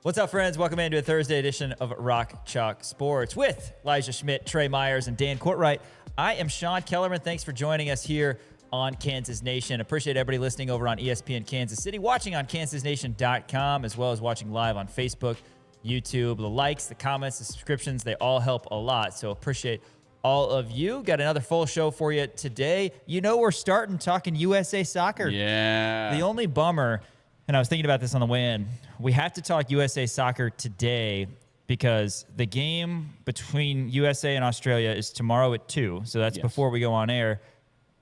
What's up, friends? Welcome into a Thursday edition of Rock Chalk Sports with Elijah Schmidt, Trey Myers, and Dan Courtwright. I am Sean Kellerman. Thanks for joining us here on Kansas Nation. Appreciate everybody listening over on ESPN Kansas City, watching on kansasnation.com, as well as watching live on Facebook, YouTube. The likes, the comments, the subscriptions, they all help a lot. So appreciate all of you. Got another full show for you today. You know, we're starting talking USA soccer. Yeah. The only bummer, and I was thinking about this on the way in, we have to talk USA soccer today because the game between USA and Australia is tomorrow at 2. So that's before we go on air.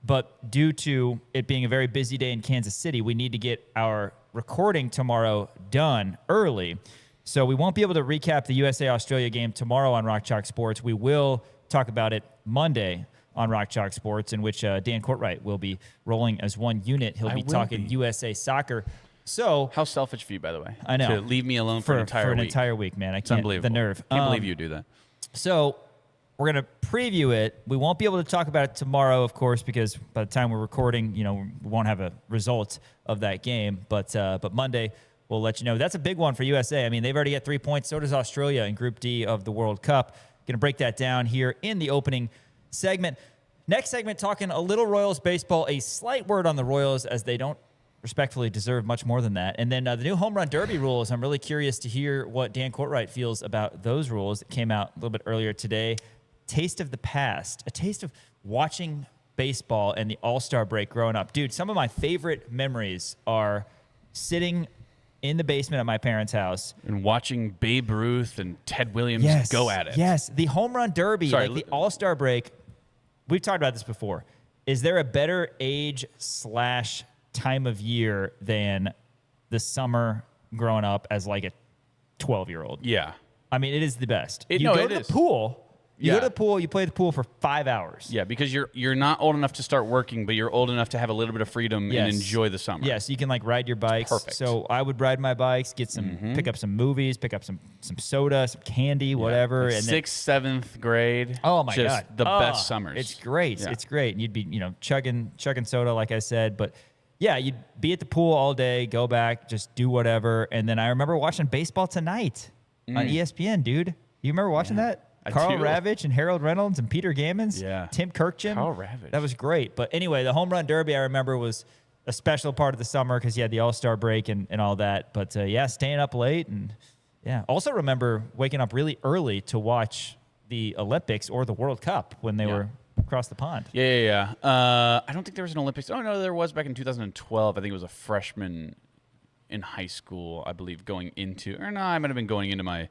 But due to it being a very busy day in Kansas City, we need to get our recording tomorrow done early. So we won't be able to recap the USA-Australia game tomorrow on Rock Chalk Sports. We will talk about it Monday on Rock Chalk Sports, in which Dan Courtwright will be rolling as one unit. He'll be talking USA soccer. So how selfish of you, by the way. I know. To leave me alone for an entire week, man. I can't. Unbelievable. The nerve. Can't believe you do that. So we're going to preview it. We won't be able to talk about it tomorrow, of course, because by the time we're recording, you know, we won't have a result of that game. But Monday, we'll let you know. That's a big one for USA. I mean, they've already got 3 points. So does Australia in Group D of the World Cup. Going to break that down here in the opening segment. Next segment, talking a little Royals baseball. A slight word on the Royals, as they don't respectfully deserve much more than that. And then the new home run derby rules. I'm really curious to hear what Dan Courtwright feels about those rules. It came out a little bit earlier today. Taste of the past, a taste of watching baseball and the All-Star break growing up. Dude, some of my favorite memories are sitting in the basement at my parents' house And watching Babe Ruth and Ted Williams go at it. Yes, the home run derby, Sorry, like the All-Star break. We've talked about this before. Is there a better age / time of year than the summer growing up as like a 12-year-old? Yeah. I mean, it is the best. You No, go it to is. the pool. You go Yeah. to the pool. You play the pool for 5 hours. Yeah, because you're not old enough to start working, but you're old enough to have a little bit of freedom Yes. and enjoy the summer. Yes, you can like ride your bikes. perfect. So I would ride my bikes, get some, pick up some movies, pick up some soda, some candy, whatever. Like And then, 6th, 7th grade. oh my just god, the Oh, best summers. It's great. Yeah. It's great. And you'd be chugging soda, like I said, but. Yeah, you'd be at the pool all day, go back, just do whatever. And then I remember watching Baseball Tonight on ESPN, dude. You remember watching that? I Carl do. Ravitch and Harold Reynolds and Peter Gammons. Yeah. Tim Kirkjian. Carl Ravitch. That was great. But anyway, the home run derby I remember was a special part of the summer because you had the All-Star break and all that. But yeah, staying up late and yeah. Also remember waking up really early to watch the Olympics or the World Cup when they were across the pond. Yeah. I don't think there was an Olympics. Oh, no, there was back in 2012. I think it was a freshman in high school, I believe, going into, or no, I might have been going into my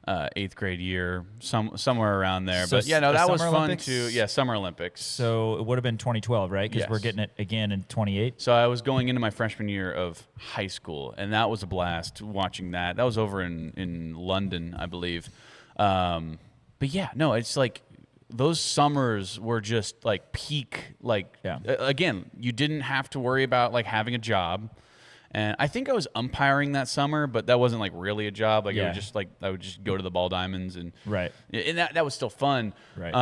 8th grade year, somewhere around there. So But yeah, no, the that was Summer fun Olympics? too. Yeah, Summer Olympics. So it would have been 2012, right? Because we're Yes. getting it again in 28. So I was going into my freshman year of high school, and that was a blast watching that. That was over in London, I believe. But yeah, no, it's like those summers were just like peak. Like again, you didn't have to worry about like having a job. And I think I was umpiring that summer, but that wasn't like really a job. Like it was just like I would just go to the Ball Diamonds and that was still fun. Right.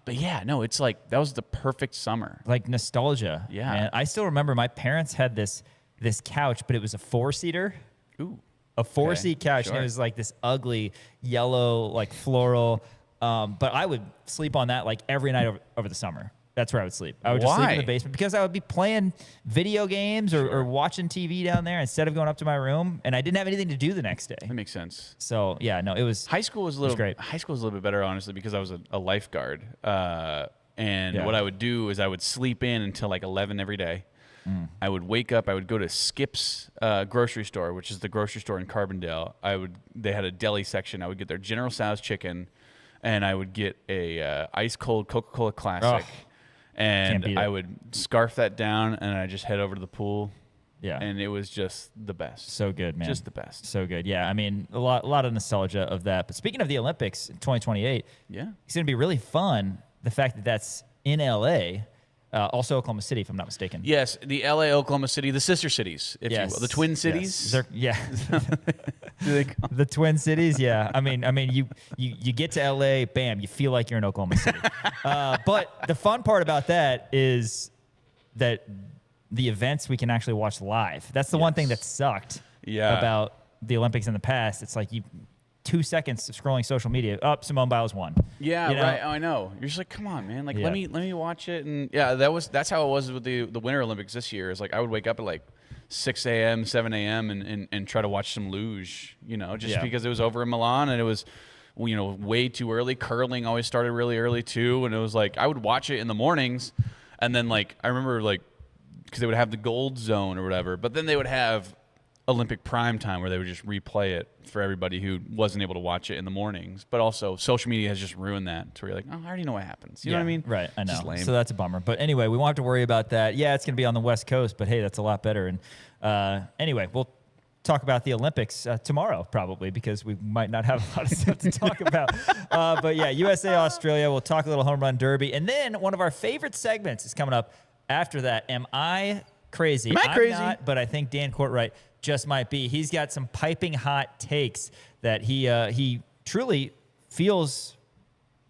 But yeah, no, it's like that was the perfect summer. Like nostalgia. Yeah. Man. I still remember my parents had this couch, but it was a 4-seater. Ooh. A 4-seat couch, and sure. it was like this ugly yellow, like floral. But I would sleep on that like every night over the summer. That's where I would sleep. I would just sleep in Why? the basement because I would be playing video games or watching TV down there instead of going up to my room, and I didn't have anything to do the next day. That makes sense. So yeah, no, it was High school was a little great. High school was a little bit better, honestly, because I was a lifeguard. And what I would do is I would sleep in until like 11 every day. I would wake up. I would go to Skip's grocery store, which is the grocery store in Carbondale. They had a deli section. I would get their General Tso's chicken, and I would get a ice cold Coca-Cola Classic, Can't beat and it. I would scarf that down, and I just head over to the pool. Yeah. And it was just the best. So good, man. Just the best. So good. Yeah, I mean, a lot of nostalgia of that. But speaking of the Olympics in 2028, Yeah. it's going to be really fun, the fact that that's in L.A., also Oklahoma City, if I'm not mistaken. Yes, the LA, Oklahoma City, the sister cities, if you will. The Twin Cities. Yes. The Twin Cities, yeah. I mean, you get to LA, bam, you feel like you're in Oklahoma City. But the fun part about that is that the events we can actually watch live. That's the one thing that sucked Yeah. about the Olympics in the past, it's like 2 seconds of scrolling social media. Simone Biles won. Yeah, You know? right. Oh, I know. You're just like, come on, man. Like, Yeah. let me watch it. And yeah, that's how it was with the Winter Olympics this year. Is like I would wake up at like 6 a.m., 7 a.m. and try to watch some luge. Just Yeah. because it was over in Milan and it was, way too early. Curling always started really early too, and it was like I would watch it in the mornings, and then like I remember like because they would have the gold zone or whatever, but then they would have Olympic prime time where they would just replay it for everybody who wasn't able to watch it in the mornings. But also social media has just ruined that. So you're like, oh, I already know what happens. You know what I mean? Right. I know. Just lame. So that's a bummer. But anyway, we won't have to worry about that. Yeah, it's going to be on the West Coast, but hey, that's a lot better. And anyway, we'll talk about the Olympics tomorrow probably because we might not have a lot of stuff to talk about. But yeah, USA, Australia. We'll talk a little home run derby. And then one of our favorite segments is coming up after that. Am I crazy? Am I crazy? I'm not, but I think Dan Courtwright just might be. He's got some piping hot takes that he truly feels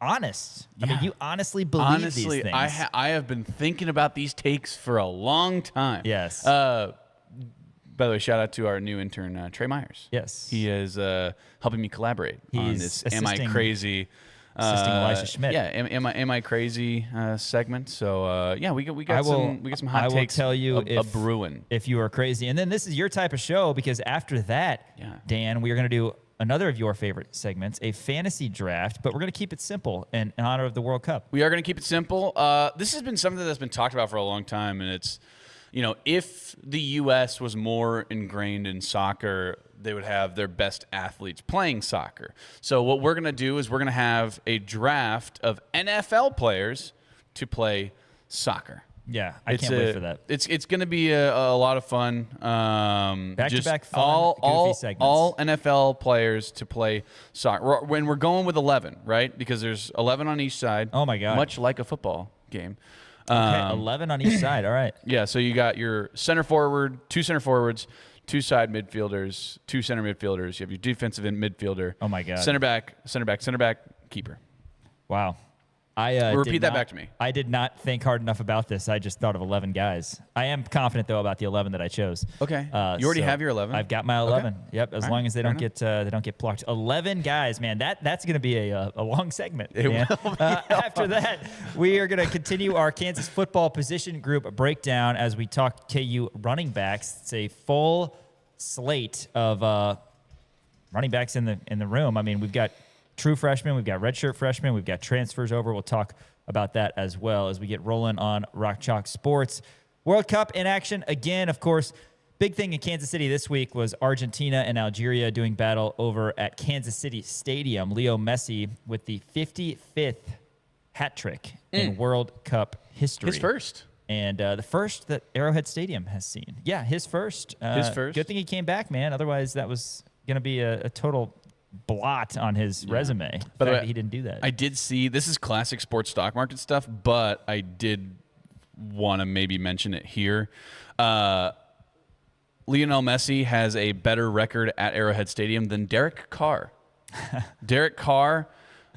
honest. I mean, you honestly believe these things. I have been thinking about these takes for a long time. Yes. By the way, shout out to our new intern, Trey Myers. Yes. He is helping me collaborate on He's this Am I Crazy? assisting Elisha Schmidt. Yeah, am I crazy segment? So yeah, we got some hot I will takes. tell you a brewing. if you are crazy. And then this is your type of show because after that, Yeah. Dan, we are going to do another of your favorite segments, a fantasy draft, but we're going to keep it simple in honor of the World Cup. We are going to keep it simple. This has been something that's been talked about for a long time, and it's, if the U.S. was more ingrained in soccer, they would have their best athletes playing soccer. So what we're going to do is we're going to have a draft of NFL players to play soccer. Yeah, I can't wait for that. It's going to be a lot of fun. Back-to-back fun, all goofy segments. all NFL players to play soccer. When we're going with 11, right? Because there's 11 on each side. Oh, my God. Much like a football game. Okay, 11 on each side. All right. Yeah, so you got your center forward, two center forwards, two side midfielders, two center midfielders. You have your defensive end midfielder. Oh, my God. Center back, keeper. Wow. Repeat that back to me. I did not think hard enough about this. I just thought of 11 guys. I am confident though about the 11 that I chose. Okay. You already have your 11? I've got my 11. Okay. Yep. As All long right. as they don't get blocked. 11 guys, man. That's going to be a long segment. It man. will be. After that, we are going to continue our Kansas football position group breakdown as we talk KU running backs. It's a full slate of running backs in the room. I mean, we've got true freshmen, we've got redshirt freshmen, we've got transfers over. We'll talk about that as well as we get rolling on Rock Chalk Sports. World Cup in action again, of course. Big thing in Kansas City this week was Argentina and Algeria doing battle over at Kansas City Stadium. Leo Messi with the 55th hat trick in World Cup history. His first. And the first that Arrowhead Stadium has seen. Yeah, his first. His first. Good thing he came back, man. Otherwise, that was going to be a total blot on his resume. The By the fact way, that he didn't do that. I did see, this is classic sports stock market stuff, but I did want to maybe mention it here. Lionel Messi has a better record at Arrowhead Stadium than Derek Carr. Derek Carr.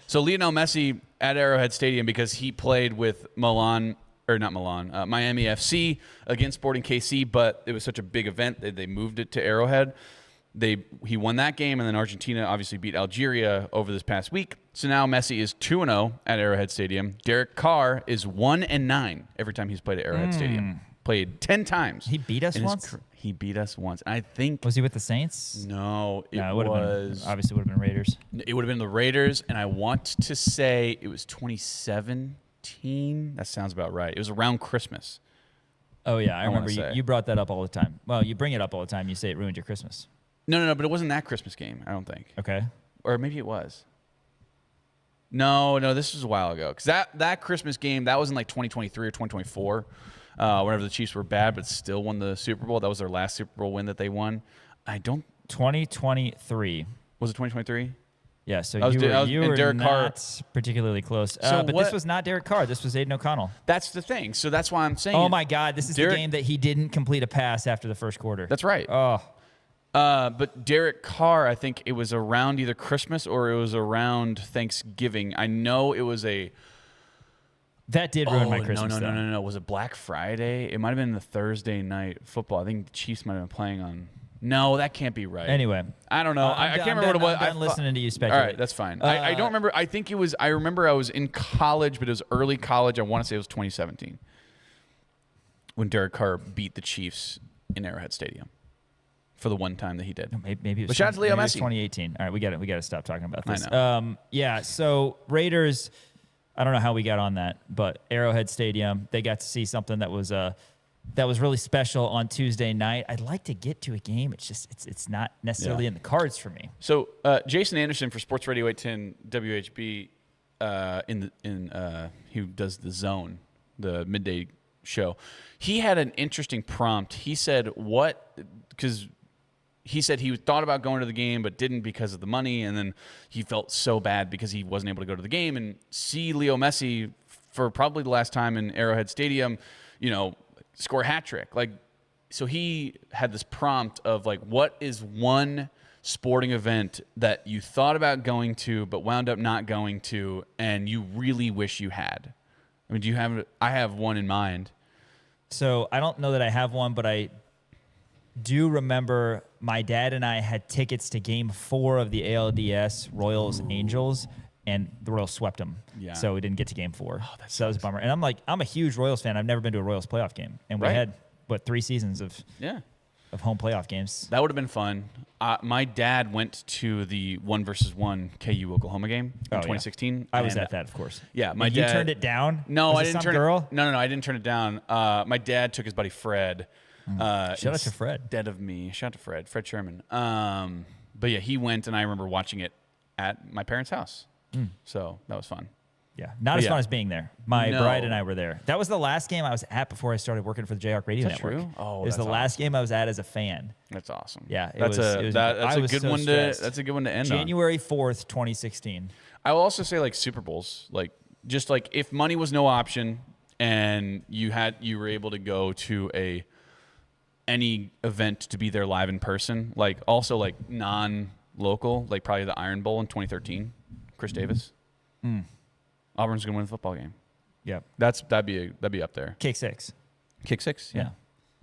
So Lionel Messi at Arrowhead Stadium because he played with Miami FC against Sporting KC, but it was such a big event that they moved it to Arrowhead. He won that game, and then Argentina obviously beat Algeria over this past week. So now Messi is 2-0 at Arrowhead Stadium. Derek Carr is 1-9 every time he's played at Arrowhead Stadium. Played 10 times. He beat us once? He beat us once. I think. Was he with the Saints? No, it would've was. been, obviously would have been Raiders. It would have been the Raiders, and I want to say it was 2017. That sounds about right. It was around Christmas. Oh, yeah. I remember say. you brought that up all the time. Well, you bring it up all the time. You say it ruined your Christmas. No, but it wasn't that Christmas game, I don't think. Okay. Or maybe it was. No, this was a while ago. Because that Christmas game, that was in like 2023 or 2024, whenever the Chiefs were bad but still won the Super Bowl. That was their last Super Bowl win that they won. 2023. Was it 2023? Yeah, so you were Derek Carr. not particularly close. So but this was not Derek Carr. This was Aiden O'Connell. That's the thing. So that's why I'm saying. Oh, my God. This is Derek- the game that he didn't complete a pass after the first quarter. That's right. Oh, But Derek Carr, I think it was around either Christmas or it was around Thanksgiving. I know it was a. that did ruin my Christmas, though. No. Was it Black Friday? It might have been the Thursday night football. I think the Chiefs might have been playing on No, that can't be right. Anyway, I don't know. I can't remember what it was. I'm done listening to you speculate. All right, that's fine. I don't remember. I think it was. I remember I was in college, but it was early college. I want to say it was 2017 when Derek Carr beat the Chiefs in Arrowhead Stadium for the one time that he did. Maybe it was, But shout out to Leo maybe it was Messi. 2018. All right, we got to stop talking about this. I know. Yeah. So Raiders. I don't know how we got on that, but Arrowhead Stadium. They got to see something that was really special on Tuesday night. I'd like to get to a game. It's just it's not necessarily in the cards for me. So Jason Anderson for Sports Radio 810 WHB, who does the Zone, the midday show. He had an interesting prompt. He said because he said he thought about going to the game but didn't because of the money, and then he felt so bad because he wasn't able to go to the game and see Leo Messi for probably the last time in Arrowhead Stadium, score a hat trick. So he had this prompt of what is one sporting event that you thought about going to but wound up not going to and you really wish you had? I mean, I have one in mind. So I don't know that I have one, but I do remember my dad and I had tickets to Game 4 of the ALDS Royals Angels, and the Royals swept them. Yeah. So we didn't get to Game 4. Oh, So that was a bummer. And I'm a huge Royals fan. I've never been to a Royals playoff game, and we Right. had 3 seasons of home playoff games. That would have been fun. My dad went to the 1-versus-1 KU Oklahoma game in 2016. I was and, at that, of course. Yeah, my And dad. You turned it down? No, Was I it didn't some turn girl? it. No, I didn't turn it down. My dad took his buddy Fred. Shout out to Fred. Instead of me. Shout out to Fred Sherman. But yeah, he went, and I remember watching it at my parents' house. So that was fun. Yeah, not as yeah. fun as being there. My No. bride and I were there. That was the last game I was at before I started working for the Jayhawk Radio Is that Network. true? Oh, it was the that's last game I was at as a fan. That's awesome. Yeah, it that's was- a it was- that's I a was good so one stressed. that's a good one to end on. January 4th, 2016. I will also say Super Bowls, just if money was no option and you were able to go to any event to be there live in person, also non-local, probably the Iron Bowl in 2013, Chris Davis. Auburn's gonna win the football game. Yep. That'd be up there. Kick 6. Kick 6, yeah, Yeah.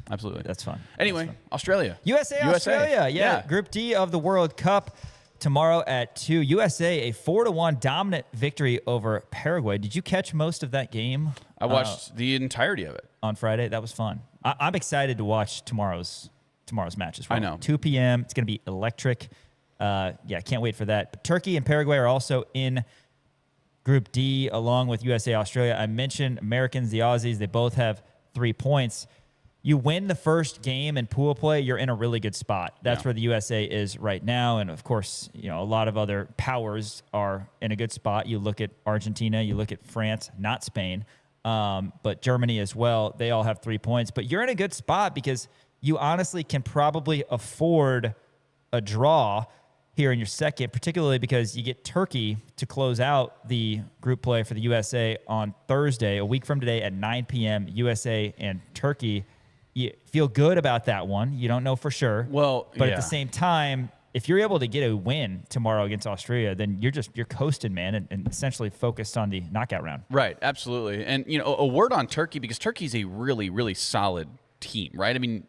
absolutely. That's fun. Anyway, Australia. USA, Australia. Yeah. Group D of the World Cup tomorrow at 2. USA, a 4-1 dominant victory over Paraguay. Did you catch most of that game? I watched the entirety of it. On Friday. That was fun. I'm excited to watch tomorrow's match as well. I know. 2 p.m. It's going to be electric. Can't wait for that. But Turkey and Paraguay are also in Group D along with USA, Australia. I mentioned Americans, the Aussies. They both have 3 points. You win the first game in pool play, you're in a really good spot. That's where the USA is right now. And of course, a lot of other powers are in a good spot. You look at Argentina, you look at France, not Spain, but Germany as well. They all have 3 points. But you're in a good spot because you honestly can probably afford a draw here in your second, particularly because you get Turkey to close out the group play for the USA on Thursday, a week from today at 9 p.m. USA and Turkey. You feel good about that one. You don't know for sure. Well, but yeah. at the same time, if you're able to get a win tomorrow against Australia, then you're coasting, man, and essentially focused on the knockout round. Right, absolutely. And a word on Turkey, because Turkey's a really, really solid team, right? I mean,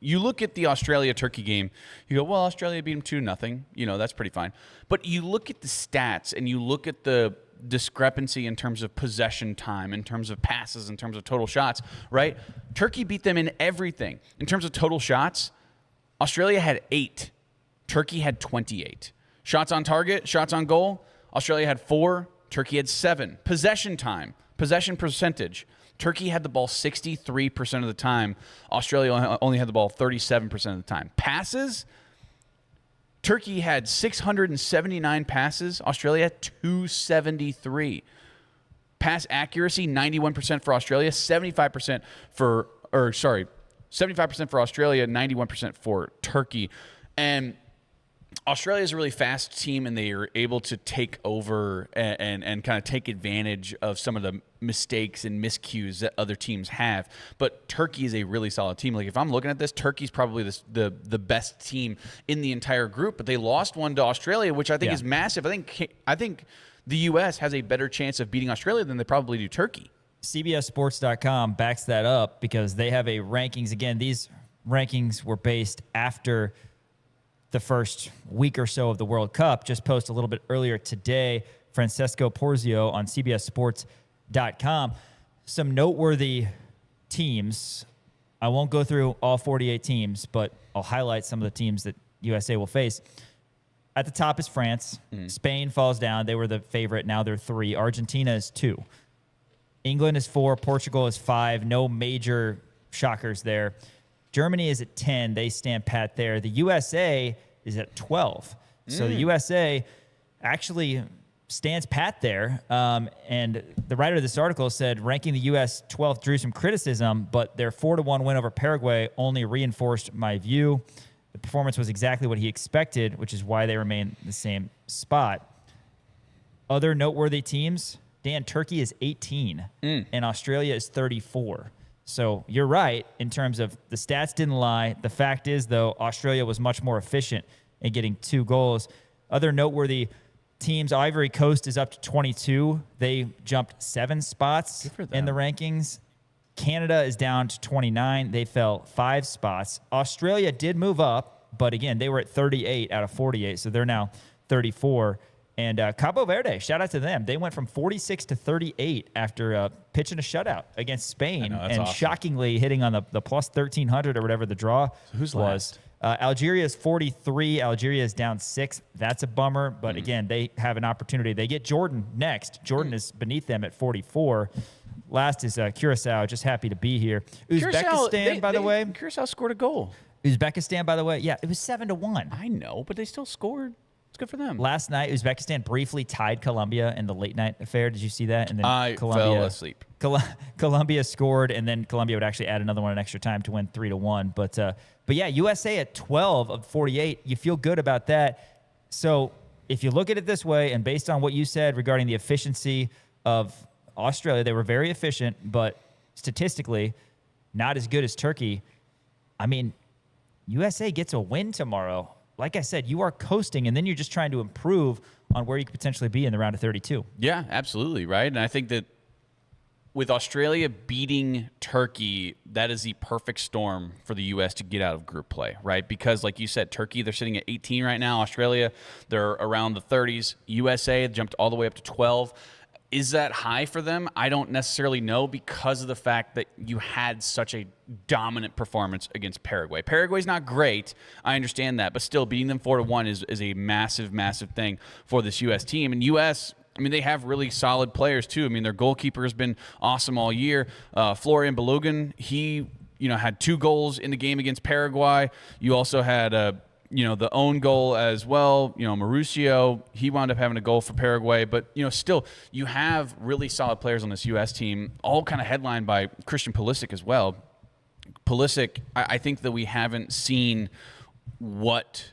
you look at the Australia-Turkey game, you go, well, Australia beat them 2-0. That's pretty fine. But you look at the stats and you look at the discrepancy in terms of possession time, in terms of passes, in terms of total shots, right? Turkey beat them in everything. In terms of total shots, Australia had 8. Turkey had 28. Shots on target, shots on goal, Australia had 4. Turkey had 7. Possession time, possession percentage. Turkey had the ball 63% of the time. Australia only had the ball 37% of the time. Passes, Turkey had 679 passes. Australia had 273. Pass accuracy, 91% for Australia, 75% for Australia, 91% for Turkey. And Australia is a really fast team, and they are able to take over and kind of take advantage of some of the mistakes and miscues that other teams have. But Turkey is a really solid team. If I'm looking at this, Turkey's probably the best team in the entire group. But they lost one to Australia, which I think is massive. I think the U.S. has a better chance of beating Australia than they probably do Turkey. CBSSports.com backs that up because they have a rankings. Again, these rankings were based after the first week or so of the World Cup. Just posted a little bit earlier today, Francesco Porzio on CBSSports.com. Some noteworthy teams. I won't go through all 48 teams, but I'll highlight some of the teams that USA will face. At the top is France. Spain falls down. They were the favorite. Now they're 3. Argentina is 2. England is 4. Portugal is 5. No major shockers there. Germany is at 10. They stand pat there. The USA is at 12. So the USA actually stands pat there. And the writer of this article said ranking the U.S. 12th drew some criticism, but their 4-1 win over Paraguay only reinforced my view. The performance was exactly what he expected, which is why they remain in the same spot. Other noteworthy teams, Dan, Turkey is 18 and Australia is 34. So you're right in terms of the stats didn't lie. The fact is, though, Australia was much more efficient in getting 2 goals. Other noteworthy teams, Ivory Coast is up to 22. They jumped 7 spots in the rankings. Canada is down to 29. They fell 5 spots. Australia did move up, but again, they were at 38 out of 48, so they're now 34. And Cabo Verde, shout out to them. They went from 46 to 38 after pitching a shutout against Spain and awesome. Shockingly hitting on the plus 1,300 or whatever the draw Who's was. Algeria is 43. Algeria is down 6. That's a bummer. But again, they have an opportunity. They get Jordan next. Jordan is beneath them at 44. Last is Curacao. Just happy to be here. Uzbekistan, by the way. Curacao scored a goal. Uzbekistan, by the way. Yeah, it was 7-1. I know, but they still scored. It's good for them. Last night, Uzbekistan briefly tied Colombia in the late night affair. Did you see that? And then I fell asleep. Colombia scored, and then Colombia would actually add another one in extra time to win 3-1. But yeah, USA at 12 of 48. You feel good about that. So if you look at it this way, and based on what you said regarding the efficiency of Australia, they were very efficient, but statistically not as good as Turkey. I mean, USA gets a win tomorrow. Like I said, you are coasting, and then you're just trying to improve on where you could potentially be in the round of 32. Yeah, absolutely, right? And I think that with Australia beating Turkey, that is the perfect storm for the U.S. to get out of group play, right? Because, like you said, Turkey, they're sitting at 18 right now. Australia, they're around the 30s. USA jumped all the way up to 12. Is that high for them? I don't necessarily know because of the fact that you had such a dominant performance against Paraguay. Paraguay's not great. I understand that. But still, beating them 4-1 is a massive, massive thing for this U.S. team. And U.S., I mean, they have really solid players, too. I mean, their goalkeeper has been awesome all year. Florian Balogun, he had 2 goals in the game against Paraguay. You also had the own goal as well. Mauricio, he wound up having a goal for Paraguay. But, still, you have really solid players on this U.S. team, all kind of headlined by Christian Pulisic as well. Pulisic, I think that we haven't seen what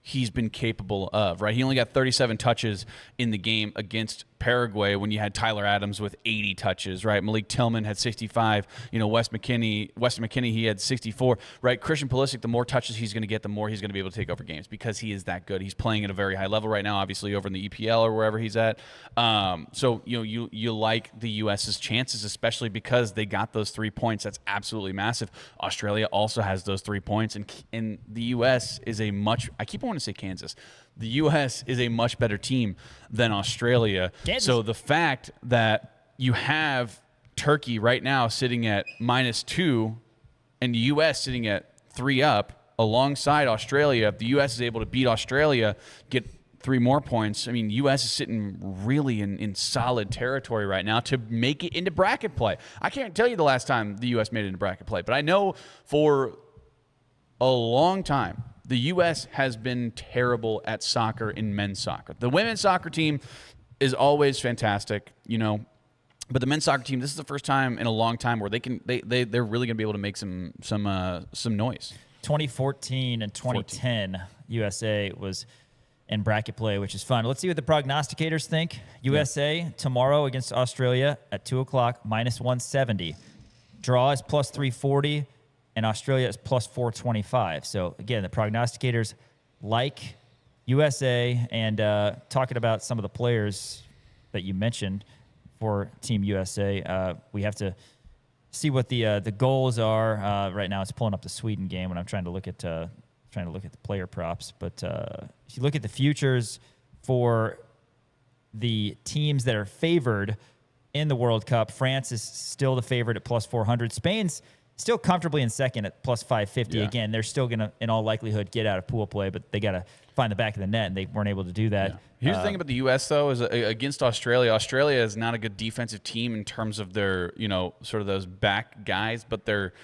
he's been capable of, right? He only got 37 touches in the game against Paraguay when you had Tyler Adams with 80 touches, right? Malik Tillman had 65. Weston McKennie, he had 64, right? Christian Pulisic, the more touches he's going to get, the more he's going to be able to take over games because he is that good. He's playing at a very high level right now, obviously over in the EPL or wherever he's at. So you like the U.S.'s chances, especially because they got those 3 points. That's absolutely massive. Australia also has those 3 points, and the U.S. is I keep wanting to say Kansas. The U.S. is a much better team than Australia. Kansas. So the fact that you have Turkey right now sitting at -2 and the U.S. sitting at 3 up alongside Australia, if the U.S. is able to beat Australia, get 3 more points, I mean, U.S. is sitting really in solid territory right now to make it into bracket play. I can't tell you the last time the U.S. made it into bracket play, but I know for a long time, the U.S. has been terrible at soccer in men's soccer. The women's soccer team is always fantastic, but the men's soccer team, this is the first time in a long time where they're really going to be able to make some noise. 2014 and 2010, USA was in bracket play, which is fun. Let's see what the prognosticators think. USA tomorrow against Australia at 2 o'clock, -170. Draw is +340. And Australia is +425. So, again, the prognosticators like USA. And talking about some of the players that you mentioned for Team USA, we have to see what the goals are. Right now, it's pulling up the Sweden game when I'm trying to look at trying to look at the player props, but if you look at the futures for the teams that are favored in the World Cup, France is still the favorite at plus 400. Spain's still comfortably in second at plus 550. Yeah. Again, they're still going to, in all likelihood, get out of pool play, but they got to find the back of the net, and they weren't able to do that. Yeah. Here's the thing about the U.S., though, is against Australia. Australia is not a good defensive team in terms of their, sort of those back guys, but their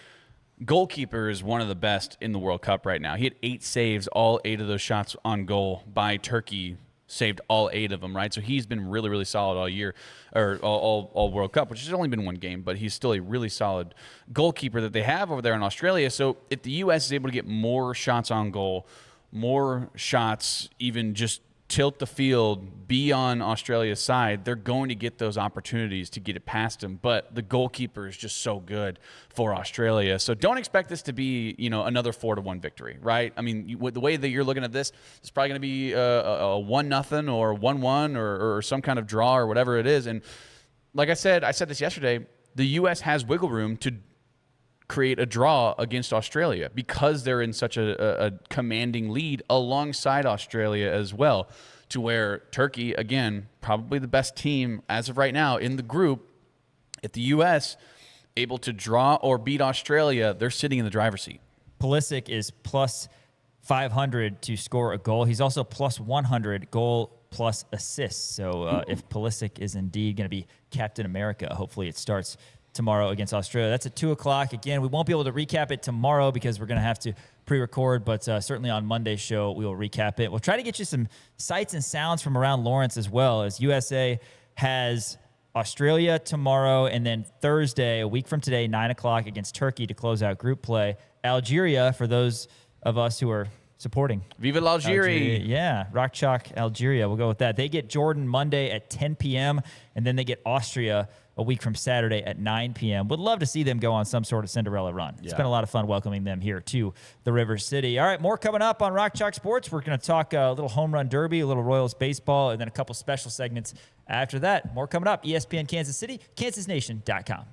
goalkeeper is one of the best in the World Cup right now. He had 8 saves, all 8 of those shots on goal by Turkey. Saved all 8 of them, right? So he's been really, really solid all year, or all World Cup, which has only been one game, but he's still a really solid goalkeeper that they have over there in Australia. So if the U.S. is able to get more shots on goal, more shots, even just tilt the field, be on Australia's side, they're going to get those opportunities to get it past them. But the goalkeeper is just so good for Australia. So don't expect this to be, another 4-1 victory, right? I mean, the way that you're looking at this, it's probably going to be a 1-0 or 1-1 or some kind of draw or whatever it is. And like I said this yesterday, the U.S. has wiggle room to create a draw against Australia because they're in such a commanding lead alongside Australia as well, to where Turkey, again, probably the best team as of right now in the group. If the U.S. able to draw or beat Australia, they're sitting in the driver's seat. Pulisic is plus 500 to score a goal. He's also plus 100 goal plus assists. So if Pulisic is indeed going to be Captain America, hopefully it starts tomorrow against Australia. That's at 2 o'clock. Again, we won't be able to recap it tomorrow because we're going to have to pre-record, but certainly on Monday's show, we will recap it. We'll try to get you some sights and sounds from around Lawrence as well, as USA has Australia tomorrow, and then Thursday, a week from today, 9 o'clock against Turkey to close out group play. Algeria, for those of us who are supporting. Viva l'Algerie. Yeah, Rock Chalk, Algeria. We'll go with that. They get Jordan Monday at 10 p.m., and then they get Austria a week from Saturday at 9 p.m. Would love to see them go on some sort of Cinderella run. It's been a lot of fun welcoming them here to the River City. All right, more coming up on Rock Chalk Sports. We're going to talk a little home run derby, a little Royals baseball, and then a couple special segments after that. More coming up. ESPN Kansas City, KansasNation.com.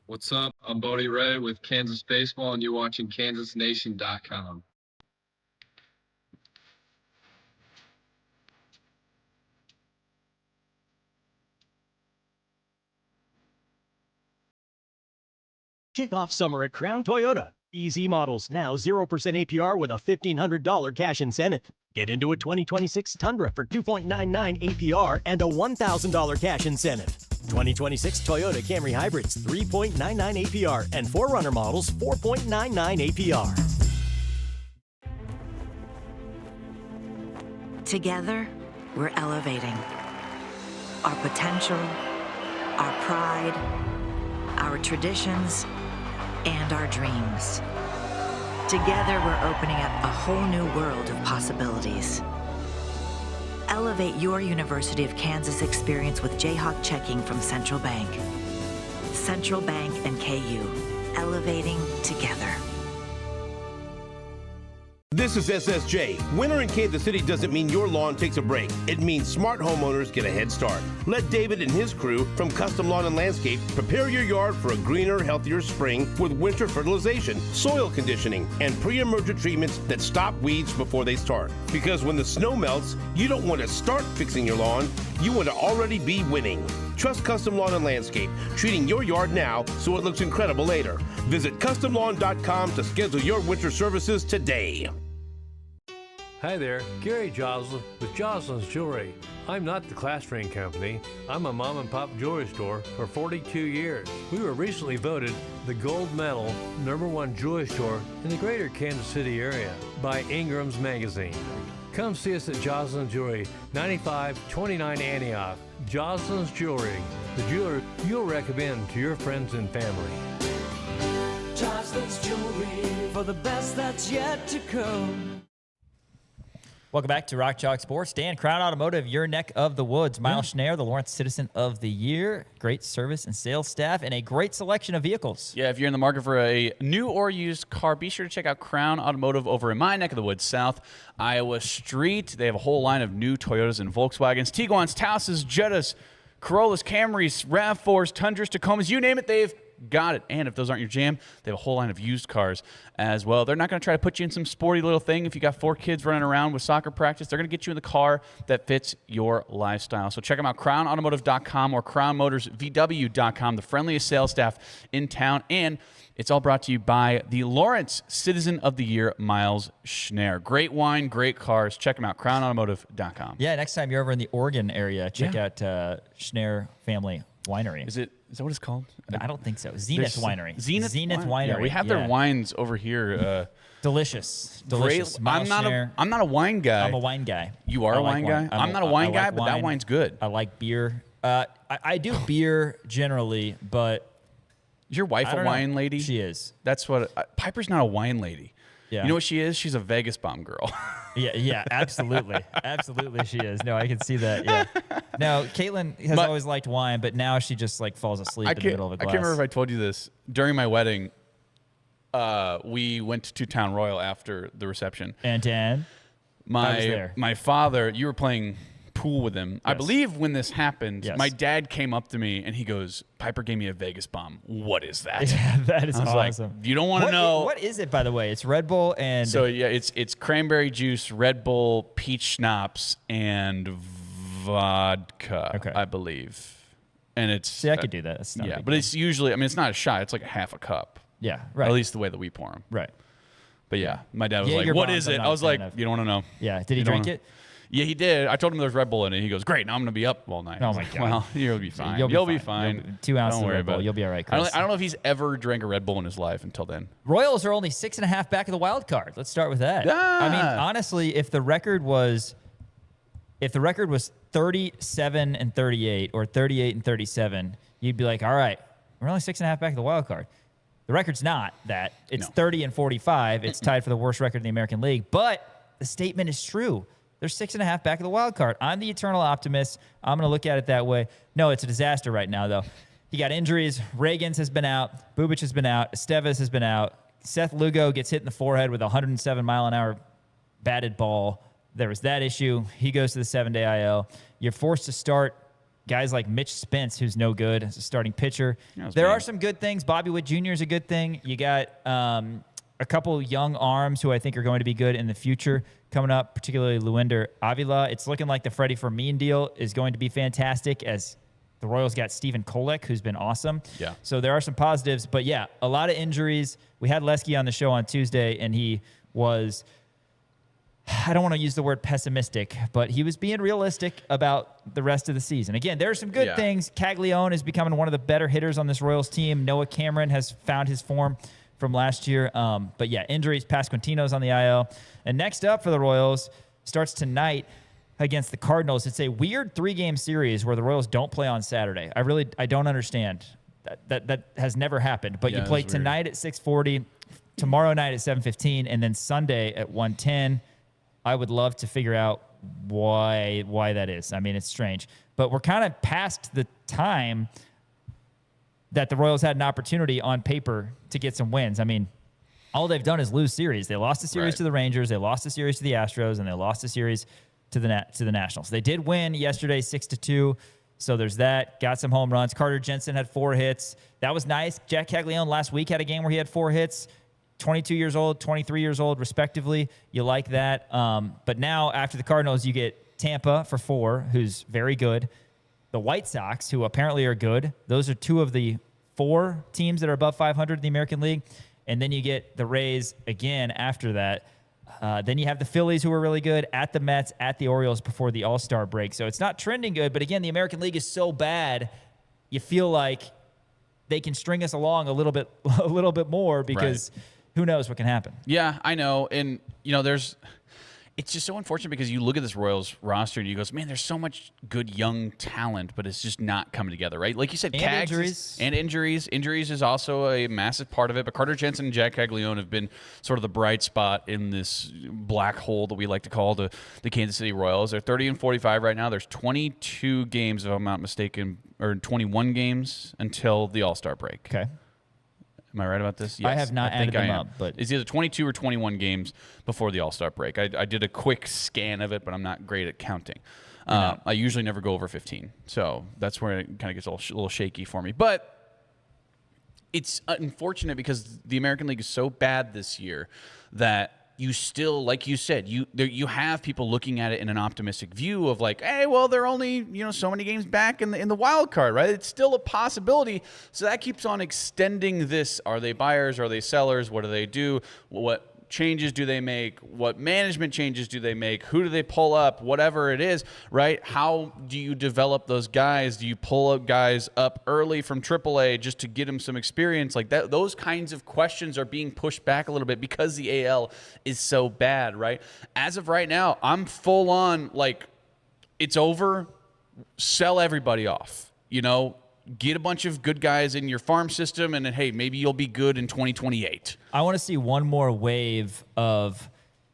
What's up? I'm Bodie Ray with Kansas Baseball, and you're watching KansasNation.com. Kick off summer at Crown Toyota. Easy models now 0% APR with a $1,500 cash incentive. Get into a 2026 Tundra for 2.99 APR and a $1,000 cash incentive. 2026 Toyota Camry Hybrids 3.99 APR and 4Runner models 4.99 APR. Together, we're elevating our potential, our pride, our traditions, and our dreams. Together, we're opening up a whole new world of possibilities. Elevate your University of Kansas experience with Jayhawk checking from Central Bank. Central Bank and KU, elevating together. This is SSJ. Winter in Kansas City doesn't mean your lawn takes a break. It means smart homeowners get a head start. Let David and his crew from Custom Lawn and Landscape prepare your yard for a greener, healthier spring with winter fertilization, soil conditioning, and pre-emergent treatments that stop weeds before they start. Because when the snow melts, you don't want to start fixing your lawn, you want to already be winning. Trust Custom Lawn and Landscape, treating your yard now so it looks incredible later. Visit CustomLawn.com to schedule your winter services today. Hi there, Gary Joslin with Joslin's Jewelry. I'm not the class ring company. I'm a mom and pop jewelry store for 42 years. We were recently voted the gold medal #1 jewelry store in the greater Kansas City area by Ingram's Magazine. Come see us at Joslin's Jewelry, 9529 Antioch. Joslin's Jewelry, the jeweler you'll recommend to your friends and family. Joslin's Jewelry, for the best that's yet to come. Welcome back to Rock Chalk Sports. Dan, Crown Automotive, your neck of the woods. Miles Schneier, the Lawrence Citizen of the Year. Great service and sales staff and a great selection of vehicles. Yeah, if you're in the market for a new or used car, be sure to check out Crown Automotive over in my neck of the woods, South Iowa Street. They have a whole line of new Toyotas and Volkswagens, Tiguans, Taosas, Jettas, Corollas, Camrys, RAV4s, Tundras, Tacomas, you name it, they've got it. And if those aren't your jam, they have a whole line of used cars as well. They're not going to try to put you in some sporty little thing. If you got 4 kids running around with soccer practice, they're going to get you in the car that fits your lifestyle. So check them out, crownautomotive.com or crownmotorsvw.com, the friendliest sales staff in town. And it's all brought to you by the Lawrence Citizen of the Year, Miles Schneer. Great wine, great cars. Check them out, crownautomotive.com. Yeah, next time you're over in the Oregon area, check out Schneer Family Winery. Is that what it's called? I don't think so. Zenith Winery. Zenith Winery. Yeah, we have their wines over here. Delicious. Great. I'm not a wine guy. I'm a wine guy. You are I a like wine guy? I'm not a wine guy, like but that wine. wine's good. I like beer. I do beer generally, but Is your wife I a don't know. wine lady? She is. That's what Piper's not a wine lady. Yeah. You know what she is? She's a Vegas bomb girl. Yeah, absolutely. Absolutely she is. No, I can see that. Yeah. No, Caitlin has always liked wine, but now she just like falls asleep in the middle of a glass. I can't remember if I told you this. During my wedding, we went to Town Royal after the reception. And Dan, I was there. My father, you were playing pool with him. I believe when this happened, Yes. my dad came up to me and he goes, "Piper gave me a Vegas bomb. What is that?" Yeah, that is I was awesome. like, "You don't want to know." What is it, by the way? It's Red Bull and So yeah, it's cranberry juice, Red Bull, peach schnapps, and vodka. Okay. I believe. And it's see, I could do that. That's not a yeah, big but deal. it's usually. I mean, it's not a shot. It's like a half a cup. Yeah, right. At least the way that we pour them. Right. But yeah, my dad was Jaeger like, "What bombs is I'm it?" not I a was fan like, of. "You don't want to know." Yeah. Did he You don't drink wanna- it? Yeah, he did. I told him there's Red Bull in it. He goes, "Great, now I'm gonna be up all night." Oh my God. Well, you'll be fine. You'll be be fine. fine. 2 ounces Don't of worry Red Bull. about it. You'll be all right, I Chris. don't know if he's ever drank a Red Bull in his life until then. Royals are only 6.5 back of the wild card. Let's start with that. I mean, Ah. honestly, if the record was 37 and 38 or 38 and 37, you'd be like, all right, we're only 6.5 back of the wild card. The record's not that. It's No. 30 and 45. It's tied for the worst record in the American League. But the statement is true. They're 6.5 back of the wild card. I'm the eternal optimist. I'm going to look at it that way. No, it's a disaster right now, though. You got injuries. Reagans has been out. Bubic has been out. Estevez has been out. Seth Lugo gets hit in the forehead with a 107-mile-an-hour batted ball. There was that issue. He goes to the 7-day IL. You're forced to start guys like Mitch Spence, who's no good as a starting pitcher. That's There mean. are some good things. Bobby Witt Jr. is a good thing. You got a couple young arms who I think are going to be good in the future coming up, particularly Luinder Avila. It's looking like the Freddie Fermin deal is going to be fantastic as the Royals got Stephen Kolek, who's been awesome. Yeah. So there are some positives. But, yeah, a lot of injuries. We had Lesky on the show on Tuesday, and he was – I don't want to use the word pessimistic, but he was being realistic about the rest of the season. Again, there are some good Yeah. things. Caglione is becoming one of the better hitters on this Royals team. Noah Cameron has found his form from last year. But, yeah, injuries. Pasquantino's on the IL. And next up for the Royals starts tonight against the Cardinals. It's a weird 3-game series where the Royals don't play on Saturday. I don't understand. That has never happened. But Yeah, you play that's weird. tonight at 6:40, tomorrow night at 7:15, and then Sunday at 1:10. I would love to figure out why that is. I mean, it's strange. But we're kind of past the time that the Royals had an opportunity on paper to get some wins. I mean, all they've done is lose series. They lost a series Right. to the Rangers, they lost a series to the Astros, and they lost a series to the Nationals. They did win yesterday 6-2. So there's that. Got some home runs. Carter Jensen had 4 hits. That was nice. Jack Caglione last week had a game where he had 4 hits. 22 years old, 23 years old, respectively. You like that. But now, after the Cardinals, you get Tampa for 4, who's very good. The White Sox, who apparently are good. Those are 2 of the 4 teams that are above 500 in the American League. And then you get the Rays again after that. Then you have the Phillies, who are really good, at the Mets, at the Orioles before the All-Star break. So it's not trending good. But again, the American League is so bad, you feel like they can string us along a little bit more because who knows what can happen. Yeah, I know. And, it's just so unfortunate because you look at this Royals roster and you go, man, there's so much good young talent, but it's just not coming together, right? Like you said, And Cags injuries. and injuries. Injuries is also a massive part of it. But Carter Jensen and Jack Caglione have been sort of the bright spot in this black hole that we like to call the Kansas City Royals. They're 30 and 45 right now. There's 22 games, if I'm not mistaken, or 21 games until the All-Star break. Okay. Am I right about this? I have not think added them I am. up, but- it's either 22 or 21 games before the All-Star break. I did a quick scan of it, but I'm not great at counting. I usually never go over 15, so that's where it kind of gets a little shaky for me. But it's unfortunate because the American League is so bad this year that you still, like you said, you have people looking at it in an optimistic view of like, hey, well, they're only so many games back in the wild card, right? It's still a possibility, so that keeps on extending this. Are they buyers? Are they sellers? What do they do? What changes do they make? What management changes do they make? Who do they pull up? Whatever it is, right? How do you develop those guys? Do you pull up guys up early from AAA just to get them some experience? Like that, those kinds of questions are being pushed back a little bit because the AL is so bad, right? As of right now, I'm full on like, it's over. Sell everybody off, get a bunch of good guys in your farm system, and then, hey, maybe you'll be good in 2028. I want to see one more wave of,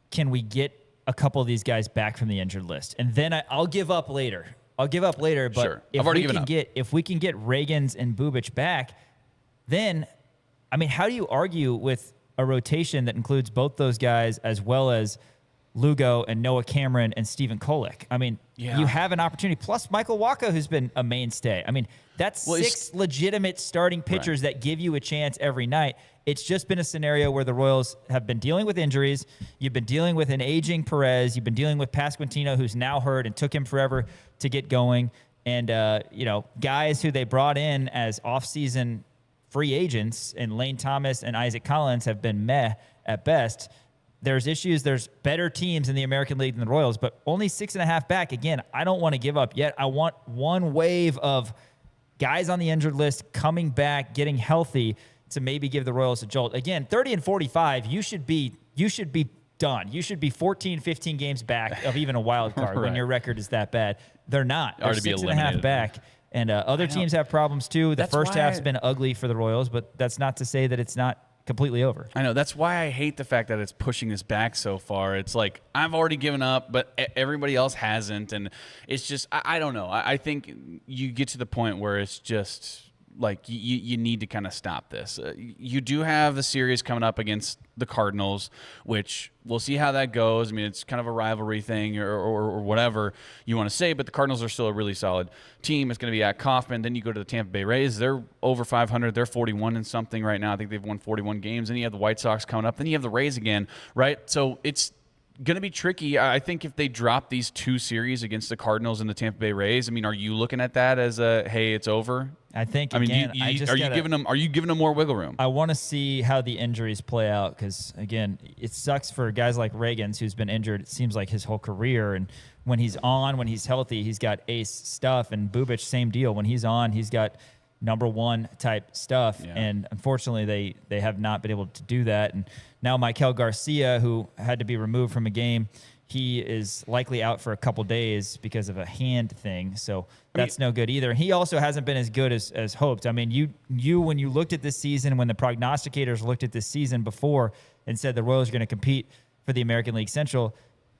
can we get a couple of these guys back from the injured list? And then I'll give up later. But Sure. I've already given up. If we can get Ragans and Bubic back, then, I mean, how do you argue with a rotation that includes both those guys as well as Lugo and Noah Cameron and Stephen Kolek? I mean, you have an opportunity. Plus Michael Wacha, who's been a mainstay. I mean, that's 6 legitimate starting pitchers that give you a chance every night. It's just been a scenario where the Royals have been dealing with injuries. You've been dealing with an aging Perez. You've been dealing with Pasquantino, who's now hurt and took him forever to get going. And, guys who they brought in as offseason free agents, and Lane Thomas and Isaac Collins have been meh at best. There's issues. There's better teams in the American League than the Royals, but only 6.5 back. Again, I don't want to give up yet. I want one wave of guys on the injured list coming back, getting healthy to maybe give the Royals a jolt. Again, 30-45, you should be done. You should be 14, 15 games back of even a wild card when your record is that bad. They're not. They're 6.5 back. And other teams have problems too. The first half's been ugly for the Royals, but that's not to say that it's not completely over. I know. That's why I hate the fact that it's pushing this back so far. It's like, I've already given up, but everybody else hasn't. And it's just, I don't know. I think you get to the point where it's just like, you need to kind of stop this. You do have the series coming up against the Cardinals, which we'll see how that goes. I mean, it's kind of a rivalry thing or whatever you want to say, but the Cardinals are still a really solid team. It's going to be at Kauffman. Then you go to the Tampa Bay Rays. They're over 500. They're 41 and something right now. I think they've won 41 games. Then you have the White Sox coming up. Then you have the Rays again, right? So it's going to be tricky. I think if they drop these 2 series against the Cardinals and the Tampa Bay Rays, I mean, are you looking at that as a, hey, it's over? I think, I mean, again, are you giving them more wiggle room? I want to see how the injuries play out because, again, it sucks for guys like Ragans, who's been injured, it seems like his whole career. And when he's healthy, he's got ace stuff. And Bubic, same deal. When he's on, he's got number 1 type stuff. Yeah. And unfortunately, they have not been able to do that. And now Maikel Garcia, who had to be removed from a game, he is likely out for a couple days because of a hand thing. So that's no good either. He also hasn't been as good as hoped. I mean, you when you looked at this season, when the prognosticators looked at this season before and said the Royals are going to compete for the American League Central,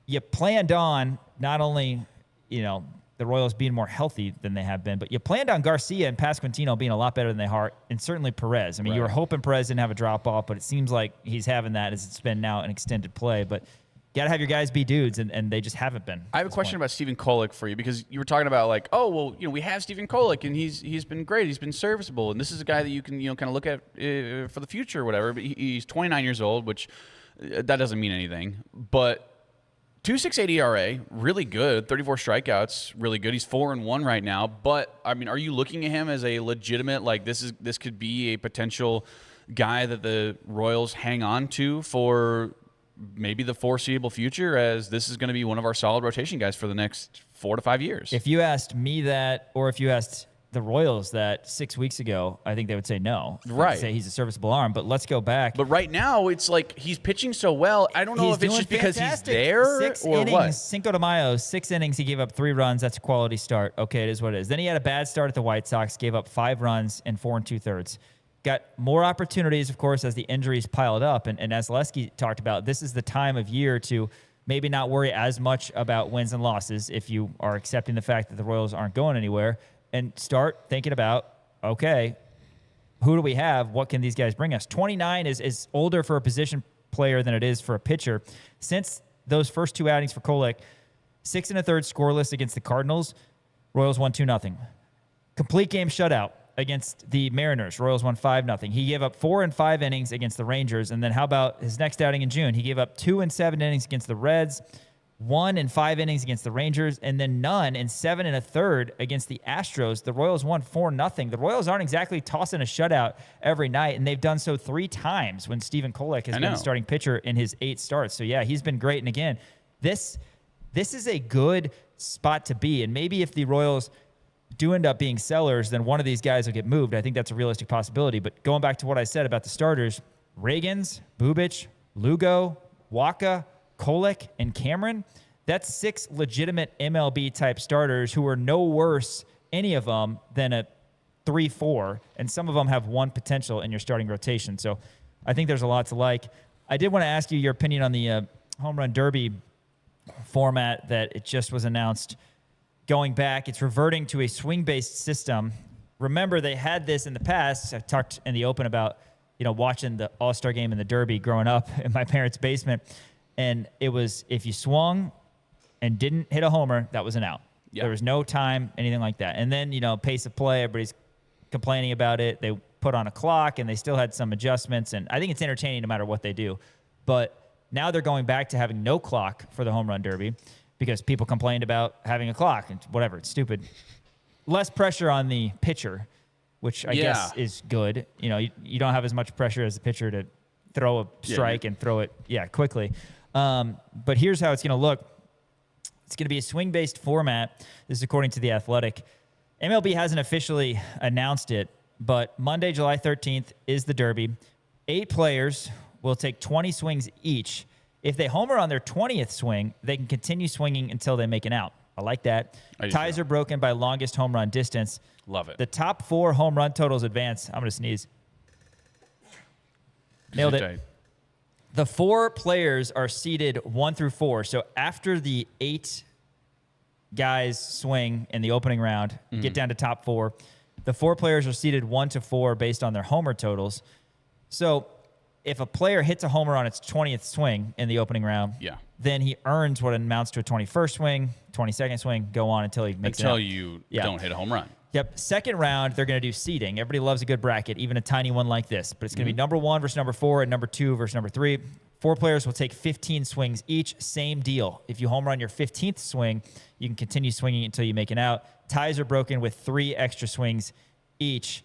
you planned on not only, the Royals being more healthy than they have been, but you planned on Garcia and Pasquantino being a lot better than they are, and certainly Perez. I mean, you were hoping Perez didn't have a drop-off, but it seems like he's having that as it's been now an extended play. But got to have your guys be dudes, and they just haven't been. I have a question about Stephen Kolek for you, because you were talking about like, oh, well, we have Stephen Kolek, and he's been great. He's been serviceable, and this is a guy that you can, kind of look at for the future or whatever. But he's 29 years old, which that doesn't mean anything. But 2.68 ERA, really good. 34 strikeouts, really good. He's 4-1 right now. But I mean, are you looking at him as a legitimate, like, this could be a potential guy that the Royals hang on to for maybe the foreseeable future, as this is going to be one of our solid rotation guys for the next 4 to 5 years? If you asked me that, or if you asked the Royals that 6 weeks ago, I think they would say no. Right. They'd say he's a serviceable arm, but let's go back. But right now, it's like he's pitching so well. I don't know if it's just because he's there 6 or innings, what. Cinco de Mayo, 6 innings, he gave up 3 runs. That's a quality start. Okay, it is what it is. Then he had a bad start at the White Sox, gave up 5 runs in 4 2/3. Got more opportunities, of course, as the injuries piled up. And as Lesky talked about, this is the time of year to maybe not worry as much about wins and losses if you are accepting the fact that the Royals aren't going anywhere, and start thinking about, okay, who do we have? What can these guys bring us? 29 is older for a position player than it is for a pitcher. Since those first 2 outings for Kolek, 6 1/3 scoreless against the Cardinals, Royals won 2-0. Complete game shutout against the Mariners. Royals won 5-0. He gave up 4 and 5 innings against the Rangers. And then how about his next outing in June? He gave up 2 and 7 innings against the Reds, 1 and 5 innings against the Rangers, and then none in 7 1/3 against the Astros. The Royals won 4-0. The Royals aren't exactly tossing a shutout every night, and they've done so 3 times when Stephen Kolek has been the starting pitcher in his 8 starts. So yeah, he's been great. And again, this is a good spot to be. And maybe if the Royals do end up being sellers, then one of these guys will get moved. I think that's a realistic possibility. But going back to what I said about the starters, Ragans, Bubic, Lugo, Waka, Kolek, and Cameron, that's 6 legitimate MLB-type starters who are no worse, any of them, than a 3-4, and some of them have 1 potential in your starting rotation. So I think there's a lot to like. I did want to ask you your opinion on the Home Run Derby format that it just was announced. Going back, it's reverting to a swing-based system. Remember, they had this in the past. I talked in the open about, watching the All-Star game and the Derby growing up in my parents' basement. And it was, if you swung and didn't hit a homer, that was an out. Yep. There was no time, anything like that. And then, pace of play, everybody's complaining about it. They put on a clock, and they still had some adjustments. And I think it's entertaining no matter what they do. But now they're going back to having no clock for the Home Run Derby because people complained about having a clock and whatever. It's stupid. Less pressure on the pitcher, which I guess is good. You don't have as much pressure as the pitcher to throw a strike and throw it, quickly. But here's how it's going to look. It's going to be a swing-based format. This is according to The Athletic. MLB hasn't officially announced it, but Monday, July 13th is the Derby. 8 players will take 20 swings each. If they homer on their 20th swing, they can continue swinging until they make an out. I like that. Ties are broken by longest home run distance. Love it. The top 4 home run totals advance. I'm going to sneeze. Nailed it. The 4 players are seeded 1 through 4. So after the 8 guys swing in the opening round, get down to top 4, the 4 players are seeded 1 to 4 based on their homer totals. So if a player hits a homer on its 20th swing in the opening round, then he earns what amounts to a 21st swing, 22nd swing, go on until he makes it out. Until you don't hit a home run. Yep. Second round, they're going to do seeding. Everybody loves a good bracket, even a tiny one like this. But it's going to be number 1 versus number 4 and number 2 versus number 3. 4 players will take 15 swings each. Same deal. If you home run your 15th swing, you can continue swinging until you make an out. Ties are broken with 3 extra swings each.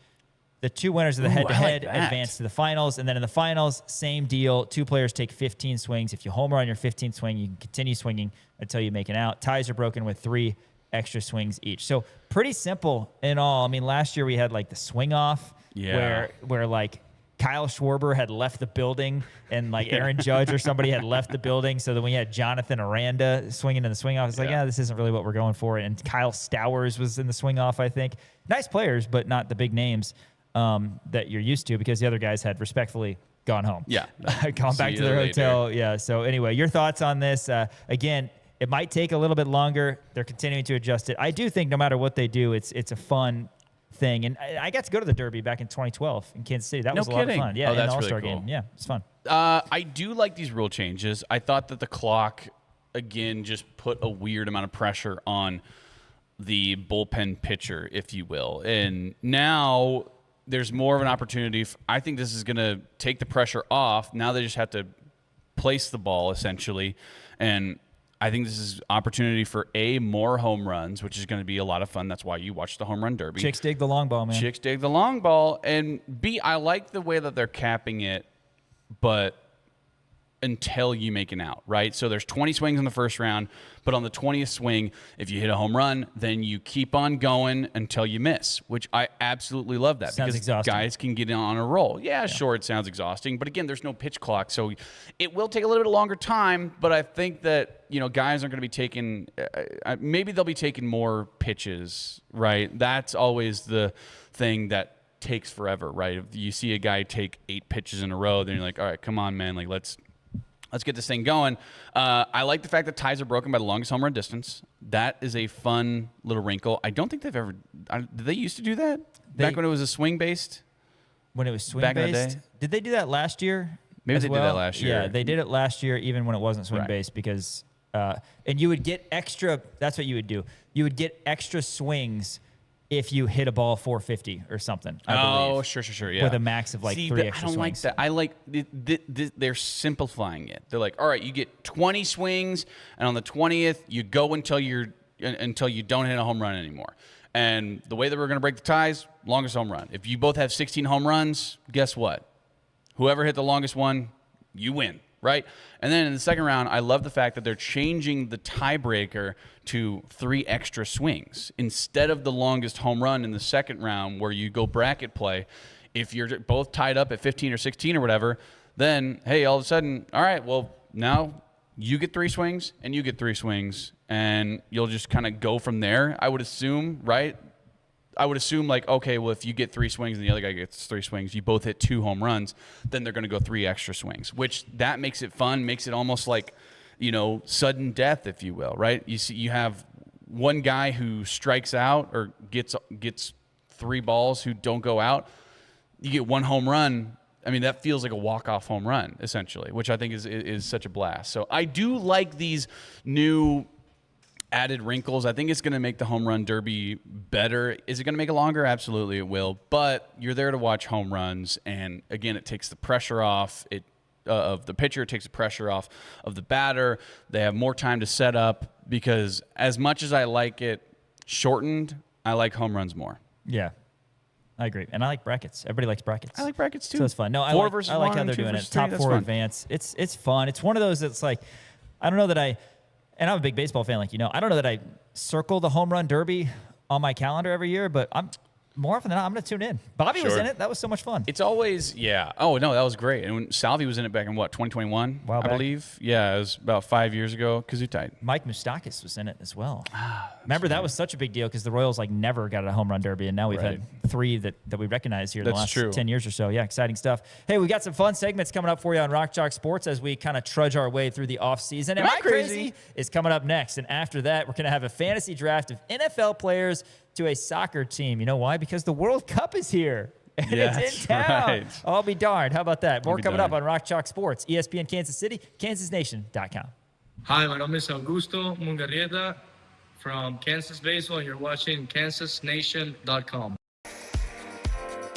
The 2 winners of the head-to-head advance to the finals. And then in the finals, same deal. 2 players take 15 swings. If you homer on your 15th swing, you can continue swinging until you make an out. Ties are broken with 3 extra swings each. So pretty simple in all. I mean, last year we had like the swing off where like Kyle Schwarber had left the building and like Aaron Judge or somebody had left the building. So then we had Jonathan Aranda swinging in the swing off. It's like, this isn't really what we're going for. And Kyle Stowers was in the swing off, I think. Nice players, but not the big names that you're used to because the other guys had respectfully gone home. Yeah. Gone back to their hotel. Yeah. So anyway, your thoughts on this? Again, it might take a little bit longer. They're continuing to adjust it. I do think no matter what they do, it's a fun thing. And I got to go to the Derby back in 2012 in Kansas City. That was a lot of fun. Yeah, in the All-Star game. Yeah, it's fun. I do like these rule changes. I thought that the clock, again, just put a weird amount of pressure on the bullpen pitcher, if you will. And now there's more of an opportunity. I think this is going to take the pressure off. Now they just have to place the ball, essentially. And I think this is opportunity for more home runs, which is going to be a lot of fun. That's why you watch the Home Run Derby. Chicks dig the long ball, man. Chicks dig the long ball. And B, I like the way that they're capping it, but until you make an out, right? So there's 20 swings in the first round, but on the 20th swing, if you hit a home run, then you keep on going until you miss, which I absolutely love that. Sounds because exhausting. Guys can get on a roll. Yeah, sure, it sounds exhausting, but again, there's no pitch clock, so it will take a little bit longer time, but I think that, guys aren't going to be taking, maybe they'll be taking more pitches, right? That's always the thing that takes forever, right? If you see a guy take 8 pitches in a row, then you're like, all right, come on, man, like let's get this thing going. I like the fact that ties are broken by the longest home run distance. That is a fun little wrinkle. I don't think they've ever. Did they used to do that back when it was a swing based? When it was swing back based, in the day? Did they do that last year? Maybe they did that last year. Yeah, they did it last year, even when it wasn't swing based, because and you would get extra. That's what you would do. You would get extra swings if you hit a ball 450 or something. I believe, sure. Yeah. with a max of like See, 3 but extra I don't like swings. that. I like they're simplifying it. They're like, all right, you get 20 swings, and on the 20th, you go until you don't hit a home run anymore. And the way that we're going to break the ties, longest home run. If you both have 16 home runs, guess what? Whoever hit the longest one, you win, right? And then in the second round, I love the fact that they're changing the tiebreaker to 3 extra swings. Instead of the longest home run in the second round where you go bracket play, if you're both tied up at 15 or 16 or whatever, then, hey, all of a sudden, all right, well, now you get 3 swings and you get 3 swings, and you'll just kind of go from there, I would assume, right? I would assume, like, okay, well, if you get 3 swings and the other guy gets 3 swings, you both hit 2 home runs, then they're going to go 3 extra swings, which that makes it fun, makes it almost like, sudden death, if you will, right? You see, you have one guy who strikes out or gets 3 balls who don't go out. You get 1 home run. I mean, that feels like a walk-off home run, essentially, which I think is such a blast. So I do like these new added wrinkles. I think it's going to make the home run derby better. Is it going to make it longer? Absolutely it will. But you're there to watch home runs, and again, it takes the pressure off of the pitcher. It takes the pressure off of the batter. They have more time to set up, because as much as I like it shortened, I like home runs more. Yeah, I agree. And I like brackets. Everybody likes brackets. I like brackets too. So it's fun. No, I 4 like versus how 1, they're 2 doing it. versus 3, Top that's 4 fun. advance. It's fun. It's one of those that's like, I don't know that and I'm a big baseball fan, like, I don't know that I circle the home run derby on my calendar every year, but I'm more often than not, I'm going to tune in. Bobby was Sure. in it. That was so much fun. It's always, yeah. Oh, no, that was great. And when Salvi was in it back in, 2021, While I back. believe? Yeah, it was about 5 years ago. Kazoo Mike Moustakas was in it as well. Remember, that was such a big deal because the Royals never got a home run derby, and now we've Right. had 3 that we recognize here in the That's last true. 10 years or so. Yeah, exciting stuff. Hey, we got some fun segments coming up for you on Rock Chalk Sports as we kind of trudge our way through the offseason. Am I crazy? Is coming up next. And after that, we're going to have a fantasy draft of NFL players to a soccer team. You know why? Because the World Cup is here. And Yeah, it's in that's town. right. I'll be darned. How about that? More be coming up darned. on Rock Chalk Sports, ESPN Kansas City, KansasNation.com. Hi, my name is Augusto Mungarrieta from Kansas Baseball, and you're watching KansasNation.com.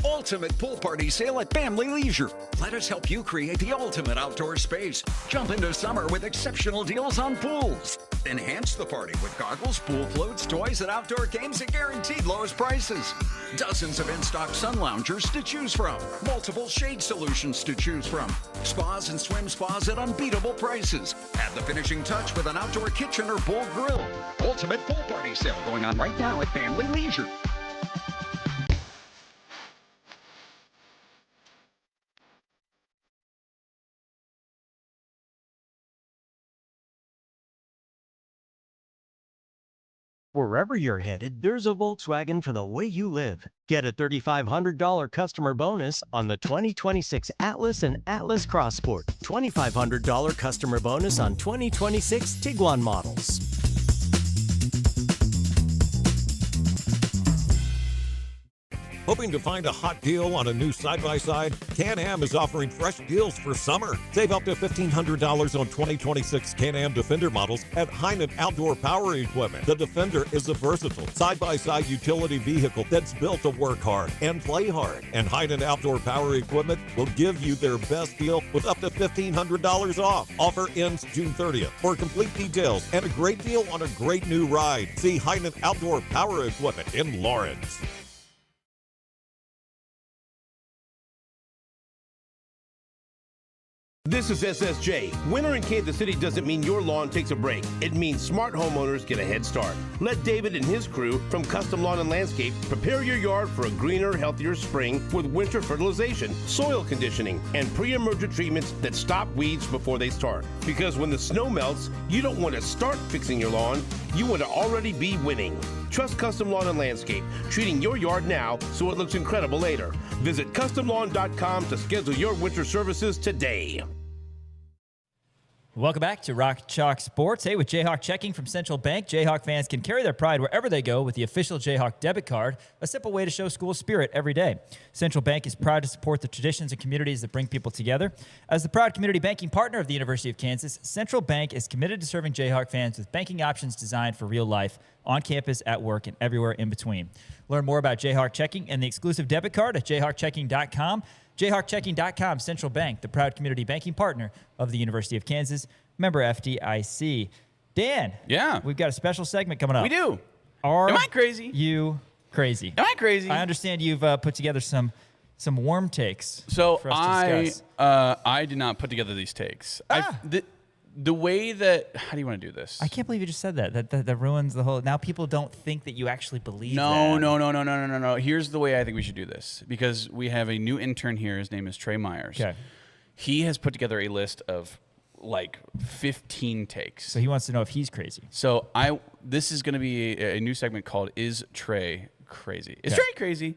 Ultimate pool party sale at Family Leisure. Let us help you create the ultimate outdoor space. Jump into summer with exceptional deals on pools. Enhance the party with goggles, pool floats, toys, and outdoor games at guaranteed lowest prices. Dozens of in-stock sun loungers to choose from. Multiple shade solutions to choose from. Spas and swim spas at unbeatable prices. Add the finishing touch with an outdoor kitchen or pool grill. Ultimate pool party sale going on right now at Family Leisure. Wherever you're headed, there's a Volkswagen for the way you live. Get a $3,500 customer bonus on the 2026 Atlas and Atlas Cross Sport. $2,500 customer bonus on 2026 Tiguan models. Hoping to find a hot deal on a new side-by-side? Can-Am is offering fresh deals for summer. Save up to $1,500 on 2026 Can-Am Defender models at Heinen Outdoor Power Equipment. The Defender is a versatile side-by-side utility vehicle that's built to work hard and play hard. And Heinen Outdoor Power Equipment will give you their best deal with up to $1,500 off. Offer ends June 30th. For complete details and a great deal on a great new ride, see Heinen Outdoor Power Equipment in Lawrence. This is SSJ. Winter in Kansas City doesn't mean your lawn takes a break. It means smart homeowners get a head start. Let David and his crew from Custom Lawn and Landscape prepare your yard for a greener, healthier spring with winter fertilization, soil conditioning, and pre-emergent treatments that stop weeds before they start. Because when the snow melts, you don't want to start fixing your lawn. You want to already be winning. Trust Custom Lawn and Landscape, treating your yard now so it looks incredible later. Visit CustomLawn.com to schedule your winter services today. Welcome back to Rock Chalk Sports. Hey, with Jayhawk Checking from Central Bank, Jayhawk fans can carry their pride wherever they go with the official Jayhawk debit card, a simple way to show school spirit every day. Central Bank is proud to support the traditions and communities that bring people together. As the proud community banking partner of the University of Kansas, Central Bank is committed to serving Jayhawk fans with banking options designed for real life, on campus, at work, and everywhere in between. Learn more about Jayhawk Checking and the exclusive debit card at jayhawkchecking.com. jayhawkchecking.com, Central Bank, the proud community banking partner of the University of Kansas, member FDIC. Dan, Yeah. we've got a special segment coming up. We do. Are Am I crazy? you crazy? Am I crazy? I understand you've put together some warm takes. So for us to discuss. I did not put together these takes. Ah. The way that, how do you want to do this? I can't believe you just said that. That ruins the whole. Now people don't think that you actually believe that. No. Here's the way I think we should do this, because we have a new intern here. His name is Trey Myers. Okay. He has put together a list of like 15 takes. So he wants to know if he's crazy. So this is going to be a new segment called "Is Trey Crazy?" Is Okay. Trey crazy?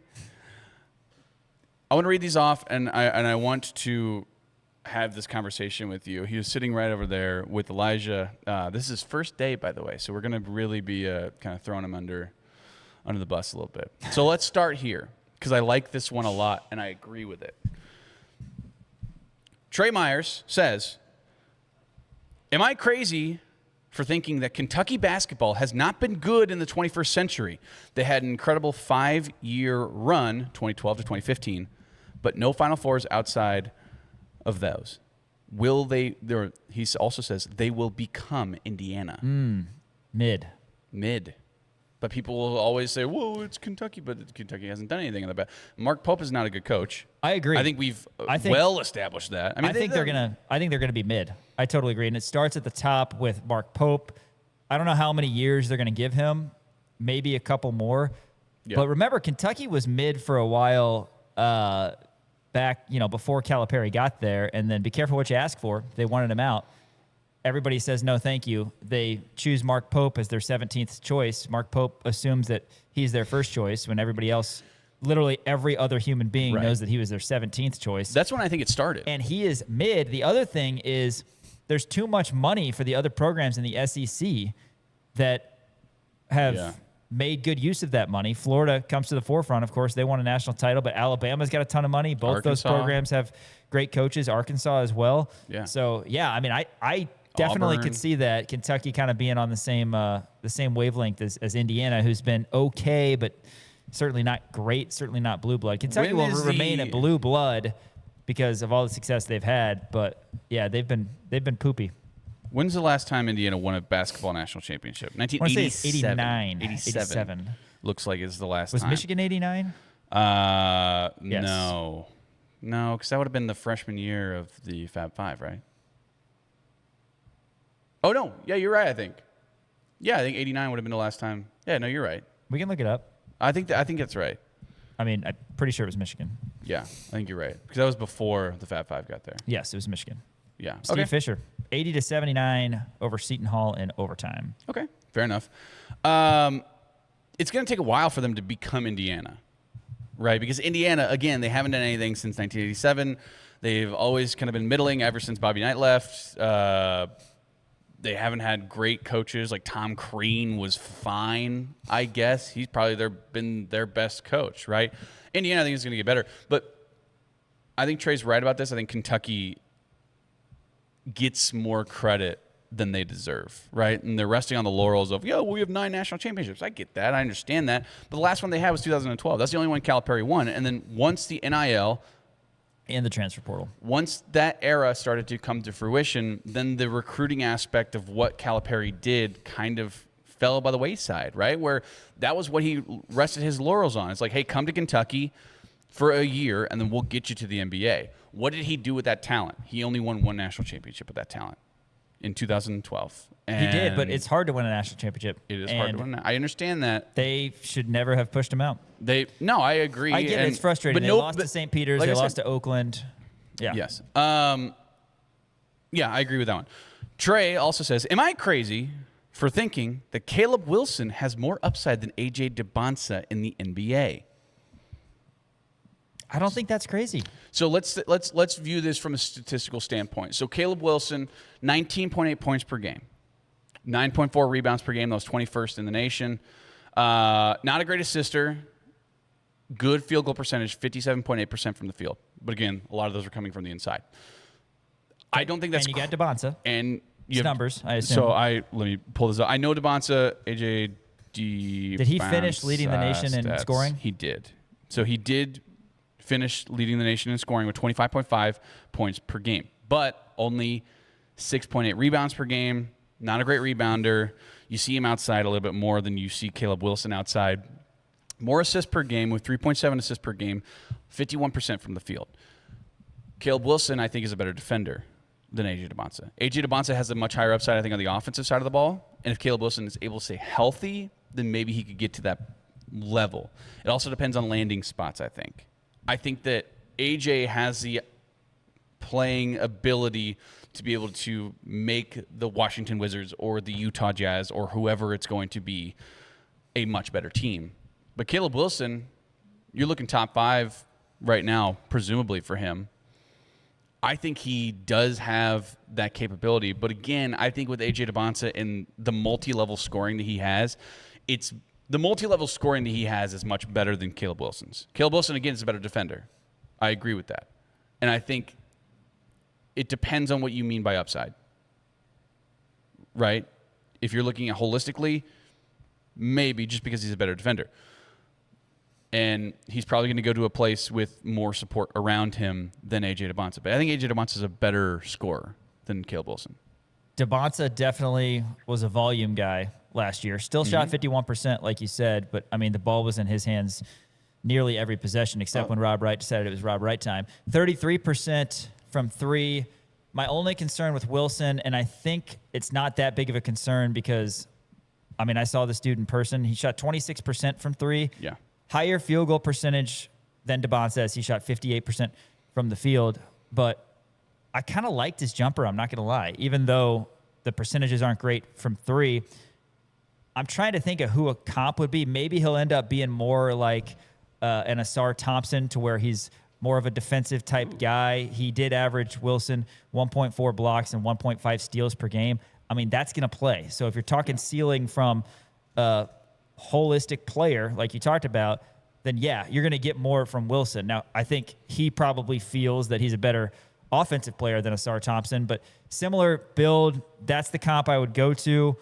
I want to read these off, and I want to have this conversation with you. He was sitting right over there with Elijah. This is his first day, by the way, so we're going to really be kind of throwing him under the bus a little bit. So let's start here, because I like this one a lot, and I agree with it. Trey Myers says, "Am I crazy for thinking that Kentucky basketball has not been good in the 21st century? They had an incredible 5-year run, 2012 to 2015, but no Final Fours outside of those. Will they?" He also says they will become Indiana. Mid. But people will always say, "Whoa, it's Kentucky," but Kentucky hasn't done anything in the back. Mark Pope is not a good coach. I agree. I think we've well established that. I think they're gonna be mid. I totally agree. And it starts at the top with Mark Pope. I don't know how many years they're gonna give him. Maybe a couple more. Yeah. But remember, Kentucky was mid for a while back, before Calipari got there. And then be careful what you ask for. They wanted him out. Everybody says no, thank you. They choose Mark Pope as their 17th choice. Mark Pope assumes that he's their first choice when everybody else, literally every other human being, Right. knows that he was their 17th choice. That's when I think it started. And he is mid. The other thing is there's too much money for the other programs in the SEC that have Yeah. made good use of that money. Florida comes to the forefront. Of course, they won a national title, but Alabama's got a ton of money. Both those Arkansas. programs have great coaches. Arkansas as well. Yeah. So, yeah, I mean, I definitely Auburn. could see that Kentucky kind of being on the same wavelength as Indiana, who's been okay, but certainly not great, certainly not blue blood. Kentucky When will is remain the- a blue blood because of all the success they've had, but yeah, they've been poopy. When's the last time Indiana won a basketball national championship? I want to say 1987. it's 89. 87. Looks like it's the last Was time. Michigan 89? Yes. No, because that would have been the freshman year of the Fab Five, right? Oh no, yeah, you're right. I think 89 would have been the last time. Yeah, no, you're right. We can look it up. I think that's right. I mean, I'm pretty sure it was Michigan. Yeah, I think you're right, because that was before the Fab Five got there. Yes, it was Michigan. Yeah. Steve Okay. Fisher, 80-79 over Seton Hall in overtime. Okay, fair enough. It's going to take a while for them to become Indiana, right? Because Indiana, again, they haven't done anything since 1987. They've always kind of been middling ever since Bobby Knight left. They haven't had great coaches. Like Tom Crean was fine, I guess. He's probably been their best coach, right? Indiana, I think, is going to get better. But I think Trey's right about this. I think Kentucky gets more credit than they deserve, right? And they're resting on the laurels of, we have 9 national championships. I get that. I understand that. But the last one they had was 2012. That's the only one Calipari won. And then once the NIL And the transfer portal. once that era started to come to fruition, then the recruiting aspect of what Calipari did kind of fell by the wayside, right? Where that was what he rested his laurels on. It's like, hey, come to Kentucky for a year, and then we'll get you to the NBA. What did he do with that talent? He only won 1 national championship with that talent in 2012. He did, but And it's hard to win a national championship. it is hard to win. I understand that. They should never have pushed him out. No, I agree. I get it. It's frustrating. They lost to St. Peter's. like They I said- lost to Oakland. Yeah. Yes. Yeah, I agree with that one. Trey also says, am I crazy for thinking that Caleb Wilson has more upside than AJ DeBonsa in the NBA? I don't think that's crazy. So let's view this from a statistical standpoint. So Caleb Wilson, 19.8 points per game, 9.4 rebounds per game. That was 21st in the nation. Not a great assister. Good field goal percentage, 57.8% from the field. But again, a lot of those are coming from the inside. I don't think that's. And you got Debonsa. And you His have, numbers, I assume. So let me pull this up. I know Debonsa, AJ. Did he finish leading the nation in scoring? He did. So he did finish leading the nation in scoring with 25.5 points per game, but only 6.8 rebounds per game. Not a great rebounder. You see him outside a little bit more than you see Caleb Wilson outside. More assists per game with 3.7 assists per game, 51% from the field. Caleb Wilson, I think, is a better defender than AJ Debonsa. AJ Debonsa has a much higher upside, I think, on the offensive side of the ball. And if Caleb Wilson is able to stay healthy, then maybe he could get to that level. It also depends on landing spots, I think. I think that AJ has the playing ability to be able to make the Washington Wizards or the Utah Jazz or whoever it's going to be a much better team. But Caleb Wilson, you're looking top 5 right now, presumably for him. I think he does have that capability. But again, I think with AJ Debonsa and the multi-level scoring that he has, the multi-level scoring that he has is much better than Caleb Wilson's. Caleb Wilson, again, is a better defender. I agree with that. And I think it depends on what you mean by upside, right? If you're looking at holistically, maybe just because he's a better defender. And he's probably going to go to a place with more support around him than AJ Debonsa. But I think AJ Debonsa is a better scorer than Caleb Wilson. Debonsa definitely was a volume guy last year. Still shot 51%, like you said, but I mean, the ball was in his hands nearly every possession, except when Rob Wright decided it was Rob Wright time. 33% from 3. My only concern with Wilson, and I think it's not that big of a concern because, I mean, I saw this dude in person. He shot 26% from 3. Yeah. Higher field goal percentage than Debonsa. He shot 58% from the field, but I kind of liked his jumper. I'm not going to lie, even though the percentages aren't great from 3. I'm trying to think of who a comp would be. Maybe he'll end up being more like an Asar Thompson, to where he's more of a defensive type guy. He did average Wilson 1.4 blocks and 1.5 steals per game. I mean, that's going to play. So if you're talking ceiling from holistic player like you talked about, then yeah, you're going to get more from Wilson. Now, I think he probably feels that he's a better offensive player than Asar Thompson, but similar build, that's the comp I would go to.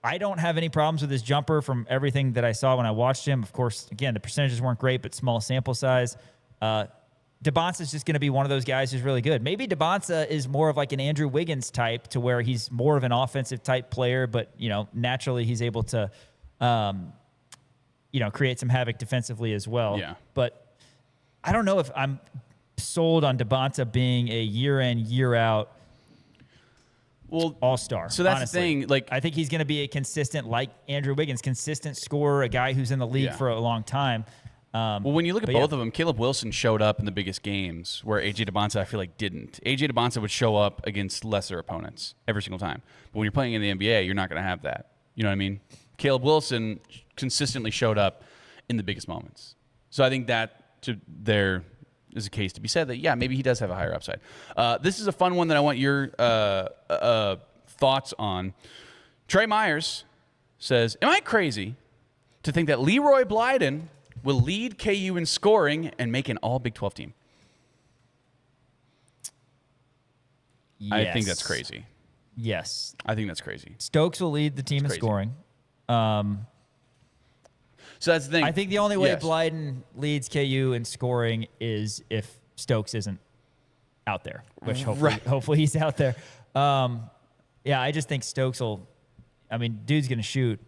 I don't have any problems with his jumper from everything that I saw when I watched him. Of course, again, the percentages weren't great, but small sample size. Debonsa is just going to be one of those guys who's really good. Maybe Debonsa is more of like an Andrew Wiggins type, to where he's more of an offensive type player, but naturally he's able to create some havoc defensively as well. Yeah. But I don't know if I'm sold on Debonsa being a year in, year out all-star. So that's honestly. the thing. Like, I think he's going to be a consistent, like Andrew Wiggins, consistent scorer, a guy who's in the league for a long time. Well, when you look at both of them, Caleb Wilson showed up in the biggest games, where AJ Debonsa, I feel like, didn't. AJ Debonsa would show up against lesser opponents every single time. But when you're playing in the NBA, you're not going to have that. You know what I mean? Caleb Wilson consistently showed up in the biggest moments. So I think that there is a case to be said that, yeah, maybe he does have a higher upside. This is a fun one that I want your thoughts on. Trey Myers says, am I crazy to think that Leroy Blyden will lead KU in scoring and make an all Big 12 team? Yes. I think that's crazy. Yes. I think that's crazy. Stokes will lead the team in scoring. So that's the thing. I think the only way Blyden leads KU in scoring is if Stokes isn't out there, which hopefully he's out there. Yeah, I just think Stokes will. I mean, dude's going to shoot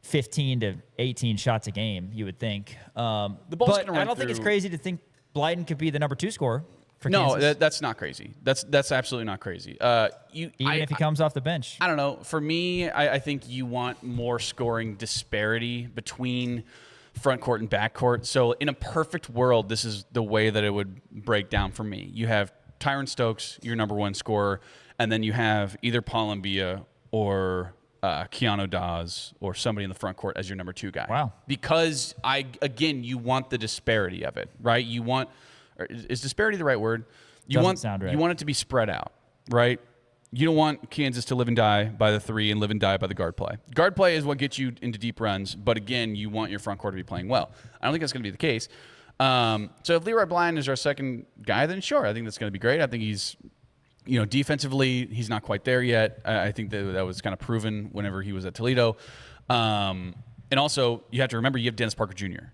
15 to 18 shots a game, you would think. The ball's but gonna run I don't think it's through. crazy to think Blyden could be the number 2 scorer for No, Kansas. that's not crazy. That's absolutely not crazy. Even if he comes off the bench. I don't know. For me, I think you want more scoring disparity between front court and back court. So in a perfect world, this is the way that it would break down for me. You have Tyron Stokes, your number 1 scorer, and then you have either Paul Mbia or Keanu Dawes or somebody in the front court as your number 2 guy. Wow. Because you want the disparity of it, right? You want, is disparity the right word? Doesn't sound right. You want it to be spread out, right? You don't want Kansas to live and die by the 3 and live and die by the guard play. Guard play is what gets you into deep runs, but again, you want your front court to be playing well. I don't think that's going to be the case. So if Leroy Blyden is our second guy, then sure, I think that's going to be great. I think he's, defensively, he's not quite there yet. I think that was kind of proven whenever he was at Toledo. And also, you have to remember you have Dennis Parker Jr.,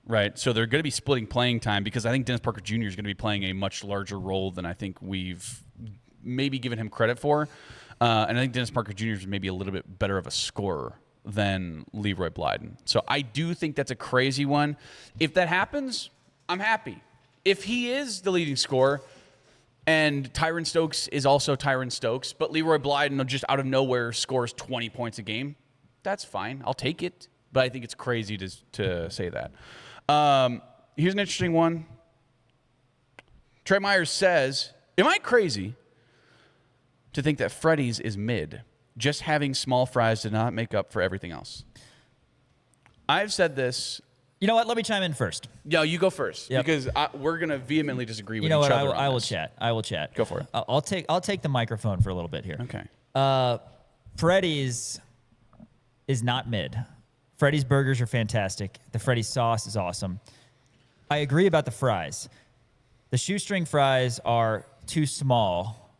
right? So they're going to be splitting playing time because I think Dennis Parker Jr. is going to be playing a much larger role than I think we've maybe given him credit for. And I think Dennis Parker Jr. is maybe a little bit better of a scorer than Leroy Blyden. So I do think that's a crazy one. If that happens, I'm happy. If he is the leading scorer and Tyron Stokes is also Tyron Stokes, but Leroy Blyden just out of nowhere scores 20 points a game, that's fine. I'll take it. But I think it's crazy to say that. Here's an interesting one. Trey Myers says, am I crazy to think that Freddy's is mid? Just having small fries did not make up for everything else. I've said this. You know what? Let me chime in first. Yeah, you go first. Yep. Because we're going to vehemently disagree with You know each what? other. I will chat. I will chat. Go for it. I'll take the microphone for a little bit here. Okay. Freddy's is not mid. Freddy's burgers are fantastic. The Freddy's sauce is awesome. I agree about the fries. The shoestring fries are too small.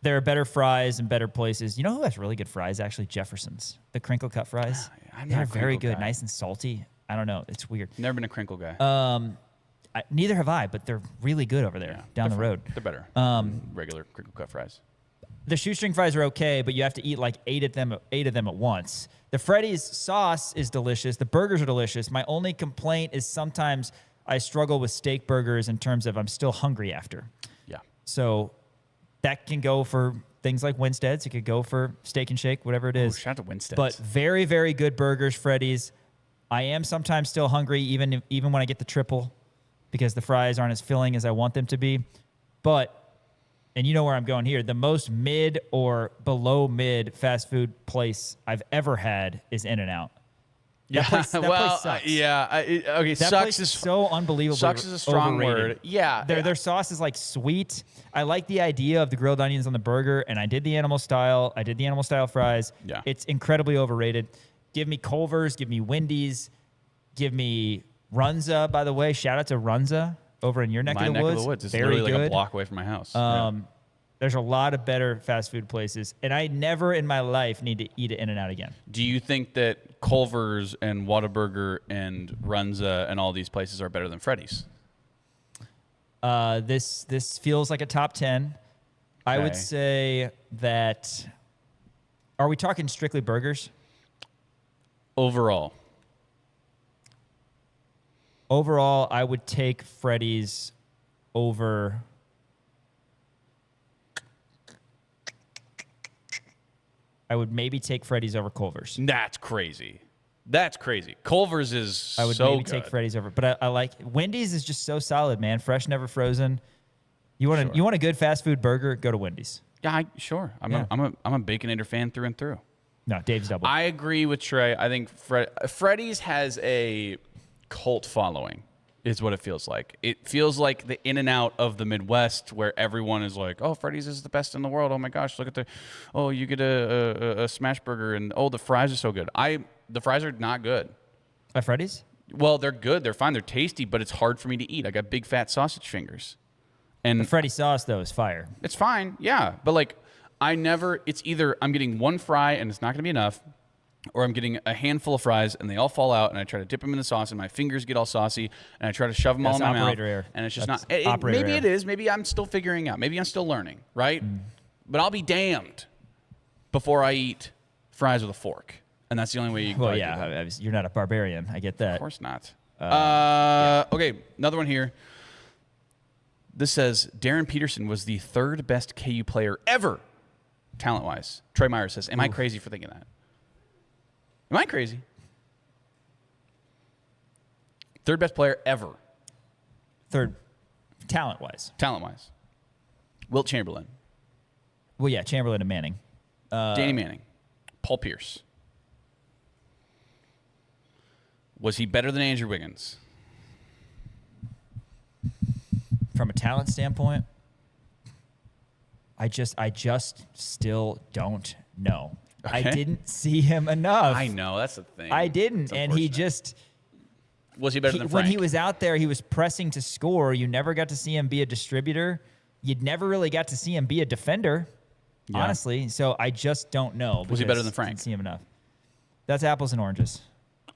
There are better fries in better places. You know who has really good fries? Actually, Jefferson's. The crinkle cut fries. They're very good, nice and salty. I don't know. It's weird. Never been a crinkle guy. Neither have I, but they're really good over there down the road. They're better than regular crinkle cut fries. The shoestring fries are okay, but you have to eat like eight of them at once. The Freddy's sauce is delicious. The burgers are delicious. My only complaint is sometimes I struggle with steak burgers in terms of I'm still hungry after. Yeah. So that can go for things like Winstead's. It could go for Steak and Shake, whatever it is. Shout out to Winstead's. But very, very good burgers, Freddy's. I am sometimes still hungry, even when I get the triple, because the fries aren't as filling as I want them to be. But, and you know where I'm going here, the most mid or below mid fast food place I've ever had is In-N-Out. That place sucks. Okay, That sucks place is is so unbelievable. Sucks is a strong overrated. word. Yeah. Their sauce is like sweet. I like the idea of the grilled onions on the burger, and I did the animal style. I did the animal style fries. Yeah. It's incredibly overrated. Give me Culver's, give me Wendy's, give me Runza, by the way. Shout out to Runza over in your neck, My of, the neck woods. of the woods. It's Very literally like good. a block away from my house. There's a lot of better fast food places, and I never in my life need to eat it In-N-Out again. Do you think that Culver's and Whataburger and Runza and all these places are better than Freddy's? This feels like a top 10. I would Okay. say that. Are we talking strictly burgers? Overall. Overall, I would take Freddy's over. I would maybe take Freddy's over Culver's. That's crazy. That's crazy. Culver's is I would so maybe good. take Freddy's over, but I like Wendy's is just so solid, man. Fresh, never frozen. You want a good fast food burger? Go to Wendy's. Yeah, sure. I'm a Baconator fan through and through. No, Dave's double. I agree with Trey. I think Freddy's has a cult following, is what it feels like. It feels like the In-N-Out of the Midwest, where everyone is like, "Oh, Freddy's is the best in the world. Oh my gosh, look at you get a smash burger, and the fries are so good." The fries are not good. At Freddy's? Well, they're good. They're fine. They're tasty, but it's hard for me to eat. I got big fat sausage fingers. And The Freddy sauce though is fire. it's fine, yeah. But like, it's either I'm getting one fry and it's not going to be enough, or I'm getting a handful of fries and they all fall out, and I try to dip them in the sauce and my fingers get all saucy, and I try to shove them all in That's my mouth. operator error. And it's just That's not. operator Maybe error. it is. Maybe I'm still figuring out. Maybe I'm still learning, right? But I'll be damned before I eat fries with a fork, and that's the only way you can. Well, do yeah, that. you're not a barbarian. I get that. Of course not. Okay, another one here. This says Darren Peterson was the third best KU player ever, talent-wise. Trey Myers says, "Am I crazy for thinking that? Am I crazy? Third best player ever, Third, talent-wise. talent-wise. Wilt Chamberlain, Well, yeah, Chamberlain and Manning. Danny Manning, Paul Pierce. Was he better than Andrew Wiggins? From a talent standpoint, I just still don't know. I Okay. didn't see him enough. I know, that's the thing. I didn't, It's and he unfortunate. just Was he better than Frank? when he was out there, he was pressing to score. You never got to see him be a distributor. You'd never really got to see him be a defender, Yeah. honestly. So I just don't know. Was he better because than Frank? Didn't see him enough. That's apples and oranges.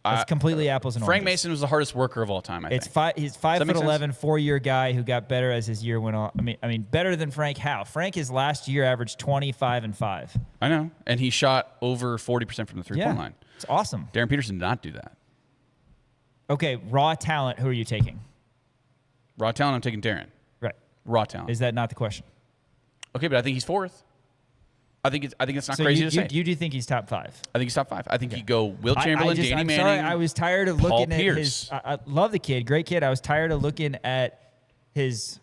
That's completely apples and Frank oranges. Mason was the hardest worker of all time, I It's think. he's Does that make 5'11", 4-year guy who got better as his year went on. I mean, better than Frank. How? Frank his last year averaged 25 and 5. I know. And he shot over 40% from the three-point Yeah, line. it's awesome. Darren Peterson did not do that. Okay, raw talent. Who are you taking? Raw talent, I'm taking Darren. Right. Raw talent. Is that not the question? Okay, but I think he's fourth. I think it's not So crazy you, to say. you do think he's top 5? I think he's top 5. I think you go Will Chamberlain, Danny I'm Manning. sorry, I was tired of Paul looking at Pierce. his. I love the kid, great kid. I was tired of looking at his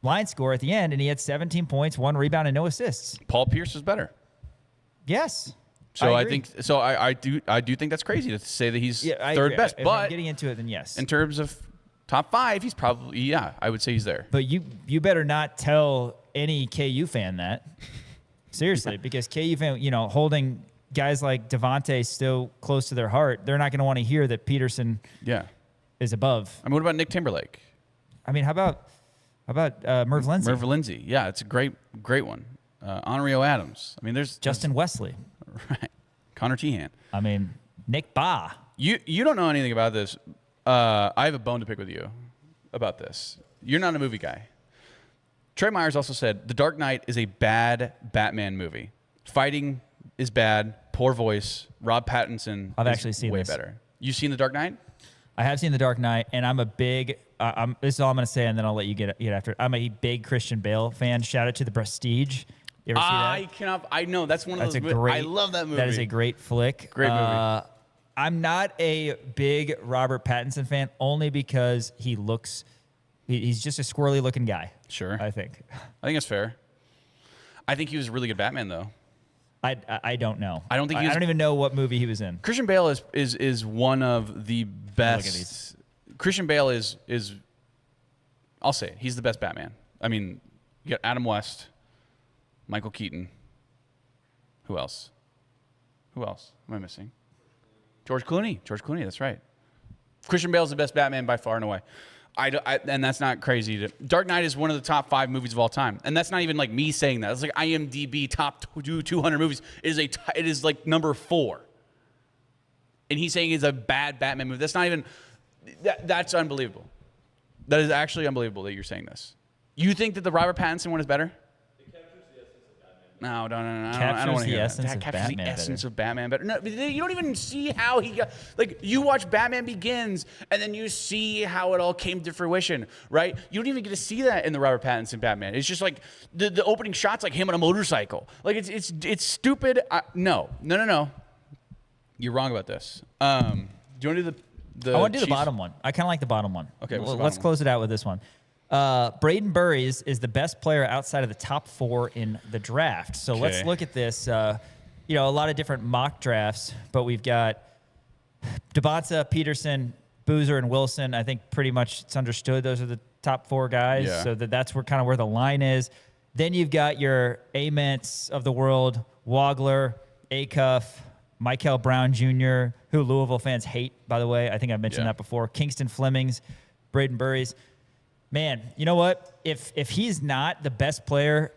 line score at the end, and he had 17 points, 1 rebound, and no assists. Paul Pierce is better. Yes. So I agree. think so. I do think that's crazy to say that he's I third agree. best. If I'm But getting into it, then yes. in terms of top 5, he's probably I would say he's there. But you better not tell any KU fan that. Seriously, because KU fan, holding guys like Devontae still close to their heart, they're not going to want to hear that Peterson Yeah. is above. I mean, what about Nick Timberlake? I mean, how about Merv Lindsay? Merv Lindsay. Yeah, it's a great one. Honorio Adams. I mean, there's Justin Wesley. right. Connor Tehan. I mean, Nick Ba. You don't know anything about this. I have a bone to pick with you about this. You're not a movie guy. Trey Myers also said The Dark Knight is a bad Batman movie. Fighting is bad. Poor voice. Rob Pattinson. I've is actually seen way this. better. You seen The Dark Knight? I have seen The Dark Knight, and I'm a big. This is all I'm going to say, and then I'll let you get after it. I'm a big Christian Bale fan. Shout out to The Prestige. You ever see that? I know that's one of That's those. a great. I love that movie. That is a great flick. Great movie. I'm not a big Robert Pattinson fan, only because he looks. He's just a squirrely looking guy. Sure. I think. I think it's fair. I think he was a really good Batman though. I don't know. I don't think I he was- don't even know what movie he was in. Christian Bale is one of the best. Look at these. Christian Bale is I'll say it, he's the best Batman. I mean, you got Adam West, Michael Keaton. Who else? Who else am I missing? George Clooney. George Clooney, that's right. Christian Bale's the best Batman by far and away. And that's not crazy. Dark Knight is one of the top 5 movies of all time, and that's not even like me saying that. It's like IMDb top 200 movies. It is like number 4, and he's saying it's a bad Batman movie. That's not even. That's unbelievable. That is actually unbelievable that you're saying this. You think that the Robert Pattinson one is better? No. I don't Captures want to the hear essence that. of Captures Batman the essence better. of Batman better. No, you don't even see how he got. Like, you watch Batman Begins, and then you see how it all came to fruition, right? You don't even get to see that in the Robert Pattinson Batman. It's just like the opening shot's like him on a motorcycle. Like it's stupid. No. You're wrong about this. Do you want to do the? I want to do the Chiefs? bottom one. I kind of like the bottom one. Okay, what's the Let's bottom close it out with this one. Braden Burries is the best player outside of the top 4 in the draft. So let's Okay. look at this. A lot of different mock drafts, but we've got Devonta, Peterson, Boozer, and Wilson. I think pretty much it's understood those are the top 4 guys. Yeah. So that's where the line is. Then you've got your Aments of the world, Wagler, Acuff, Michael Brown Jr., who Louisville fans hate, by the way. I think I mentioned Yeah. that before. Kingston Flemings, Braden Burries. Man, you know what? If he's not the best player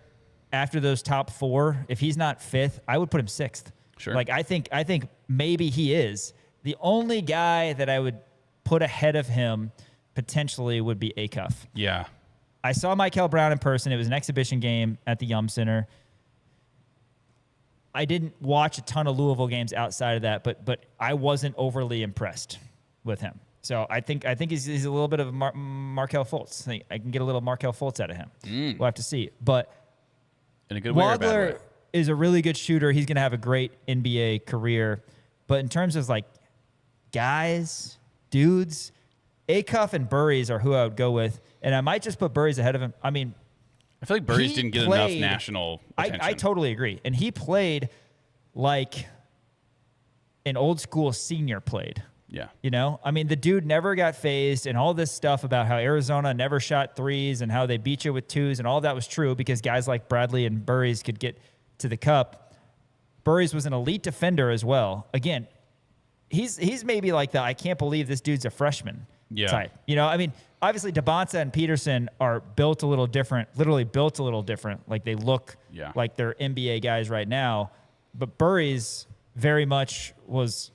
after those top 4, if he's not 5th, I would put him 6th. Sure. Like I think maybe he is. The only guy that I would put ahead of him potentially would be Acuff. Yeah. I saw Michael Brown in person. It was an exhibition game at the Yum Center. I didn't watch a ton of Louisville games outside of that, but I wasn't overly impressed with him. So I think he's a little bit of a Markelle Fultz. I can get a little Markelle Fultz out of him. We'll have to see. But In a good way or a bad way? Wagler is a really good shooter. He's going to have a great NBA career. But in terms of like guys, dudes, Acuff and Burries are who I would go with. And I might just put Burries ahead of him. I mean, I feel like Burries he didn't get played- enough national attention. I totally agree. And he played like an old school senior played. Yeah. You know, I mean, the dude never got phased, and all this stuff about how Arizona never shot threes and how they beat you with twos, and all that was true because guys like Bradley and Burries could get to the cup. Burries was an elite defender as well. Again, he's maybe like the I can't believe this dude's a freshman type. You know, I mean, obviously DeBonsa and Peterson are built a little different, literally built a little different. Like they look like they're NBA guys right now. But Burries very much was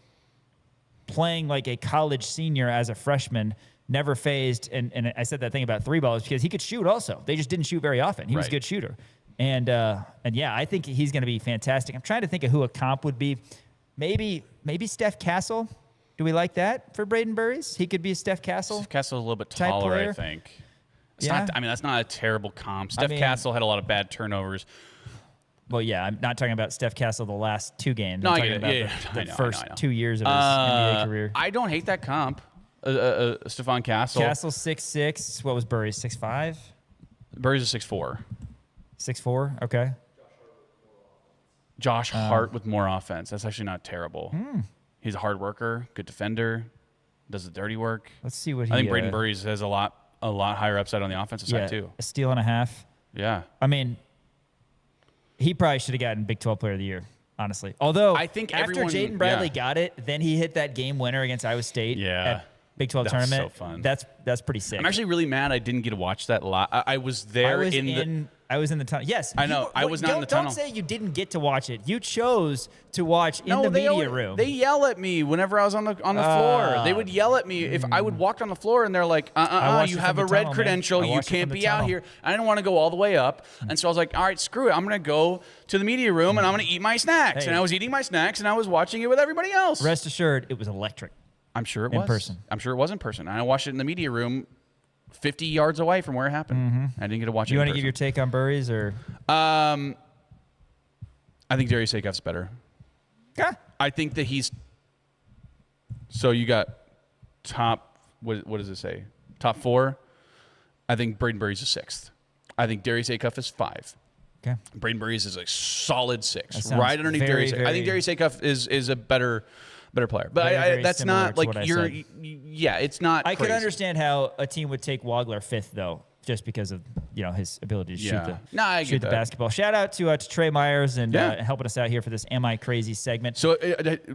playing like a college senior as a freshman, never phased. And I said that thing about three ballers because he could shoot also. They just didn't shoot very often. He was a good shooter. And yeah, I think he's going to be fantastic. I'm trying to think of who a comp would be. Maybe Steph Castle. Do we like that for Braden Burries? He could be a Steph Castle. Steph Castle's a little bit taller, player. I think. It's not, I mean, that's not a terrible comp. Steph Castle had a lot of bad turnovers. Well, yeah, I'm not talking about Steph Castle the last two games. No, I'm I talking get it. about Yeah, the I know, first I know. 2 years of his NBA career. I don't hate that comp. Stephon Castle. Castle 6'6". What was Burries? 6'5"? Burries is 6'4". 6'4". Okay. Josh Hart with more offense. That's actually not terrible. He's a hard worker, good defender, does the dirty work. Let's see what he. I think Braden Burries has a lot higher upside on the offensive side too. A steal and a half. Yeah. I mean, he probably should have gotten Big 12 Player of the Year, honestly. Although I think after Jaden Bradley got it, then he hit that game winner against Iowa State. At Big 12 That was tournament. so fun. That's pretty sick. I'm actually really mad I didn't get to watch that live. I was there I was in the tunnel. Yes, I know. I was not in the tunnel. Don't say you didn't get to watch it. You chose to watch in the media room. They yell at me whenever I was on the floor. They would yell at me if I would walk on the floor, and they're like, you have a red credential. You can't be out here. I didn't want to go all the way up, and so I was like, all right, screw it. I'm going to go to the media room, and I'm going to eat my snacks. And I was eating my snacks, and I was watching it with everybody else. Rest assured, it was electric. I'm sure it was. In person. I'm sure it was in person. I watched it in the media room 50 yards away from where it happened. I didn't get to watch it You in want to give your take on Burries? Or? I think Darius Acuff's better. Okay. I think that he's... So you got top... What does it say? Top 4. I think Braden Burries is 6th. I think Darius Acuff is 5. Okay. Braden Burries is a solid 6. That Right underneath Darius. I think Darius Acuff is a better player. But very that's similar not to like what I you're... said. Yeah, it's not I could crazy. understand how a team would take Wagler 5th, though, just because of his ability to shoot the basketball. Shout out to Trey Myers and helping us out here for this Am I Crazy segment. So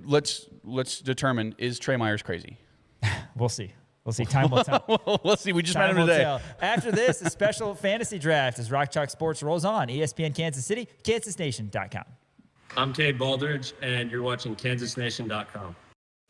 let's determine, is Trey Myers crazy? We'll see. We'll see. Time will tell. We'll see. We just met Time him will today. tell. After this, a special fantasy draft as Rock Chalk Sports rolls on. ESPN Kansas City, KansasNation.com. I'm Cade Baldridge, and you're watching KansasNation.com.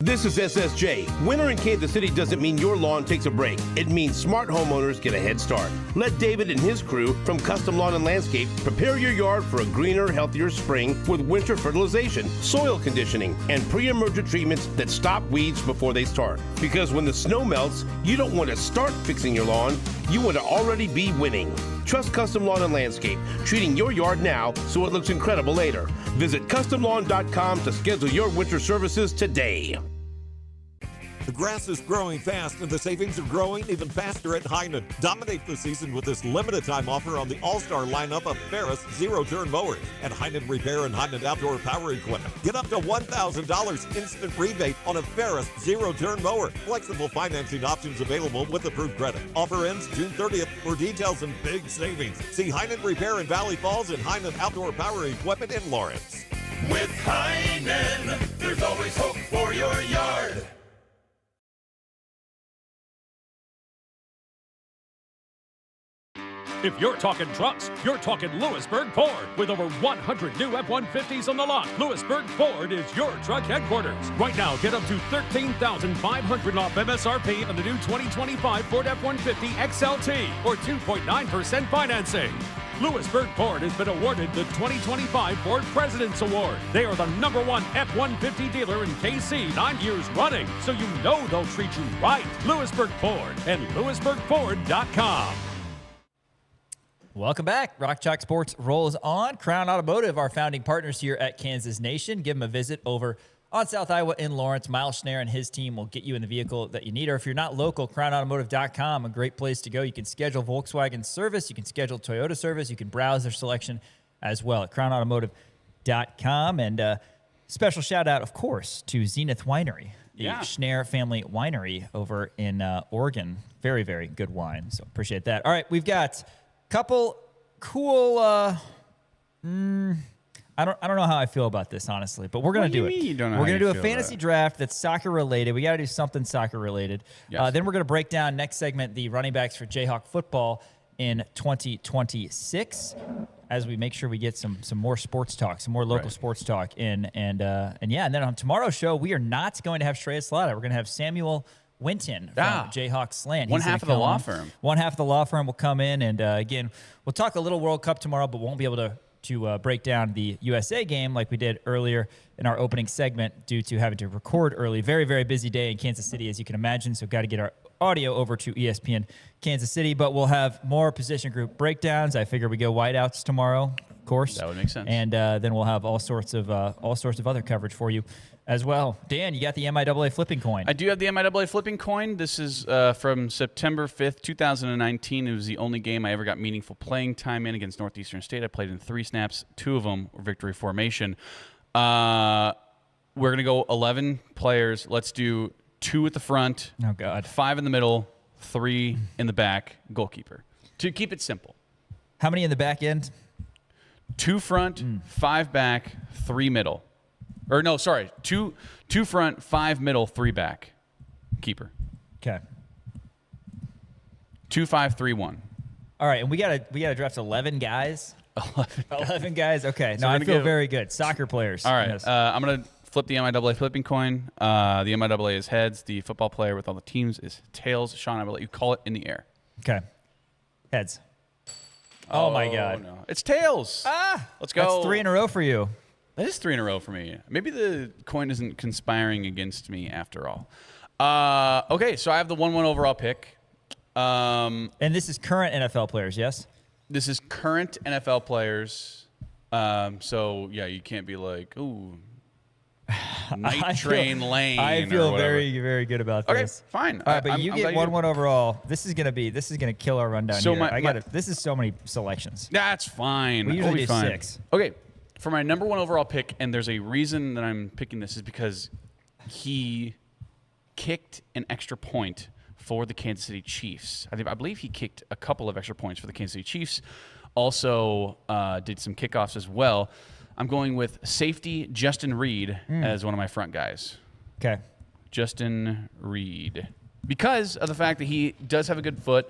This is SSJ. Winter in Kansas City doesn't mean your lawn takes a break. It means smart homeowners get a head start. Let David and his crew from Custom Lawn and Landscape prepare your yard for a greener, healthier spring with winter fertilization, soil conditioning, and pre-emergent treatments that stop weeds before they start. Because when the snow melts, you don't want to start fixing your lawn. You want to already be winning. Trust Custom Lawn and Landscape, treating your yard now so it looks incredible later. Visit CustomLawn.com to schedule your winter services today. The grass is growing fast and the savings are growing even faster at Heinen. Dominate the season with this limited time offer on the all-star lineup of Ferris zero-turn mowers and Heinen Repair and Heinen Outdoor Power Equipment. Get up to $1,000 instant rebate on a Ferris zero-turn mower. Flexible financing options available with approved credit. Offer ends June 30th. For details and big savings, see Heinen Repair in Valley Falls and Heinen Outdoor Power Equipment in Lawrence. With Heinen, there's always hope for your yard. If you're talking trucks, you're talking Lewisburg Ford. With over 100 new F-150s on the lot, Lewisburg Ford is your truck headquarters. Right now, get up to $13,500 off MSRP on the new 2025 Ford F-150 XLT or 2.9% financing. Lewisburg Ford has been awarded the 2025 Ford President's Award. They are the #1 F-150 dealer in KC 9 years running, so you know they'll treat you right. Lewisburg Ford and LewisburgFord.com. Welcome back. Rock Chalk Sports rolls on. Crown Automotive, our founding partners here at Kansas Nation. Give them a visit over on South Iowa in Lawrence. Miles Schneier and his team will get you in the vehicle that you need. Or if you're not local, crownautomotive.com, a great place to go. You can schedule Volkswagen service. You can schedule Toyota service. You can browse their selection as well at crownautomotive.com. And Special shout out, of course, to Zenith Winery, the Yeah. Schneer family winery over in Oregon. Very, very good wine. So appreciate that. All right, we've got a couple cool. I don't know how I feel about this, honestly, but we're gonna What do do you it. mean you don't know We're how gonna you do a feel fantasy about it? draft that's soccer related. We got to do something soccer related. Yes. Then we're gonna break down next segment the running backs for Jayhawk football in 2026, as we make sure we get some more sports talk, some more local Right. sports talk in, and then on tomorrow's show we are not going to have Shreyas Slaughter. We're going to have Samuel Winton from Jayhawk Slant. One He's gonna half of the come law on. firm. One half of the law firm will come in, and again, we'll talk a little World Cup tomorrow, but won't be able to break down the USA game like we did earlier in our opening segment due to having to record early. Very, very busy day in Kansas City, as you can imagine, so got to get our audio over to ESPN Kansas City, but we'll have more position group breakdowns. I figure we go wideouts tomorrow, of course. That would make sense. And then we'll have all sorts of other coverage for you as well. Dan, you got the MIAA flipping coin. I do have the MIAA flipping coin. This is from September 5th, 2019. It was the only game I ever got meaningful playing time in against Northeastern State. I played in 3 snaps. 2 of them were victory formation. We're going to go 11 players. Let's do 2 at the front. Oh, God. 5 in the middle, 3 in the back, goalkeeper. To keep it simple. How many in the back end? 2 front, 5 back, 3 middle. Or no, sorry. 2 front, 5 middle, 3 back. Keeper. Okay. 2, 5, 3, 1. All right, and we gotta draft 11 guys. 11 guys. Okay. So No, we're I gonna feel go- very good. Soccer players. All right. Yes. I'm going to flip the MIAA flipping coin. The MIAA is heads. The football player with all the teams is tails. Sean, I will let you call it in the air. Okay. Heads. Oh my God. No. It's tails. Let's go. That's 3 in a row for you. That is 3 in a row for me. Maybe the coin isn't conspiring against me after all. Okay, so I have the 1-1 overall pick. And this is current NFL players, yes? This is current NFL players. So, yeah, you can't be like, ooh, Night Train Lane. I or feel whatever. very, very good about Okay, this. fine. All right, but I'm you glad get 1-1 overall. This is gonna kill our rundown So here. This is so many selections. That's fine. We usually We'll be do fine. 6. Okay, for my number 1 overall pick, and there's a reason that I'm picking this is because he kicked an extra point for the Kansas City Chiefs. I believe he kicked a couple of extra points for the Kansas City Chiefs. Also did some kickoffs as well. I'm going with safety Justin Reed as one of my front guys. Okay. Justin Reed. Because of the fact that he does have a good foot,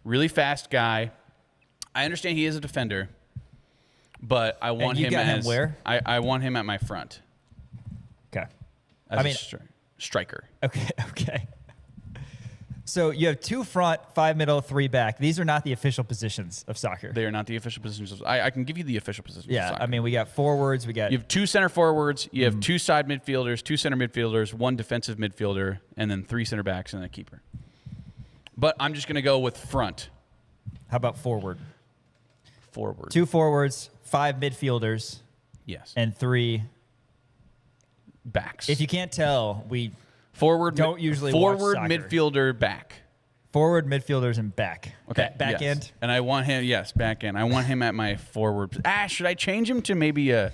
really fast guy. I understand he is a defender, but I want you him got him as where? I want him at my front. Okay. As I mean- striker. Okay. So you have 2 front, 5 middle, 3 back. These are not the official positions of soccer. They are not the official positions. I can give you the official positions. Yeah, of soccer. I mean, we got forwards. We got You have 2 center forwards. You have 2 side midfielders, 2 center midfielders, 1 defensive midfielder, and then 3 center backs and a keeper. But I'm just going to go with front. How about forward? Forward. 2 forwards, 5 midfielders, Yes. and 3 backs. If you can't tell, we forward don't usually watch forward soccer. midfielder back. Forward, midfielders, and back. Okay. Back yes. end. And I want him. Yes, back end. I want him at my forward. Should I change him to maybe a?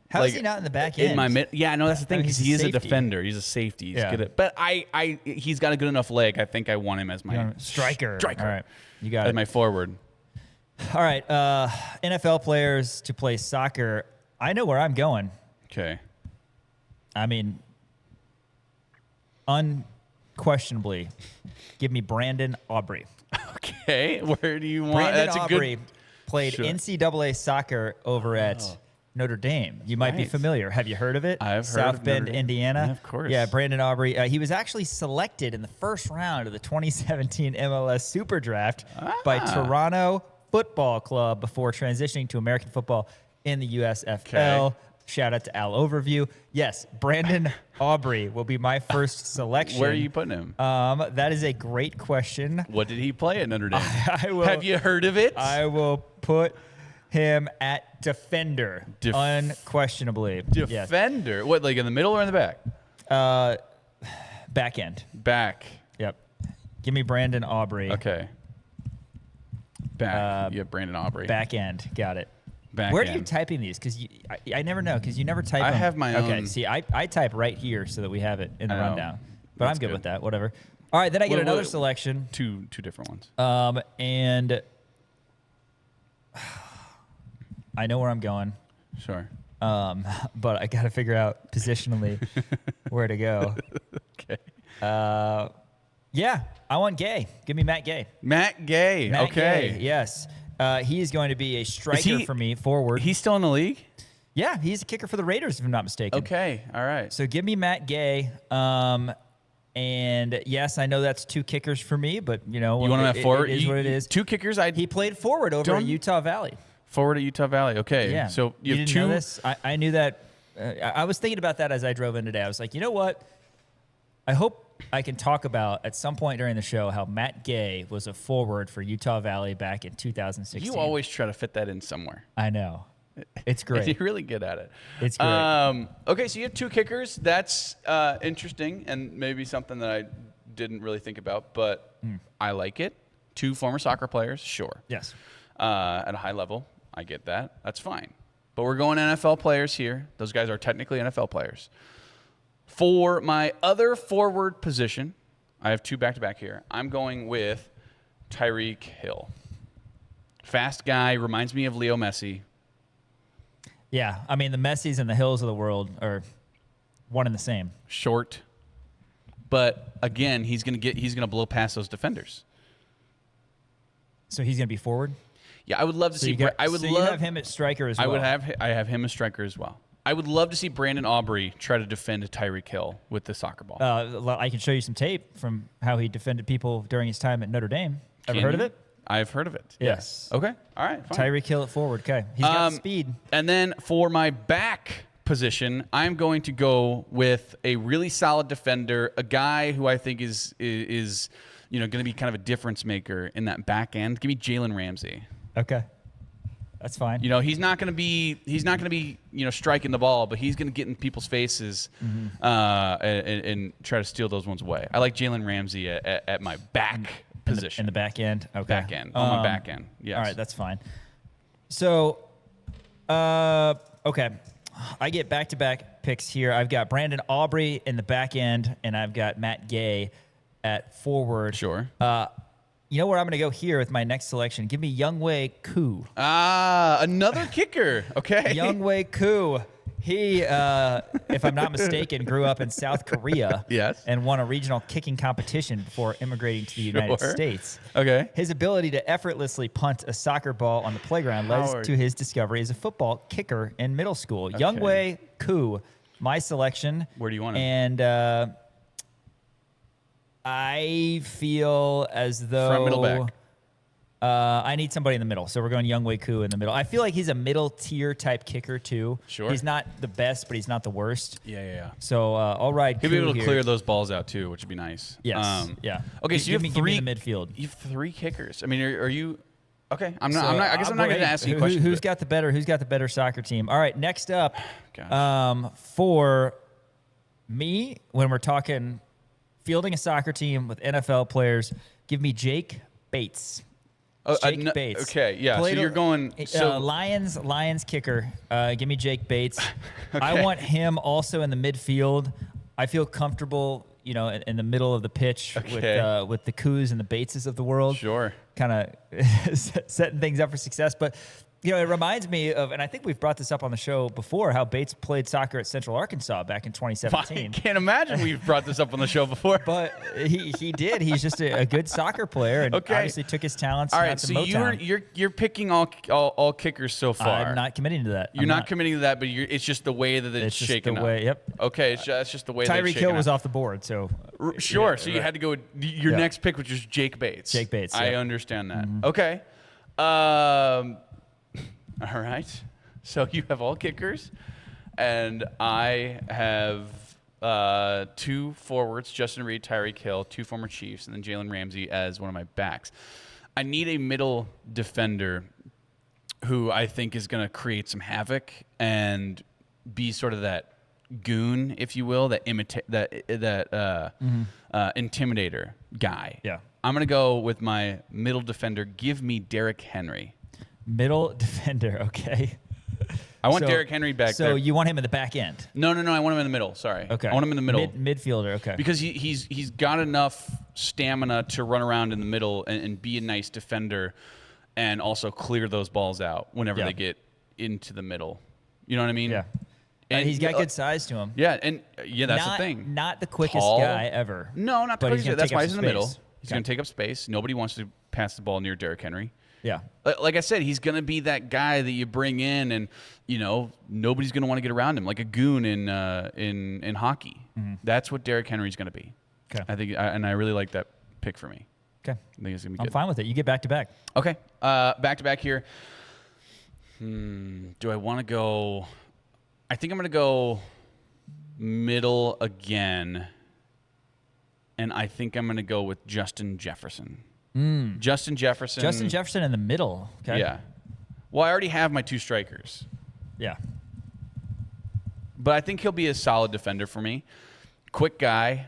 How is he not in the back end? In my mid. Yeah, no, that's the thing. I mean, Because he's he a is a safety. defender. He's a safety. He's Yeah. good at. But he's got a good enough leg. I think I want him as my Striker. Striker. All right. You got As it. my forward. All right. NFL players to play soccer. I know where I'm going. Okay. I mean, unquestionably, give me Brandon Aubrey. Okay. Where do you want? Brandon That's a Aubrey good. played Sure. NCAA soccer over at Notre Dame. You might be Nice. familiar. Have you heard of it? I have heard South of Bend, Notre Dame. Indiana. Yeah, of course. Yeah, Brandon Aubrey. He was actually selected in the first round of the 2017 MLS Super Draft by Toronto Football Club before transitioning to American football in the USFL. Okay. Shout out to Al Overview. Yes, Brandon Aubrey will be my first selection. Where are you putting him? That is a great question. What did he play at Notre Dame? I will, Have you heard of it? I will put him at defender, unquestionably. Yes. Defender. What, like in the middle or in the back? Back end. Back. Yep. Give me Brandon Aubrey. Okay. Back. You have Brandon Aubrey. Back end. Got it. back Where are you end. typing these? Because I never know, because you never type I them. have my Okay, own- see, I type right here so that we have it in the I know. rundown. But That's I'm good good. with that, whatever. All right, then I get Well, another well, selection. Two different ones. And I know where I'm going. Sure. But I got to figure out positionally where to go. Okay. Yeah, I want Gay. Give me Matt Gay. Matt Gay. Matt Okay. Gay, yes. He is going to be a striker for me, forward. He's still in the league? Yeah, he's a kicker for the Raiders, if I'm not mistaken. Okay. All right. So give me Matt Gay. And yes, I know that's 2 kickers for me, but you know, You want him at forward? It is what it is. 2 kickers? He played forward over at Utah Valley. Forward at Utah Valley. Okay. Yeah. So you have didn't 2. know this? I knew that. I was thinking about that as I drove in today. I was like, you know what? I hope I can talk about at some point during the show how Matt Gay was a forward for Utah Valley back in 2016. You always try to fit that in somewhere. I know. It's great. You're really good at it. It's great. Okay, so you have 2 kickers. That's interesting and maybe something that I didn't really think about, but I like it. 2 former soccer players, sure. Yes. At a high level, I get that. That's fine. But we're going NFL players here. Those guys are technically NFL players. For my other forward position, I have 2 back-to-back here. I'm going with Tyreek Hill. Fast guy, reminds me of Leo Messi. Yeah, I mean the Messis and the Hills of the world are one and the same. Short, but again, he's gonna blow past those defenders. So he's going to be forward. Yeah, I would love to see. You got, I would so love. you have him at striker as well. I have him as striker as well. I would love to see Brandon Aubrey try to defend Tyreek Hill with the soccer ball. I can show you some tape from how he defended people during his time at Notre Dame. Ever heard of it? I've heard of it. Yes. Okay. All right. Fine. Tyreek Hill at forward. Okay. He's got speed. And then for my back position, I'm going to go with a really solid defender, a guy who I think is going to be kind of a difference maker in that back end. Give me Jalen Ramsey. Okay. That's fine. He's not going to be striking the ball, but he's going to get in people's faces and try to steal those ones away. I like Jalen Ramsey at my back position. In the back end. Okay. Back end. On my back end. Yes. All right, that's fine. So, okay. I get back-to-back picks here. I've got Brandon Aubrey in the back end, and I've got Matt Gay at forward. Sure. You know where I'm going to go here with my next selection? Give me Younghoe Koo. Another kicker. Okay. Younghoe Koo. He, if I'm not mistaken, grew up in South Korea. Yes. And won a regional kicking competition before immigrating to the United States. Okay. His ability to effortlessly punt a soccer ball on the playground led to his discovery as a football kicker in middle school. Okay. Younghoe Koo, my selection. Where do you want him? And I feel as though Front, middle, back. I need somebody in the middle. So we're going Younghoe Koo in the middle. I feel like he's a middle tier type kicker too. Sure. He's not the best, but he's not the worst. Yeah. So all right, He'll be Koo able to here. clear those balls out too, which would be nice. Yes. Yeah. Okay, so you have give three me the midfield. You have 3 kickers. I mean, are you? Okay, I'm not. So, I'm not. I guess I'm not going to ask you who- questions. Who's but- got the better soccer team? All right, next up, Gosh. for me, when we're talking fielding a soccer team with NFL players, give me Jake Bates. Jake no- Bates. okay, yeah, so Played you're going- so- Lions kicker. Give me Jake Bates. I want him also in the midfield. I feel comfortable, in the middle of the pitch with the Koos and the Bateses of the world. Sure. Kind of setting things up for success. But, it reminds me of, and I think we've brought this up on the show before, how Bates played soccer at Central Arkansas back in 2017. I can't imagine we've brought this up on the show before. But he did. He's just a good soccer player, and obviously took his talents. All out right, to so Motown. you're picking all kickers so far. I'm not committing to that. You're not committing to that, but it's just the way that it's just shaken the up. way. Yep. Okay, that's just the way. that it's Tyreek shaken Hill was up. off the board, so Sure. So you right. had to go with your Yeah. next pick, which was Jake Bates. Jake Bates, I yeah. understand that. Mhm. Okay. All right. So you have all kickers, and I have 2 forwards: Justin Reed, Tyreek Hill, 2 former Chiefs, and then Jalen Ramsey as one of my backs. I need a middle defender who I think is going to create some havoc and be sort of that goon, if you will, that intimidator guy. Yeah. I'm going to go with my middle defender. Give me Derrick Henry. Middle defender, okay. I want Derrick Henry back there. So you want him in the back end? No. I want him in the middle. Sorry. Okay. I want him in the middle. Midfielder. Okay. Because he's got enough stamina to run around in the middle and be a nice defender, and also clear those balls out whenever they get into the middle. You know what I mean? Yeah. And he's got good size to him. Yeah, and that's the thing. Not the quickest Tall. guy ever. No, not the but quickest. That's why he's in the middle. space. He's going to take up space. Nobody wants to pass the ball near Derrick Henry. Yeah. Like I said, he's going to be that guy that you bring in, and nobody's going to want to get around him, like a goon in hockey. Mm-hmm. That's what Derrick Henry's going to be. Okay. I think, and I really like that pick for me. Okay. I think it's going to be I'm good. fine with it. You get back to back. Okay. Back to back here. Do I want to go? I think I'm going to go middle again, and I think I'm going to go with Justin Jefferson. Justin Jefferson. Justin Jefferson in the middle. Okay. Yeah. Well, I already have my 2 strikers, Yeah. but I think he'll be a solid defender for me. Quick guy,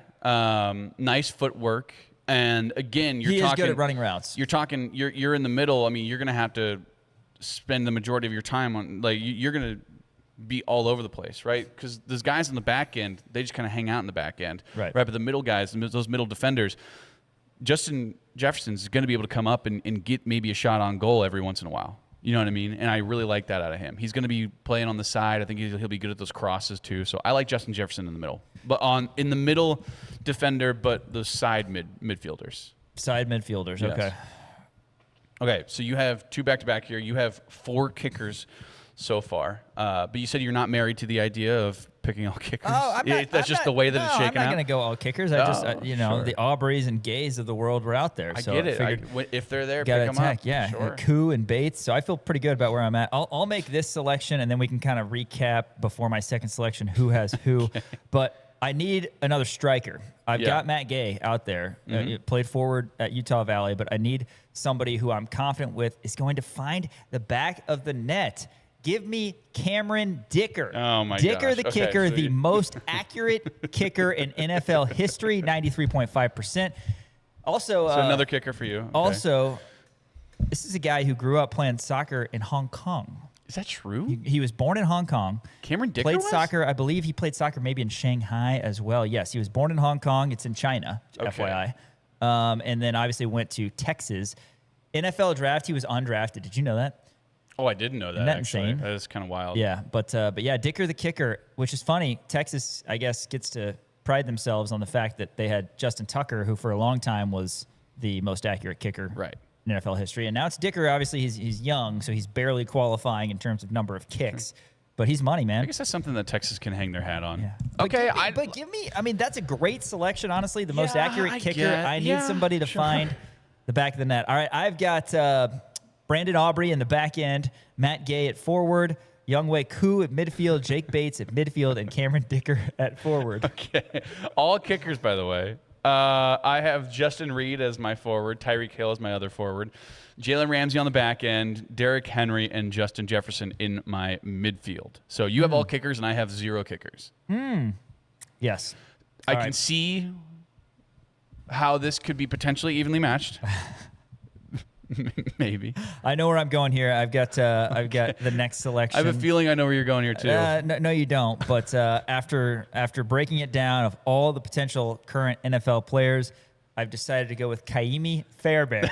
nice footwork, and again, He is good at running routes. You're talking. You're in the middle. I mean, you're going to have to spend the majority of your time on you're going to be all over the place, right? Because those guys in the back end, they just kind of hang out in the back end, Right. But the middle guys, those middle defenders, Justin Jefferson's going to be able to come up and get maybe a shot on goal every once in a while. You know what I mean? And I really like that out of him. He's going to be playing on the side. I think he'll be good at those crosses too. So I like Justin Jefferson in the middle, but in the middle defender, but the side midfielders. Side midfielders. Yes. Okay. Okay, so you have 2 back-to-back here. You have 4 kickers so far, but you said you're not married to the idea of picking all kickers. That's just the way that it's shaken I'm not out. going to go all kickers. I just, sure. the Aubreys and Gays of the world were out there. I So get it. figured If they're there, gotta pick them attack. up. Yeah, Sure. Koo and Bates. So I feel pretty good about where I'm at. I'll make this selection, and then we can kind of recap before my second selection who has who. Okay. But I need another striker. I've got Matt Gay out there. Played forward at Utah Valley, but I need somebody who I'm confident with is going to find the back of the net. Give me Cameron Dicker. Oh, my Dicker gosh. the Okay, kicker, so the you- most accurate kicker in NFL history, 93.5%. Also, So another kicker for you. Okay. Also, this is a guy who grew up playing soccer in Hong Kong. Is that true? He was born in Hong Kong. Cameron Dicker played was? soccer. I believe he played soccer maybe in Shanghai as well. Yes, he was born in Hong Kong. It's in China, FYI. And then obviously went to Texas. NFL draft, he was undrafted. Did you know that? Oh, I didn't know that. Isn't that actually. insane? That is kind of wild. Yeah, but yeah, Dicker the kicker, which is funny. Texas, I guess, gets to pride themselves on the fact that they had Justin Tucker, who for a long time was the most accurate kicker in NFL history. And now it's Dicker. Obviously, he's young, so he's barely qualifying in terms of number of kicks. But he's money, man. I guess that's something that Texas can hang their hat on. Yeah. Okay, but give me. I mean, that's a great selection. Honestly, the most accurate I kicker. get- I need yeah, somebody to sure. find the back of the net. All right, I've got Brandon Aubrey in the back end, Matt Gay at forward, Younghoe Koo at midfield, Jake Bates at midfield, and Cameron Dicker at forward. Okay, all kickers, by the way. I have Justin Reed as my forward, Tyreek Hill as my other forward, Jalen Ramsey on the back end, Derrick Henry, and Justin Jefferson in my midfield. So you have all kickers, and I have 0 kickers. Yes. I All can right. see how this could be potentially evenly matched. Maybe. I know where I'm going here. I've got the next selection. I have a feeling I know where you're going here, too. No, you don't. But after breaking it down of all the potential current NFL players, I've decided to go with Kaimi Fairbairn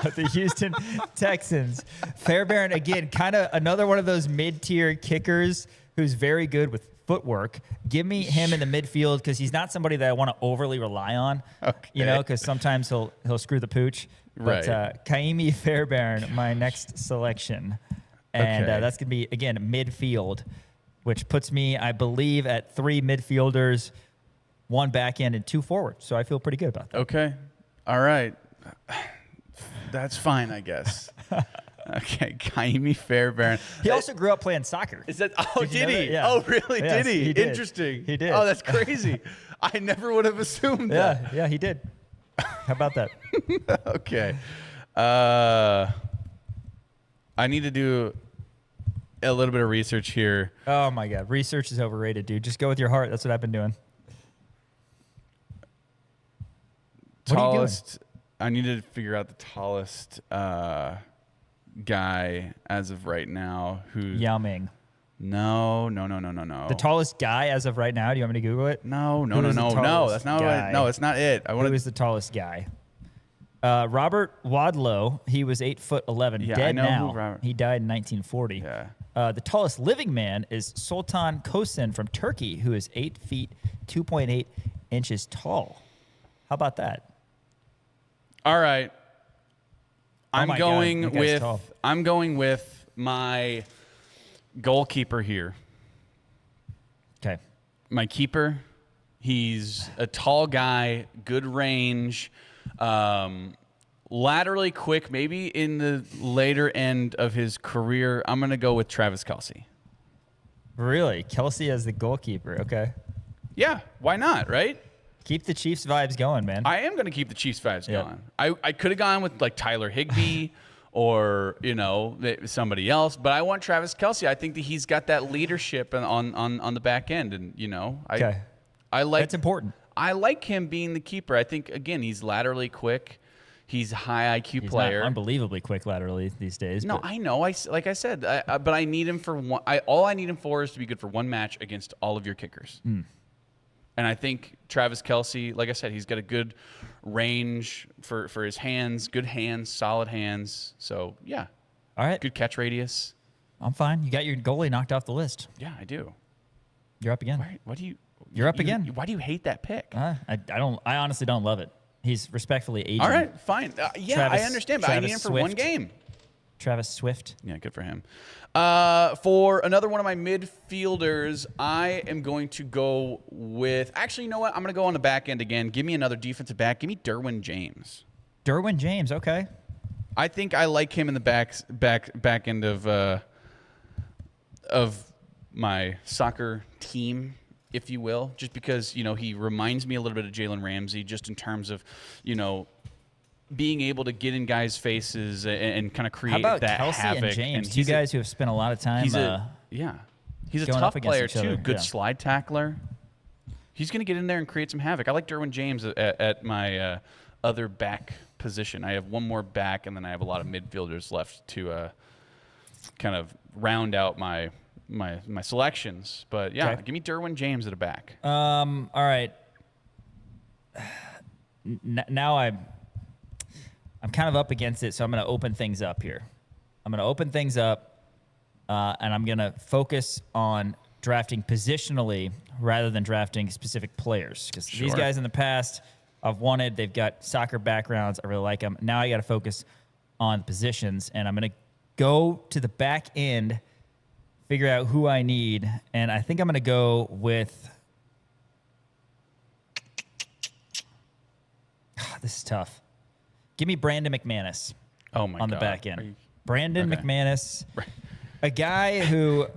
of the Houston Texans. Fairbairn, again, kind of another one of those mid-tier kickers who's very good with footwork. Give me him in the midfield because he's not somebody that I want to overly rely on. Okay. You know, because sometimes he'll screw the pooch. But Kaimi Fairbairn, my next selection. And Okay. that's going to be, again, midfield, which puts me, I believe, at 3 midfielders, 1 back end, and 2 forward. So I feel pretty good about that. Okay. All right. That's fine, I guess. Okay, Kaimi Fairbairn. He also grew up playing soccer. Is that? Oh, Did you did know he? that? Yeah. Oh, really? Yes, did he? he did. Interesting. He did. Oh, that's crazy. I never would have assumed that. Yeah, he did. How about that? Okay. I need to do a little bit of research here. Oh, my God. Research is overrated, dude. Just go with your heart. That's what I've been doing. What are you doing? Tallest. I need to figure out the tallest guy as of right now who Yao Ming. No. The tallest guy as of right now. Do you want me to Google it? No. Who is the That's tallest not. guy? No, it's not it. Who is the tallest guy? Robert Wadlow. He was 8'11", Yeah, dead I know now. who Robert. He died in 1940. Yeah. The tallest living man is Sultan Kosin from Turkey, who is 8 feet 2.8 inches tall. How about that? All right. I'm my God, going that guy's with tall. I'm going with my goalkeeper here. Okay. My keeper. He's a tall guy, good range, laterally quick. Maybe in the later end of his career, I'm going to go with Travis Kelce. Really? Kelsey as the goalkeeper. Okay. Yeah, why not, right? Keep the Chiefs vibes going, man. I am going to keep the Chiefs vibes going. I could have gone with like Tyler Higbee or, somebody else, but I want Travis Kelce. I think that he's got that leadership on the back end, and I like that's important. I like him being the keeper. I think again he's laterally quick. He's a high IQ He's player. not unbelievable quick laterally these days. No, but I know. Like I said, but I need him for one. All I need him for is to be good for one match against all of your kickers. And I think Travis Kelce, like I said, he's got a good range for his hands, good hands, solid hands. So yeah, all right, good catch radius. I'm fine. You got your goalie knocked off the list. Yeah, I do. You're up again. What do you? You're up again. Why do you hate that pick? I don't. I honestly don't love it. He's respectfully aging. All right, fine. Yeah, I understand, but I need him for one Swift. game. Travis Swift. Yeah, good for him. For another one of my midfielders, I am going to go with. Actually, you know what? I'm going to go on the back end again. Give me another defensive back. Give me Derwin James. Derwin James. Okay. I think I like him in the back end of my soccer team, if you will, just because he reminds me a little bit of Jalen Ramsey, just in terms of being able to get in guys' faces and kind of create How about that Kelsey havoc. and James? And Two guys who have spent a lot of time. He's a going tough up against player each other. too. Good Yeah. slide tackler. He's going to get in there and create some havoc. I like Derwin James at my other back position. I have one more back, and then I have a lot of midfielders left to kind of round out my selections. But yeah, Okay. give me Derwin James at a back. All right. Now I'm kind of up against it, so I'm going to open things up here. I'm going to open things up, and I'm going to focus on drafting positionally rather than drafting specific players. Because these Sure. guys in the past I've wanted, they've got soccer backgrounds. I really like them. Now I got to focus on positions, and I'm going to go to the back end, figure out who I need, and I think I'm going to go with... This is tough. Give me Brandon McManus. Oh my on the God. back end. Brandon Okay. McManus, a guy who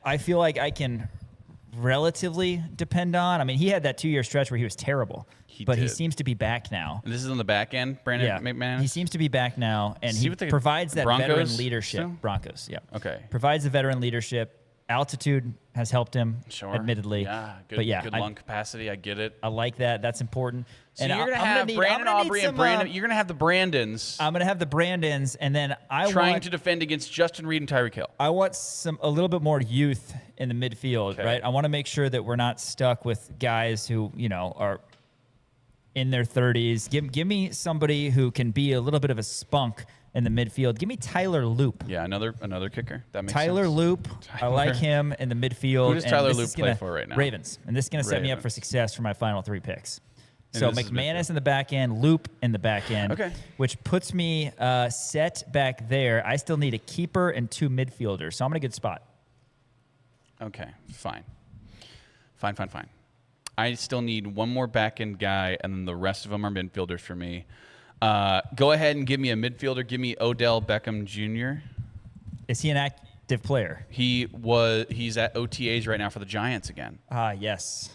I feel like I can relatively depend on. I mean, he had that 2-year stretch where he was terrible, but he did. seems to be back now. And this is on the back end, Brandon Yeah, McManus. he seems to be back now, and See he what the provides that veteran Broncos leadership. still? Broncos, yeah. Okay. Provides the veteran leadership. Altitude has helped him, Sure. admittedly. Yeah, good, but yeah, good lung capacity. I get it. I like that. That's important. So and you're going to I'm have need- Brandon I'm gonna need Aubrey some, and Brandon. You're going to have the Brandons I'm going to have the Brandons, and then I trying want to defend against Justin Reed and Tyreek Hill. I want a little bit more youth in the midfield, right? I want to make sure that we're not stuck with guys who, are in their 30s. Give me somebody who can be a little bit of a spunk in the midfield. Give me Tyler Loop. Yeah, another kicker. That makes Tyler sense. Loop. I like him in the midfield. Who does and Tyler this Loop is gonna- play for right now? Ravens. And this is going to set me up for Ravens. success for my final 3 picks. And So this is McManus in the back end, Loop in the back end, Okay. which puts me set back there. I still need a keeper and 2 midfielders, so I'm in a good spot. Okay, fine. I still need one more back end guy, and then the rest of them are midfielders for me. Go ahead and give me a midfielder. Give me Odell Beckham Jr. Is he an active player? He's at OTAs right now for the Giants again. Ah, yes.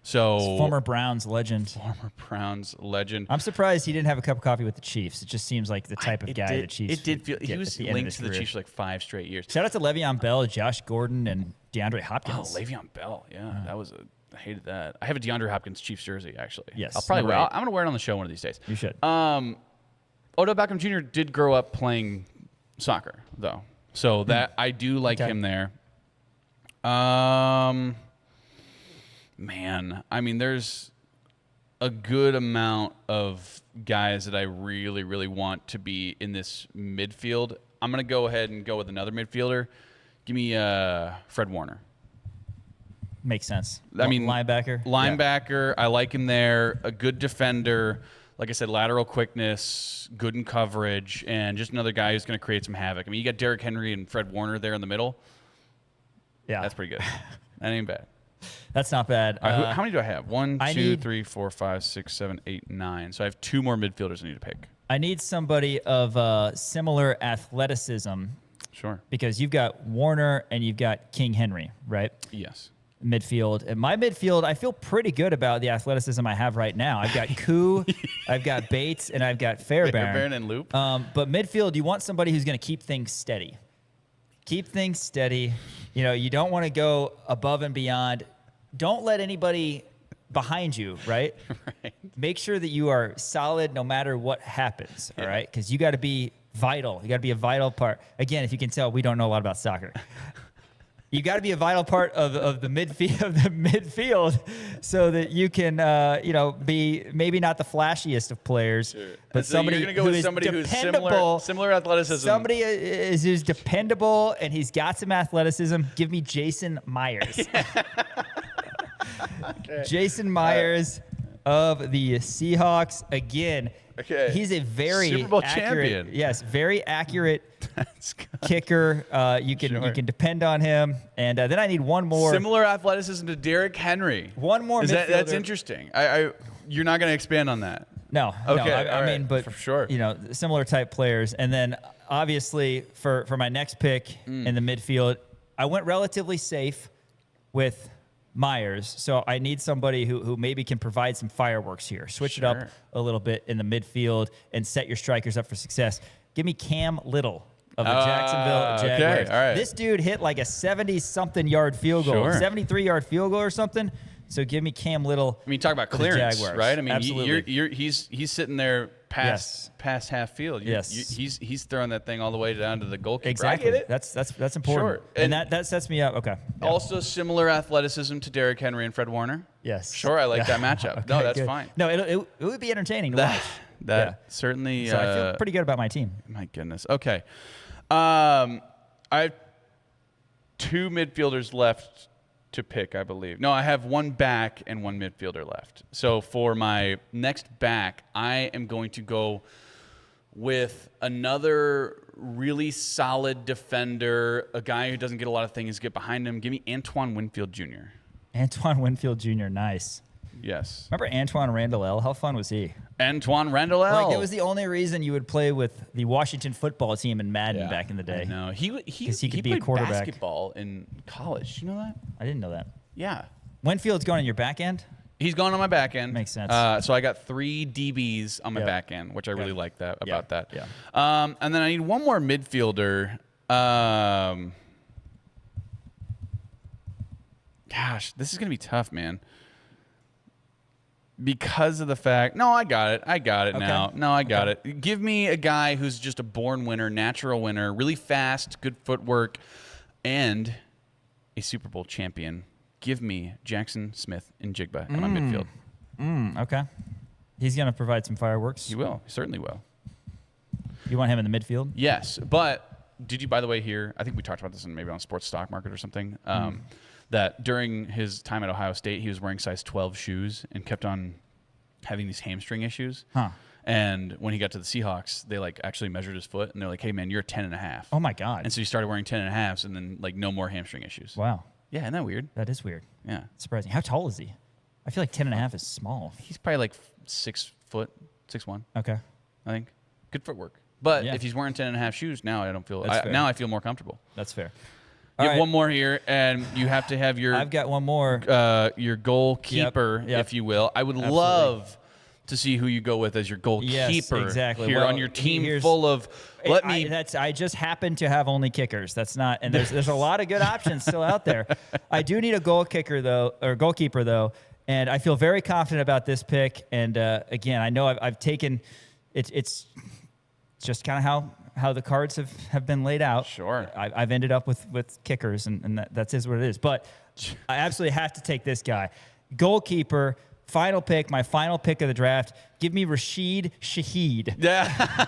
So Former Browns legend. Former Browns legend. I'm surprised he didn't have a cup of coffee with the Chiefs. It just seems like the type of guy the Chiefs. It did feel would he get was at the end of linked his to the career. Chiefs for like 5 straight years. Shout out to Le'Veon Bell, Josh Gordon, and DeAndre Oh, Hopkins. Le'Veon Bell. Yeah, I hated that. I have a DeAndre Hopkins Chiefs jersey actually. Yes, I'll probably you're wear. right. I'm gonna wear it on the show one of these days. You should. Odell Beckham Jr. did grow up playing soccer, though. So that I do like him there. Man, I mean, there's a good amount of guys that I really, really want to be in this midfield. I'm going to go ahead and go with another midfielder. Give me Fred Warner. Makes sense. I mean, linebacker. I like him there. A good defender. Like I said, lateral quickness, good in coverage, and just another guy who's going to create some havoc. I mean, you got Derrick Henry and Fred Warner there in the middle. Yeah. That's pretty good. That ain't bad. That's not bad. All right, how many do I have? 1, 2, 3, 4, 5, 6, 7, 8, 9. So I have 2 more midfielders I need to pick. I need somebody of similar athleticism. Sure. Because you've got Warner and you've got King Henry, right? Yes. Midfield. And my midfield, I feel pretty good about the athleticism I have right now. I've got Koo, I've got Bates, and I've got Fairbairn. Fairbairn and Loop. But midfield, you want somebody who's going to keep things steady. Keep things steady. You know, you don't want to go above and beyond. Don't let anybody behind you, right? Right. Make sure that you are solid no matter what happens, all right? Because you got to be vital. You got to be a vital part. Again, if you can tell, we don't know a lot about soccer. You got to be a vital part of the midfield, so that you can, be maybe not the flashiest of players, but so somebody you're gonna go who with is somebody who's dependable. similar athleticism. Somebody who's dependable and he's got some athleticism. Give me Jason Myers. Okay. Jason Myers of the Seahawks. Again, he's a very Super Bowl accurate, champion. yes, very accurate kicker. You can depend on him. And then I need one more. Similar athleticism to Derrick Henry. One more midfielder. That's interesting. You're not going to expand on that. No. Okay. No, I mean, but for sure. Similar type players. And then obviously for my next pick in the midfield, I went relatively safe with Myers. So I need somebody who maybe can provide some fireworks here. Switch it up a little bit in the midfield and set your strikers up for success. Give me Cam Little of the Jacksonville Jaguars. Okay. All right. This dude hit like a 70-something yard field goal, 73-yard field goal or something. So give me Cam Little. I mean, talk about for the clearance, Jaguars. right? I mean, absolutely. he's sitting there past half field. He's throwing that thing all the way down to the goalkeeper. Exactly. I get it. That's important. Sure. And that sets me up. Okay. Yeah. Also similar athleticism to Derrick Henry and Fred Warner. Yes. Sure, I like that matchup. Okay, no, that's good. fine. No, it would be entertaining to watch. That certainly. So I feel pretty good about my team. My goodness. Okay. I have 2 midfielders left to pick, I believe. No, I have 1 back and 1 midfielder left. So for my next back, I am going to go with another really solid defender, a guy who doesn't get a lot of things get behind him. Give me Antoine Winfield Jr. Antoine Winfield Jr. Nice. Yes. Remember Antoine Randall L? How fun was he? Antoine Randall L. Like, it was the only reason you would play with the Washington football team in Madden back in the day. No, he could be a played quarterback. basketball in college. Do you know that? I didn't know that. Yeah. Winfield's going on your back end? He's going on my back end. Makes sense. So I got 3 DBs on my back end, which I really like about that. Yeah. And then I need 1 more midfielder. Gosh, this is going to be tough, man. Because of the fact, I got it now. No, I got it. Give me a guy who's just a born winner, natural winner, really fast, good footwork, and a Super Bowl champion. Give me Jackson Smith and Jigba in my midfield. Okay. He's going to provide some fireworks. He will. He certainly will. You want him in the midfield? Yes, but did you, by the way, hear, I think we talked about this maybe on Sports Stock Market or something, that during his time at Ohio State, he was wearing size 12 shoes and kept on having these hamstring issues. Huh. And when he got to the Seahawks, they actually measured his foot, and they're like, hey, man, you're a 10.5. Oh, my God. And so he started wearing 10.5s, and then no more hamstring issues. Wow. Yeah, isn't that weird? That is weird. Yeah. Surprising. How tall is he? I feel like 10.5 is small. He's probably 6 foot, 6'1". Okay. I think. Good footwork. But Yeah. if he's wearing 10.5 shoes, now I don't feel. That's fair. Now I feel more comfortable. That's fair. You have right. one more here, and you have to have your. I've got one more. Your goalkeeper, Yep. if you will. I would Absolutely. love to see who you go with as your goalkeeper. Yes, exactly. Here Well, on your team here's- full of. I just happen to have only kickers. That's not, and there's a lot of good options still out there. I do need a goalkeeper though, and I feel very confident about this pick. And again, I know I've taken it's just kind of how the cards have been laid out. Sure. I've ended up with kickers, and that's what it is. But I absolutely have to take this guy. Goalkeeper, final pick, my final pick of the draft. Give me Rashid Shaheed. Yeah,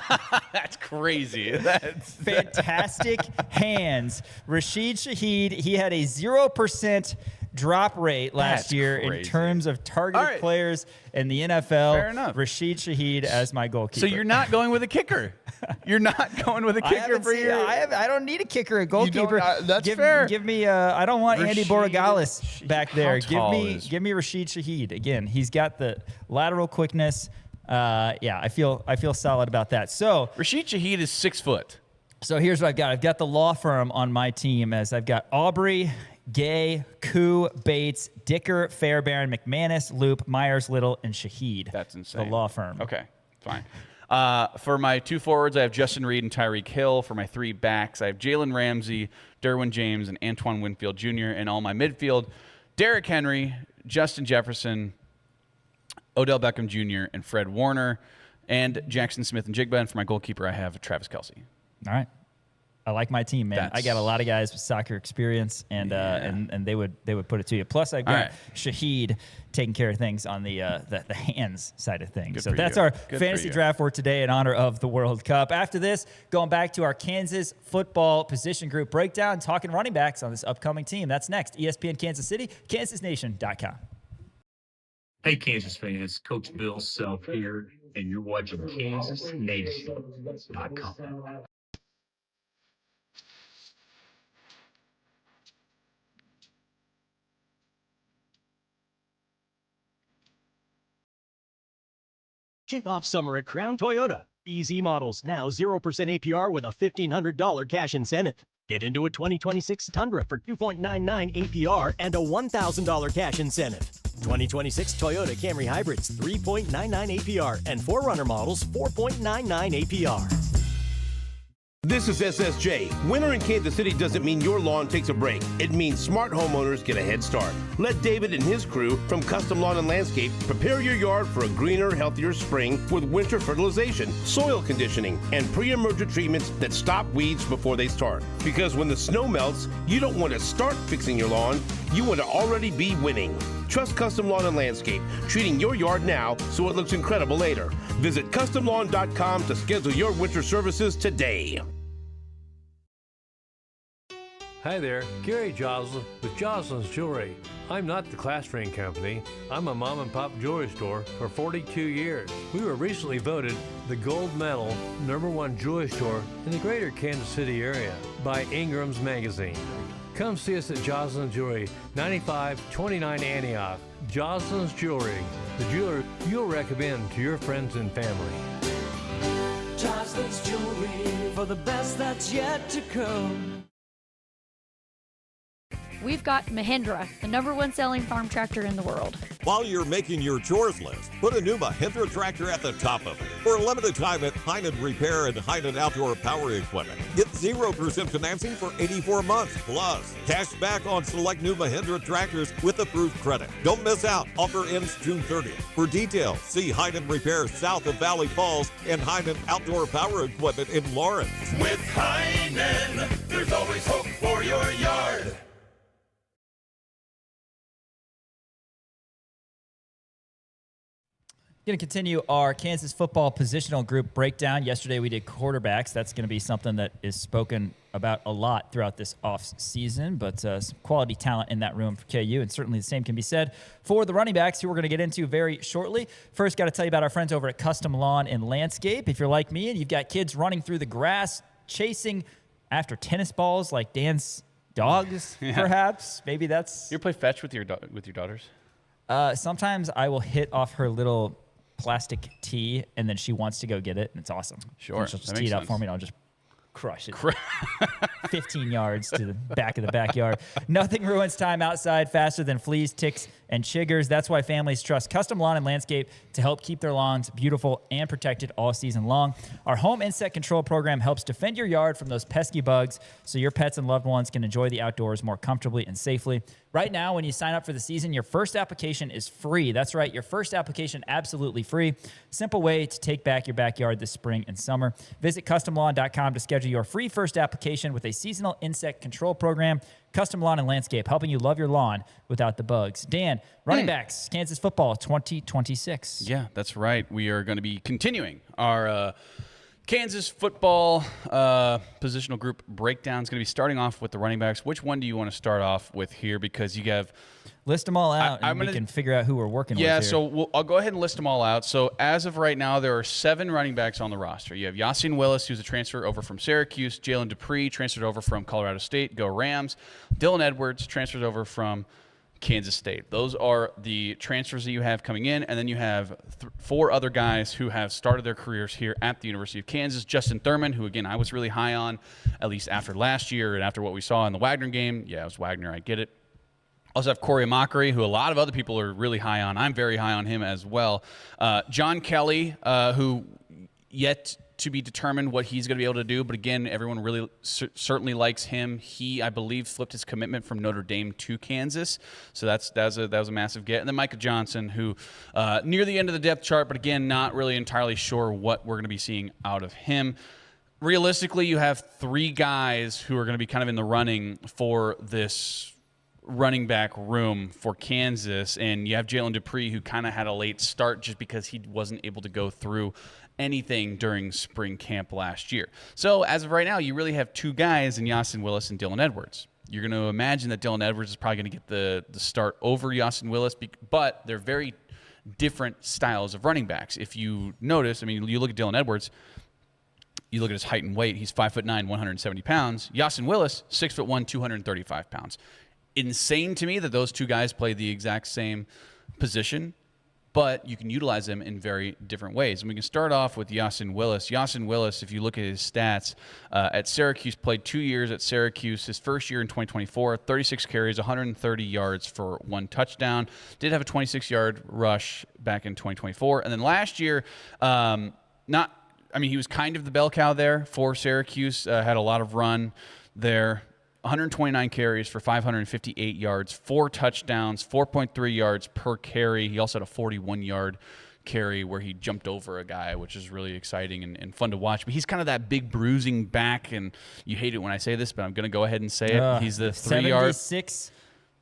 that's crazy. That's fantastic hands. Rashid Shaheed, he had a 0% drop rate last year in terms of targeted players in the NFL. Fair enough. Rashid Shaheed as my goalkeeper. So you're not going with a kicker. You're not going with a kicker for your. I don't need a kicker, a goalkeeper. That's fair. Give me. I don't want Andy Borregales back there. Give me Rashid Shaheed again. He's got the lateral quickness. I feel solid about that. So Rashid Shaheed is 6 foot. So here's what I've got. I've got the law firm on my team as I've got Aubrey, Gay, Koo, Bates, Dicker, Fairbairn, McManus, Loop, Myers, Little, and Shaheed. That's insane. The law firm. Okay, fine. For my 2 forwards, I have Justin Reed and Tyreek Hill. For my 3 backs, I have Jalen Ramsey, Derwin James, and Antoine Winfield Jr. And all my midfield, Derrick Henry, Justin Jefferson, Odell Beckham Jr., and Fred Warner, and Jackson Smith and Jigba. And for my goalkeeper, I have Travis Kelce. All right. I like my team, man. I got a lot of guys with soccer experience, and they would put it to you. Plus, I've got Shaheed taking care of things on the hands side of things. Good so for that's you. our Good fantasy for you. draft for today in honor of the World Cup. After this, going back to our Kansas football position group breakdown, talking running backs on this upcoming team. That's next. ESPN Kansas City, KansasNation.com. Hey, Kansas fans. Coach Bill Self here, and you're watching KansasNation.com. Kick off summer at Crown Toyota. Easy models now 0% APR with a $1,500 cash incentive. Get into a 2026 Tundra for 2.99 APR and a $1,000 cash incentive. 2026 Toyota Camry Hybrids 3.99 APR and 4Runner models 4.99 APR. This is SSJ. Winter in Kansas City doesn't mean your lawn takes a break. It means smart homeowners get a head start. Let David and his crew from Custom Lawn and Landscape prepare your yard for a greener, healthier spring with winter fertilization, soil conditioning, and pre-emergent treatments that stop weeds before they start. Because when the snow melts, you don't want to start fixing your lawn. You want to already be winning. Trust Custom Lawn and Landscape, treating your yard now so it looks incredible later. Visit CustomLawn.com to schedule your winter services today. Hi there, Gary Joslin with Joslin's Jewelry. I'm not the class ring company. I'm a mom and pop jewelry store for 42 years. We were recently voted the gold medal #1 jewelry store in the greater Kansas City area by Ingram's Magazine. Come see us at Joslin's Jewelry, 9529 Antioch. Joslin's Jewelry, the jeweler you'll recommend to your friends and family. Joslin's Jewelry for the best that's yet to come. We've got Mahindra, the #1 selling farm tractor in the world. While you're making your chores list, put a new Mahindra tractor at the top of it. For a limited time at Heinen Repair and Heinen Outdoor Power Equipment. Get 0% financing for 84 months, plus cash back on select new Mahindra tractors with approved credit. Don't miss out. Offer ends June 30th. For details, see Heinen Repair south of Valley Falls and Heinen Outdoor Power Equipment in Lawrence. With Heinen, there's always hope for your yard. Going to continue our Kansas football positional group breakdown. Yesterday we did quarterbacks. That's going to be something that is spoken about a lot throughout this off season, but some quality talent in that room for KU, and certainly the same can be said for the running backs, who we're going to get into very shortly. First, got to tell you about our friends over at Custom Lawn and Landscape. If you're like me and you've got kids running through the grass, chasing after tennis balls like Dan's dogs, perhaps, maybe that's... You play fetch with your daughters? Sometimes I will hit off her little plastic tee, and then she wants to go get it, and it's awesome. Sure. And she'll just tee it up for me, and I'll just crush it. 15 yards to the back of the backyard. Nothing ruins time outside faster than fleas, ticks, and chiggers. That's why families trust Custom Lawn and Landscape to help keep their lawns beautiful and protected all season long. Our home insect control program helps defend your yard from those pesky bugs so your pets and loved ones can enjoy the outdoors more comfortably and safely. Right now, when you sign up for the season, your first application is free. That's right, your first application absolutely free. Simple way to take back your backyard this spring and summer. Visit CustomLawn.com to schedule your free first application with a seasonal insect control program. Custom Lawn and Landscape, helping you love your lawn without the bugs. Dan, running backs, Kansas football 2026. Yeah, that's right. We are going to be continuing our Kansas football positional group breakdown. Is going to be starting off with the running backs. Which one do you want to start off with here? Because you have... List them all out, and we can figure out who we're working with. Yeah, here. so I'll go ahead and list them all out. So as of right now, there are 7 running backs on the roster. You have Yasin Willis, who's a transfer over from Syracuse. Jalen Dupree, transferred over from Colorado State. Go Rams. Dylan Edwards, transferred over from Kansas State. Those are the transfers that you have coming in, and then you have 4 other guys who have started their careers here at the University of Kansas. Justin Thurman, who, again, I was really high on, at least after last year and after what we saw in the Wagner game. Yeah, it was Wagner. I get it. Also have Corey Mockery, who a lot of other people are really high on. I'm very high on him as well. John Kelly, who yet to be determined what he's going to be able to do. But again, everyone really certainly likes him. He, I believe, flipped his commitment from Notre Dame to Kansas. So that was a massive get. And then Micah Johnson, who near the end of the depth chart, but again, not really entirely sure what we're going to be seeing out of him. Realistically, you have 3 guys who are going to be kind of in the running for this running back room for Kansas, and you have Jalen Dupree, who kind of had a late start just because he wasn't able to go through anything during spring camp last year. So as of right now, you really have 2 guys in Yasin Willis and Dylan Edwards. You're going to imagine that Dylan Edwards is probably going to get the start over Yasin Willis, but they're very different styles of running backs. If you notice, I mean, you look at Dylan Edwards, you look at his height and weight, he's 5'9", 170 pounds. Yasin Willis, 6'1", 235 pounds. Insane to me that those 2 guys play the exact same position, but you can utilize them in very different ways. And we can start off with Yasin Willis. Yasin Willis, if you look at his stats, at Syracuse, played 2 years at Syracuse. His first year in 2024, 36 carries, 130 yards for 1 touchdown. Did have a 26-yard rush back in 2024. And then last year, he was kind of the bell cow there for Syracuse, had a lot of run there. 129 carries for 558 yards, 4 touchdowns, 4.3 yards per carry. He also had a 41-yard carry where he jumped over a guy, which is really exciting and fun to watch. But he's kind of that big bruising back, and you hate it when I say this, but I'm going to go ahead and say it. He's the 3-yard. 76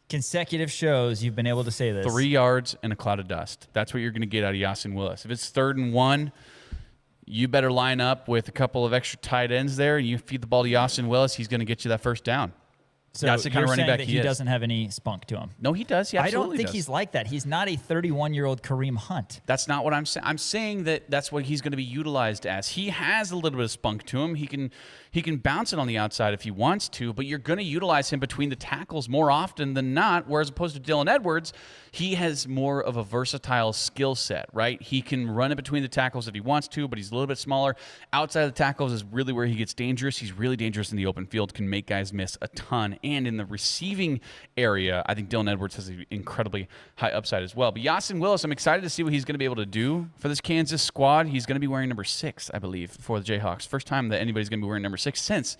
consecutive shows you've been able to say this. 3 yards and a cloud of dust. That's what you're going to get out of Yasin Willis. If it's 3rd and 1, you better line up with a couple of extra tight ends there, and you feed the ball to Yasin Willis, he's going to get you that first down. So that's the kind of running back he doesn't have any spunk to him. No, he does. He I absolutely don't think does. he's like that. He's not a 31-year-old Kareem Hunt. That's not what I'm saying. I'm saying that that's what he's going to be utilized as. He has a little bit of spunk to him. He can bounce it on the outside if he wants to, but you're going to utilize him between the tackles more often than not, whereas opposed to Dylan Edwards, he has more of a versatile skill set, right? He can run it between the tackles if he wants to, but he's a little bit smaller. Outside of the tackles is really where he gets dangerous. He's really dangerous in the open field, can make guys miss a ton. And in the receiving area, I think Dylan Edwards has an incredibly high upside as well. But Yasin Willis, I'm excited to see what he's going to be able to do for this Kansas squad. He's going to be wearing number 6, I believe, for the Jayhawks. First time that anybody's going to be wearing number 6 since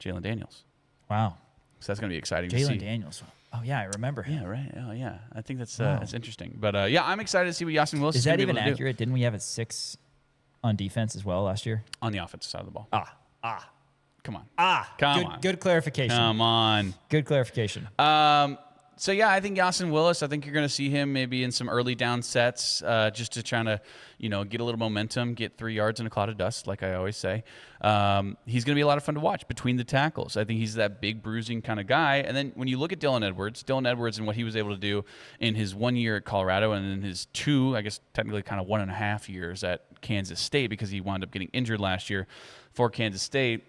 Jalen Daniels. Wow. So that's going to be exciting to see. Jalen Daniels. Oh, yeah, I remember him. Yeah, right. Oh, yeah. I think that's interesting. But, yeah, I'm excited to see what Yasin Willis is that going to be even able to accurate? Didn't we have a 6 on defense as well last year? On the offensive side of the ball. Come on. Come on. Good clarification. Come on. Good clarification. So, yeah, I think Yasin Willis, I think you're going to see him maybe in some early down sets just to try to, get a little momentum, get 3 yards in a cloud of dust, like I always say. He's going to be a lot of fun to watch between the tackles. I think he's that big bruising kind of guy. And then when you look at Dylan Edwards and what he was able to do in his 1 year at Colorado and in his 2, I guess technically kind of 1.5 years at Kansas State because he wound up getting injured last year for Kansas State,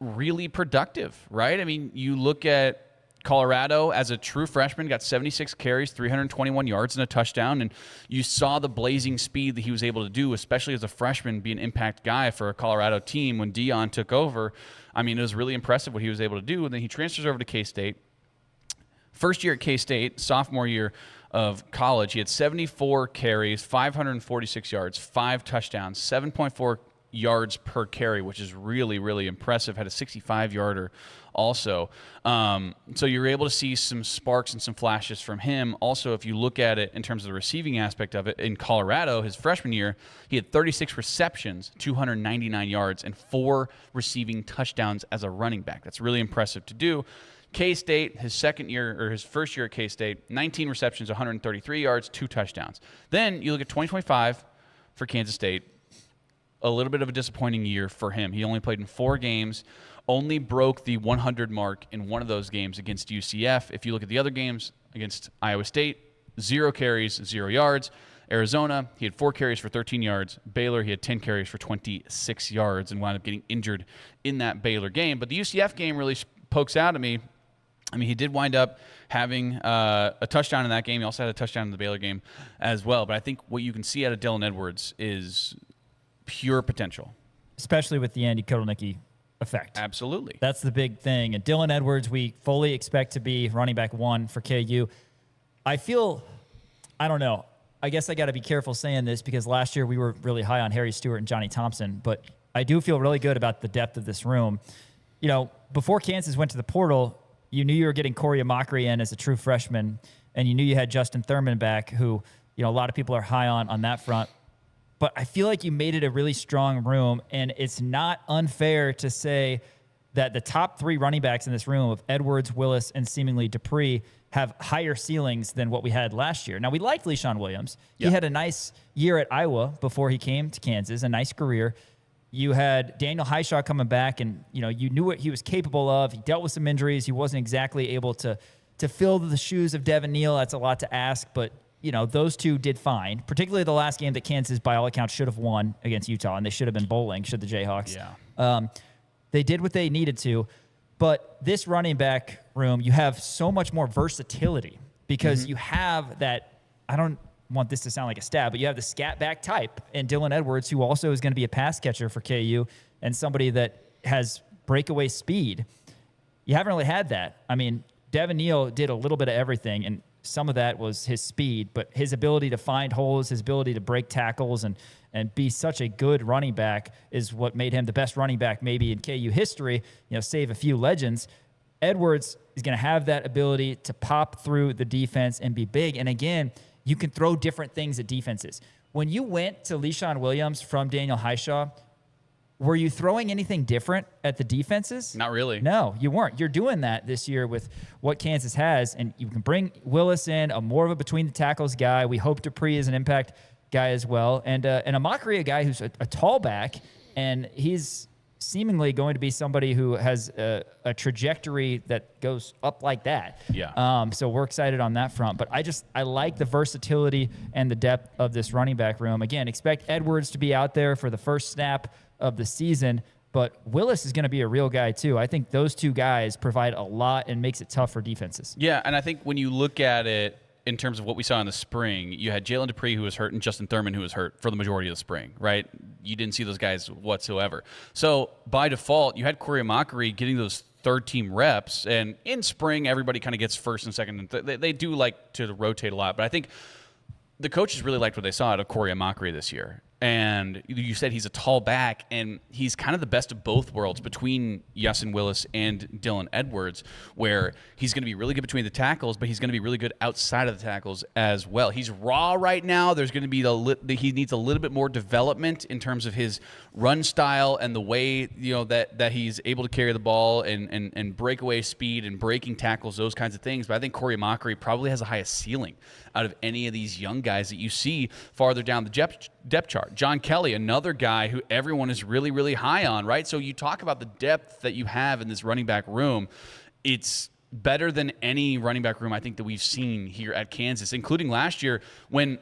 really productive, right? I mean, you look at Colorado as a true freshman, got 76 carries, 321 yards and a touchdown, and you saw the blazing speed that he was able to do, especially as a freshman, be an impact guy for a Colorado team when Deion took over. I mean, it was really impressive what he was able to do, and then he transfers over to K-State. First year at K-State, sophomore year of college, he had 74 carries, 546 yards, 5 touchdowns, 7.4 yards per carry, which is really, really impressive. Had a 65-yarder also. So you're able to see some sparks and some flashes from him. Also, if you look at it in terms of the receiving aspect of it, in Colorado, his freshman year, he had 36 receptions, 299 yards, and 4 receiving touchdowns as a running back. That's really impressive to do. K-State, his first year at K-State, 19 receptions, 133 yards, 2 touchdowns. Then you look at 2025 for Kansas State, a little bit of a disappointing year for him. He only played in 4 games, only broke the 100 mark in one of those games against UCF. If you look at the other games, against Iowa State, 0 carries, 0 yards. Arizona, he had 4 carries for 13 yards. Baylor, he had 10 carries for 26 yards and wound up getting injured in that Baylor game. But the UCF game really pokes out at me. I mean, he did wind up having a touchdown in that game. He also had a touchdown in the Baylor game as well. But I think what you can see out of Dylan Edwards is pure potential. Especially with the Andy Kotelnicki effect. Absolutely. That's the big thing. And Dylan Edwards, we fully expect to be running back 1 for KU. I don't know. I guess I got to be careful saying this because last year we were really high on Harry Stewart and Johnny Thompson. But I do feel really good about the depth of this room. You know, before Kansas went to the portal, you knew you were getting Corey Amakri in as a true freshman, and you knew you had Justin Thurman back, who, you know, a lot of people are high on that front. But I feel like you made it a really strong room, and it's not unfair to say that the top 3 running backs in this room of Edwards, Willis, and seemingly Dupree have higher ceilings than what we had last year. Now, we liked LeSean Williams. He had a nice year at Iowa before he came to Kansas, a nice career. You had Daniel Highshaw coming back, and you knew what he was capable of. He dealt with some injuries. He wasn't exactly able to fill the shoes of Devin Neal. That's a lot to ask, but those two did fine, particularly the last game that Kansas, by all accounts, should have won against Utah, and they should have been bowling, should the Jayhawks. Yeah. They did what they needed to, but this running back room, you have so much more versatility because you have that, I don't want this to sound like a stab, but you have the scat back type in Dylan Edwards, who also is going to be a pass catcher for KU and somebody that has breakaway speed. You haven't really had that. I mean, Devin Neal did a little bit of everything, and some of that was his speed, but his ability to find holes, his ability to break tackles and be such a good running back is what made him the best running back maybe in KU history, save a few legends. Edwards is going to have that ability to pop through the defense and be big. And again, you can throw different things at defenses. When you went to LeSean Williams from Daniel Highshaw, were you throwing anything different at the defenses? Not really. No, you weren't. You're doing that this year with what Kansas has, and you can bring Willis in, a more of a between the tackles guy. We hope Dupree is an impact guy as well, and Amakri, a guy who's a tall back, and he's seemingly going to be somebody who has a trajectory that goes up like that. Yeah. So we're excited on that front. But I like the versatility and the depth of this running back room. Again, expect Edwards to be out there for the first snap of the season, but Willis is going to be a real guy too. I think those two guys provide a lot and makes it tough for defenses. Yeah, and I think when you look at it in terms of what we saw in the spring, you had Jalen Dupree, who was hurt, and Justin Thurman, who was hurt for the majority of the spring, right? You didn't see those guys whatsoever. So by default, you had Corey Amakri getting those third-team reps, and in spring, everybody kind of gets first and second. And they do like to rotate a lot, but I think the coaches really liked what they saw out of Corey Amakri this year. And you said he's a tall back, and he's kind of the best of both worlds between Yasin Willis and Dylan Edwards, where he's going to be really good between the tackles, but he's going to be really good outside of the tackles as well. He's raw right now. There's going to be he needs a little bit more development in terms of his run style and the way that he's able to carry the ball and breakaway speed and breaking tackles, those kinds of things. But I think Corey Amakri probably has the highest ceiling out of any of these young guys that you see farther down the depth chart. John Kelly, another guy who everyone is really, really high on, right? So you talk about the depth that you have in this running back room. It's better than any running back room I think that we've seen here at Kansas, including last year when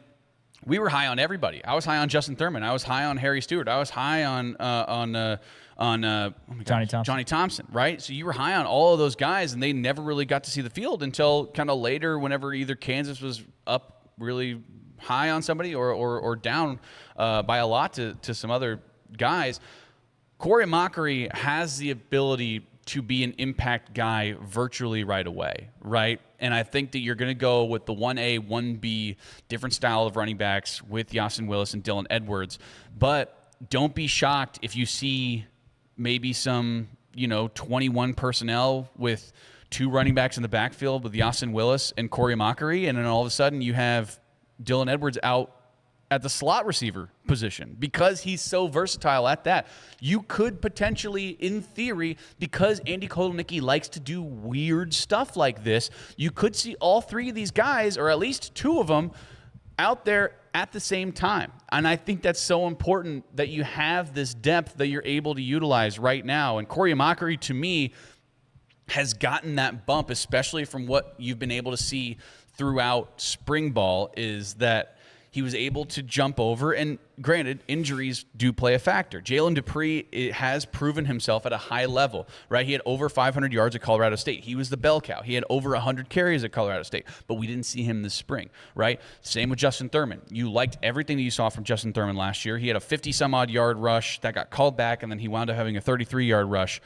we were high on everybody. I was high on Justin Thurman. I was high on Harry Stewart. I was high on Johnny Thompson, right? So you were high on all of those guys, and they never really got to see the field until kind of later, whenever either Kansas was up really high on somebody or down by a lot to some other guys. Corey Amakri has the ability to be an impact guy virtually right away, right? And I think that you're going to go with the 1A, 1B, different style of running backs with Yasin Willis and Dylan Edwards. But don't be shocked if you see maybe some, 21 personnel with 2 running backs in the backfield with Yasin Willis and Corey Mockery, and then all of a sudden you have Dylan Edwards out at the slot receiver position because he's so versatile at that. You could potentially, in theory, because Andy Kotelnicki likes to do weird stuff like this, you could see all 3 of these guys, or at least 2 of them, out there at the same time. And I think that's so important that you have this depth that you're able to utilize right now. And Corey Mockery, to me, has gotten that bump, especially from what you've been able to see throughout spring ball, is that he was able to jump over, and granted, injuries do play a factor. Jalen Dupree has proven himself at a high level, right? He had over 500 yards at Colorado State. He was the bell cow. He had over 100 carries at Colorado State, but we didn't see him this spring, right? Same with Justin Thurman. You liked everything that you saw from Justin Thurman last year. He had a 50-some-odd yard rush that got called back, and then he wound up having a 33-yard rush.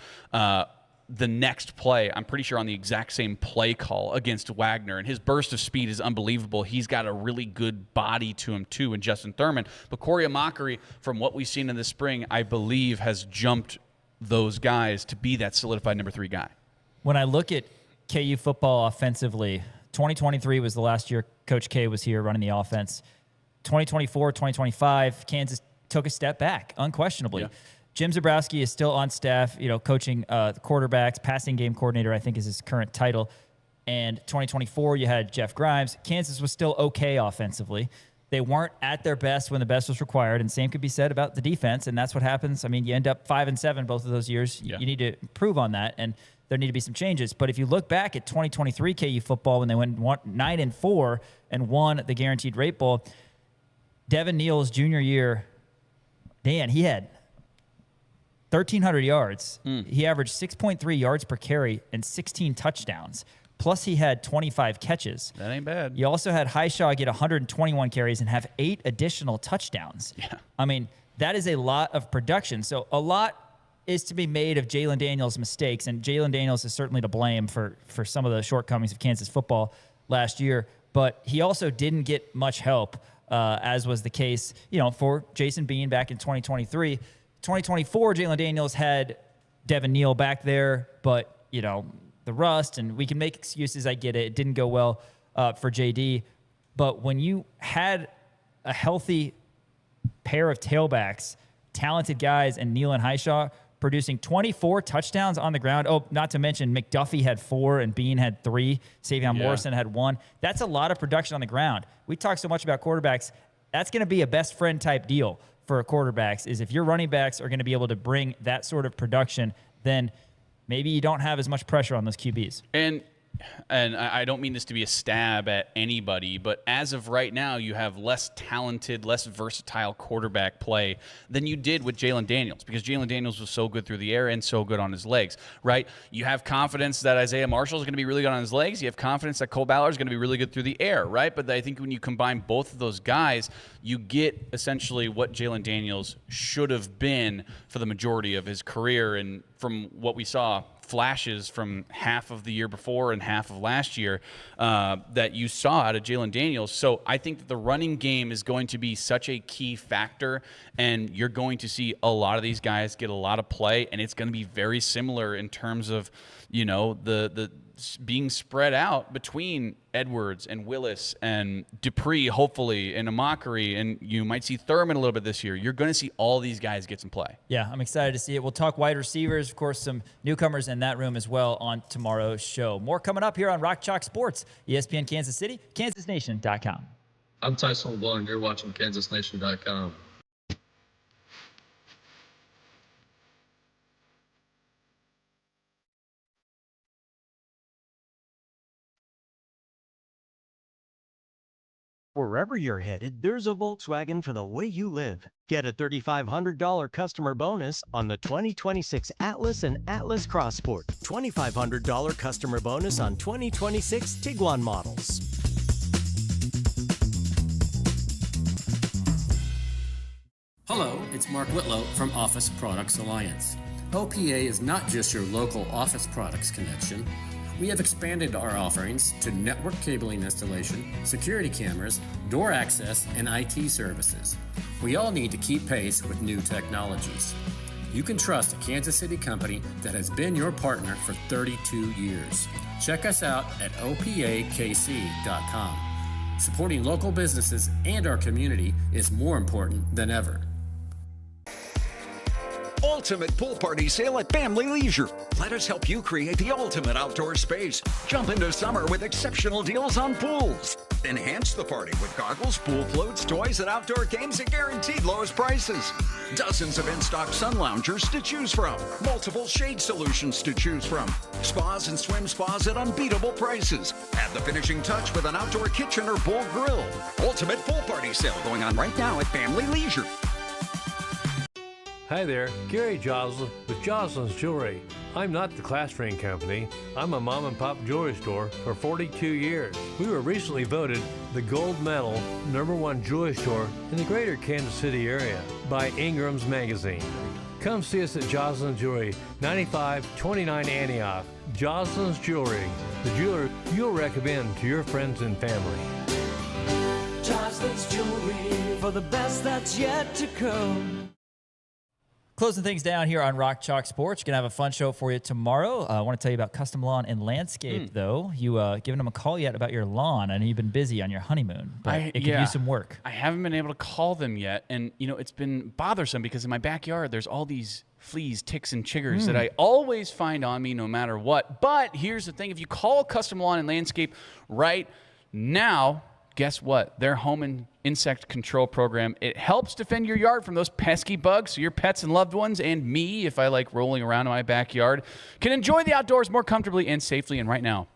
The next play, I'm pretty sure on the exact same play call against Wagner, and his burst of speed is unbelievable. He's got a really good body to him too in Justin Thurman. But Corey Mockery, from what we've seen in the spring, I believe has jumped those guys to be that solidified number 3 guy. When I look at KU football offensively, 2023 was the last year Coach K was here running the offense. 2024, 2025, Kansas took a step back, unquestionably. Yeah. Jim Zebrowski is still on staff, coaching the quarterbacks, passing game coordinator, I think is his current title. And 2024, you had Jeff Grimes. Kansas was still okay offensively. They weren't at their best when the best was required, and same could be said about the defense, and that's what happens. I mean, you end up 5-7 both of those years. Yeah. You need to improve on that, and there need to be some changes. But if you look back at 2023 KU football when they went 9-4 and won the Guaranteed Rate Bowl, Devin Neal's junior year, Dan, he had 1,300 yards. He averaged 6.3 yards per carry and 16 touchdowns. Plus, he had 25 catches. That ain't bad. You also had Highshaw get 121 carries and have 8 additional touchdowns. Yeah. I mean, that is a lot of production. So a lot is to be made of Jalen Daniels' mistakes, and Jalen Daniels is certainly to blame for some of the shortcomings of Kansas football last year. But he also didn't get much help, as was the case, for Jason Bean back in 2023. 2024, Jalen Daniels had Devin Neal back there, but, the rust, and we can make excuses. I get it. It didn't go well for JD. But when you had a healthy pair of tailbacks, talented guys, and Neal and Highshaw producing 24 touchdowns on the ground. Oh, not to mention McDuffie had 4 and Bean had 3. Savion Morrison had 1. That's a lot of production on the ground. We talk so much about quarterbacks. That's going to be a best friend type deal for quarterbacks, is if your running backs are going to be able to bring that sort of production, then maybe you don't have as much pressure on those QBs. And I don't mean this to be a stab at anybody, but as of right now, you have less talented, less versatile quarterback play than you did with Jalen Daniels, because Jalen Daniels was so good through the air and so good on his legs, right? You have confidence that Isaiah Marshall is going to be really good on his legs. You have confidence that Cole Ballard is going to be really good through the air, right? But I think when you combine both of those guys, you get essentially what Jalen Daniels should have been for the majority of his career. And from what we saw, flashes from half of the year before and half of last year that you saw out of Jalen Daniels. So I think that the running game is going to be such a key factor, and you're going to see a lot of these guys get a lot of play, and it's going to be very similar in terms of, the being spread out between Edwards and Willis and Dupree, hopefully, and Mockery, and you might see Thurman a little bit this year. You're going to see all these guys get some play. Yeah, I'm excited to see it. We'll talk wide receivers, of course, some newcomers in that room as well on tomorrow's show. More coming up here on Rock Chalk Sports, ESPN Kansas City, KansasNation.com. I'm Tyson LeBlanc, and you're watching KansasNation.com. Wherever you're headed, there's a Volkswagen for the way you live. Get a $3,500 customer bonus on the 2026 Atlas and Atlas Cross Sport. $2,500 customer bonus on 2026 Tiguan models. Hello, it's Mark Whitlow from Office Products Alliance. OPA is not just your local office products connection. We have expanded our offerings to network cabling installation, security cameras, door access, and IT services. We all need to keep pace with new technologies. You can trust a Kansas City company that has been your partner for 32 years. Check us out at opakc.com. Supporting local businesses and our community is more important than ever. Ultimate pool party sale at Family Leisure. Let us help you create the ultimate outdoor space. Jump into summer with exceptional deals on pools. Enhance the party with goggles, pool floats, toys, and outdoor games at guaranteed lowest prices. Dozens of in-stock sun loungers to choose from. Multiple shade solutions to choose from. Spas and swim spas at unbeatable prices. Add the finishing touch with an outdoor kitchen or pool grill. Ultimate pool party sale going on right now at Family Leisure. Hi there, Gary Joslin with Joslin's Jewelry. I'm not the class ring company. I'm a mom and pop jewelry store for 42 years. We were recently voted the gold medal #1 jewelry store in the greater Kansas City area by Ingram's Magazine. Come see us at Joslin's Jewelry, 9529 Antioch. Joslin's Jewelry, the jeweler you'll recommend to your friends and family. Joslin's Jewelry for the best that's yet to come. Closing things down here on Rock Chalk Sports. Going to have a fun show for you tomorrow. I want to tell you about Custom Lawn and Landscape, though. You given them a call yet about your lawn? I know you've been busy on your honeymoon, but it could use some work. I haven't been able to call them yet, and it's been bothersome because in my backyard there's all these fleas, ticks, and chiggers that I always find on me no matter what. But here's the thing: if you call Custom Lawn and Landscape right now, guess what? Their home and insect control program, it helps defend your yard from those pesky bugs so your pets and loved ones and me, if I like rolling around in my backyard, can enjoy the outdoors more comfortably and safely. And right now,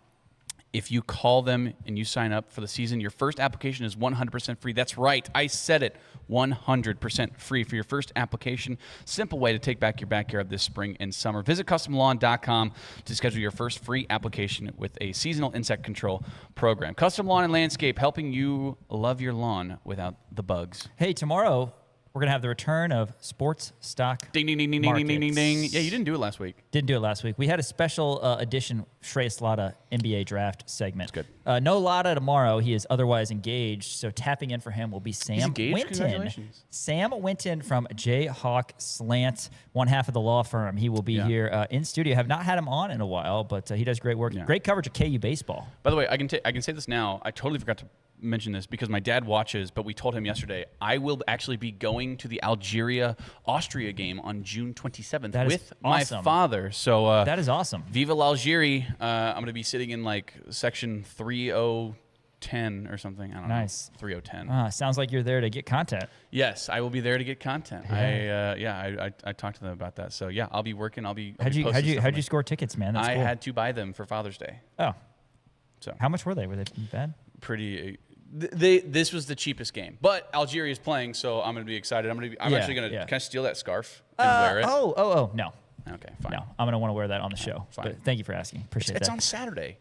if you call them and you sign up for the season, your first application is 100% free. That's right. I said it. 100% free for your first application. Simple way to take back your backyard this spring and summer. Visit CustomLawn.com to schedule your first free application with a seasonal insect control program. Custom Lawn and Landscape, helping you love your lawn without the bugs. Hey, tomorrow we're going to have the return of Sports Stock Ding, ding, ding, ding, ding, ding, ding, ding, ding. Yeah, you didn't do it last week. Didn't do it last week. We had a special edition Shreyas Latta NBA draft segment. That's good. No Latta tomorrow. He is otherwise engaged, so tapping in for him will be He's Sam engaged? Winton. Congratulations. Sam Winton from Jayhawk Slant, one half of the law firm. He will be here in studio. Have not had him on in a while, but he does great work. Yeah. Great coverage of KU baseball. By the way, I can say this now. I totally forgot to mention this because my dad watches, but we told him yesterday I will actually be going to the Algeria-Austria game on June 27th with my father. So that is awesome. Viva l'Algérie. I'm going to be sitting in like section 3010 or something. I don't know. 3010. Sounds like you're there to get content. Yes, I will be there to get content. Yeah. I talked to them about that. So yeah, I'll be working. How'd you score tickets, man? That's I cool. had to buy them for Father's Day. Oh. So how much were they? Were they bad? Pretty. This was the cheapest game, but Algeria is playing, so I'm going to be excited. I'm actually going to. Can I steal that scarf and wear it? Oh, no. Okay, fine. No, I'm going to want to wear that on the show. Fine. But thank you for asking. Appreciate that. It's on Saturday.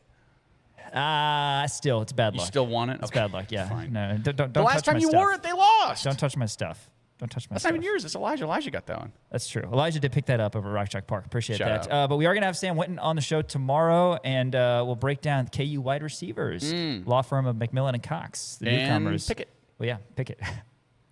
Still, it's bad luck. You still want it? It's Okay, bad luck. Yeah. fine. No, don't. The last touch my time you stuff. wore it, they lost. Don't touch my stuff. Don't touch my That's stuff. not even yours. It's Elijah. Elijah got that one. That's true. Elijah did pick that up over at Rock Chalk Park. Appreciate Shout that. But we are going to have Sam Winton on the show tomorrow, and we'll break down KU wide receivers, law firm of McMillan and Cox, the newcomers. Pickett. Well, yeah, Pickett.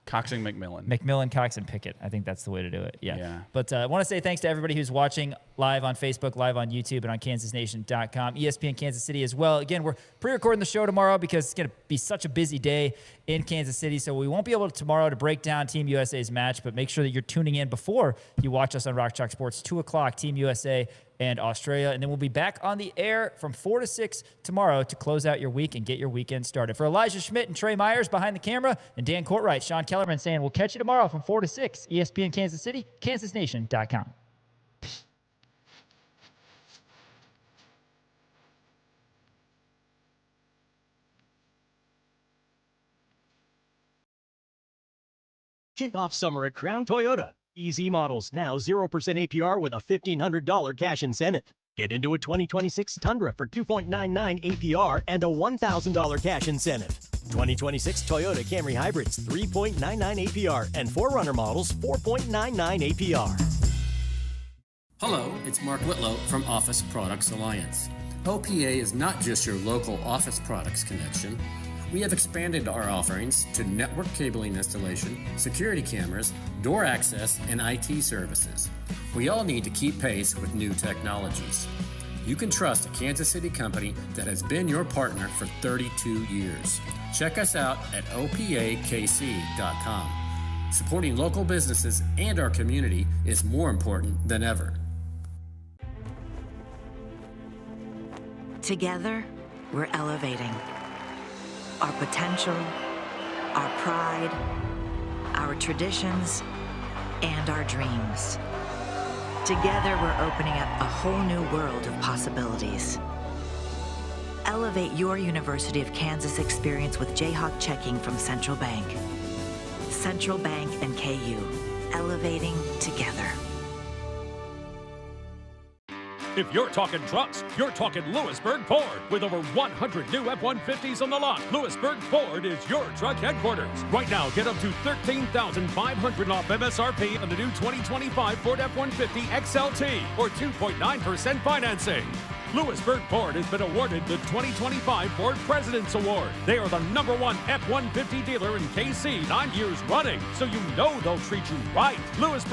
Cox and McMillan. McMillan, Cox, and Pickett. I think that's the way to do it. Yeah. But I want to say thanks to everybody who's watching live on Facebook, live on YouTube, and on KansasNation.com, ESPN Kansas City as well. Again, we're pre-recording the show tomorrow because it's going to be such a busy day in Kansas City, so we won't be able to tomorrow to break down Team USA's match, but make sure that you're tuning in before you watch us on Rock Chalk Sports, 2 o'clock, Team USA and Australia. And then we'll be back on the air from 4 to 6 tomorrow to close out your week and get your weekend started. For Elijah Schmidt and Trey Myers behind the camera, and Dan Courtwright, Sean Kellerman saying we'll catch you tomorrow from 4 to 6, ESPN Kansas City, KansasNation.com. Kick off summer at Crown Toyota. Easy models now 0% APR with a $1,500 cash incentive. Get into a 2026 Tundra for 2.99 APR and a $1,000 cash incentive. 2026 Toyota Camry Hybrids 3.99 APR and 4Runner models 4.99 APR. Hello, it's Mark Whitlow from Office Products Alliance. OPA is not just your local office products connection. We have expanded our offerings to network cabling installation, security cameras, door access, and IT services. We all need to keep pace with new technologies. You can trust a Kansas City company that has been your partner for 32 years. Check us out at opakc.com. Supporting local businesses and our community is more important than ever. Together, we're elevating our potential, our pride, our traditions, and our dreams. Together, we're opening up a whole new world of possibilities. Elevate your University of Kansas experience with Jayhawk checking from Central Bank. Central Bank and KU, elevating together. If you're talking trucks, you're talking Lewisburg Ford. With over 100 new F-150s on the lot, Lewisburg Ford is your truck headquarters. Right now, get up to $13,500 off MSRP on the new 2025 Ford F-150 XLT or 2.9% financing. Lewisburg Ford has been awarded the 2025 Ford President's Award. They are the #1 F-150 dealer in KC 9 years running, so you know they'll treat you right. Lewisburg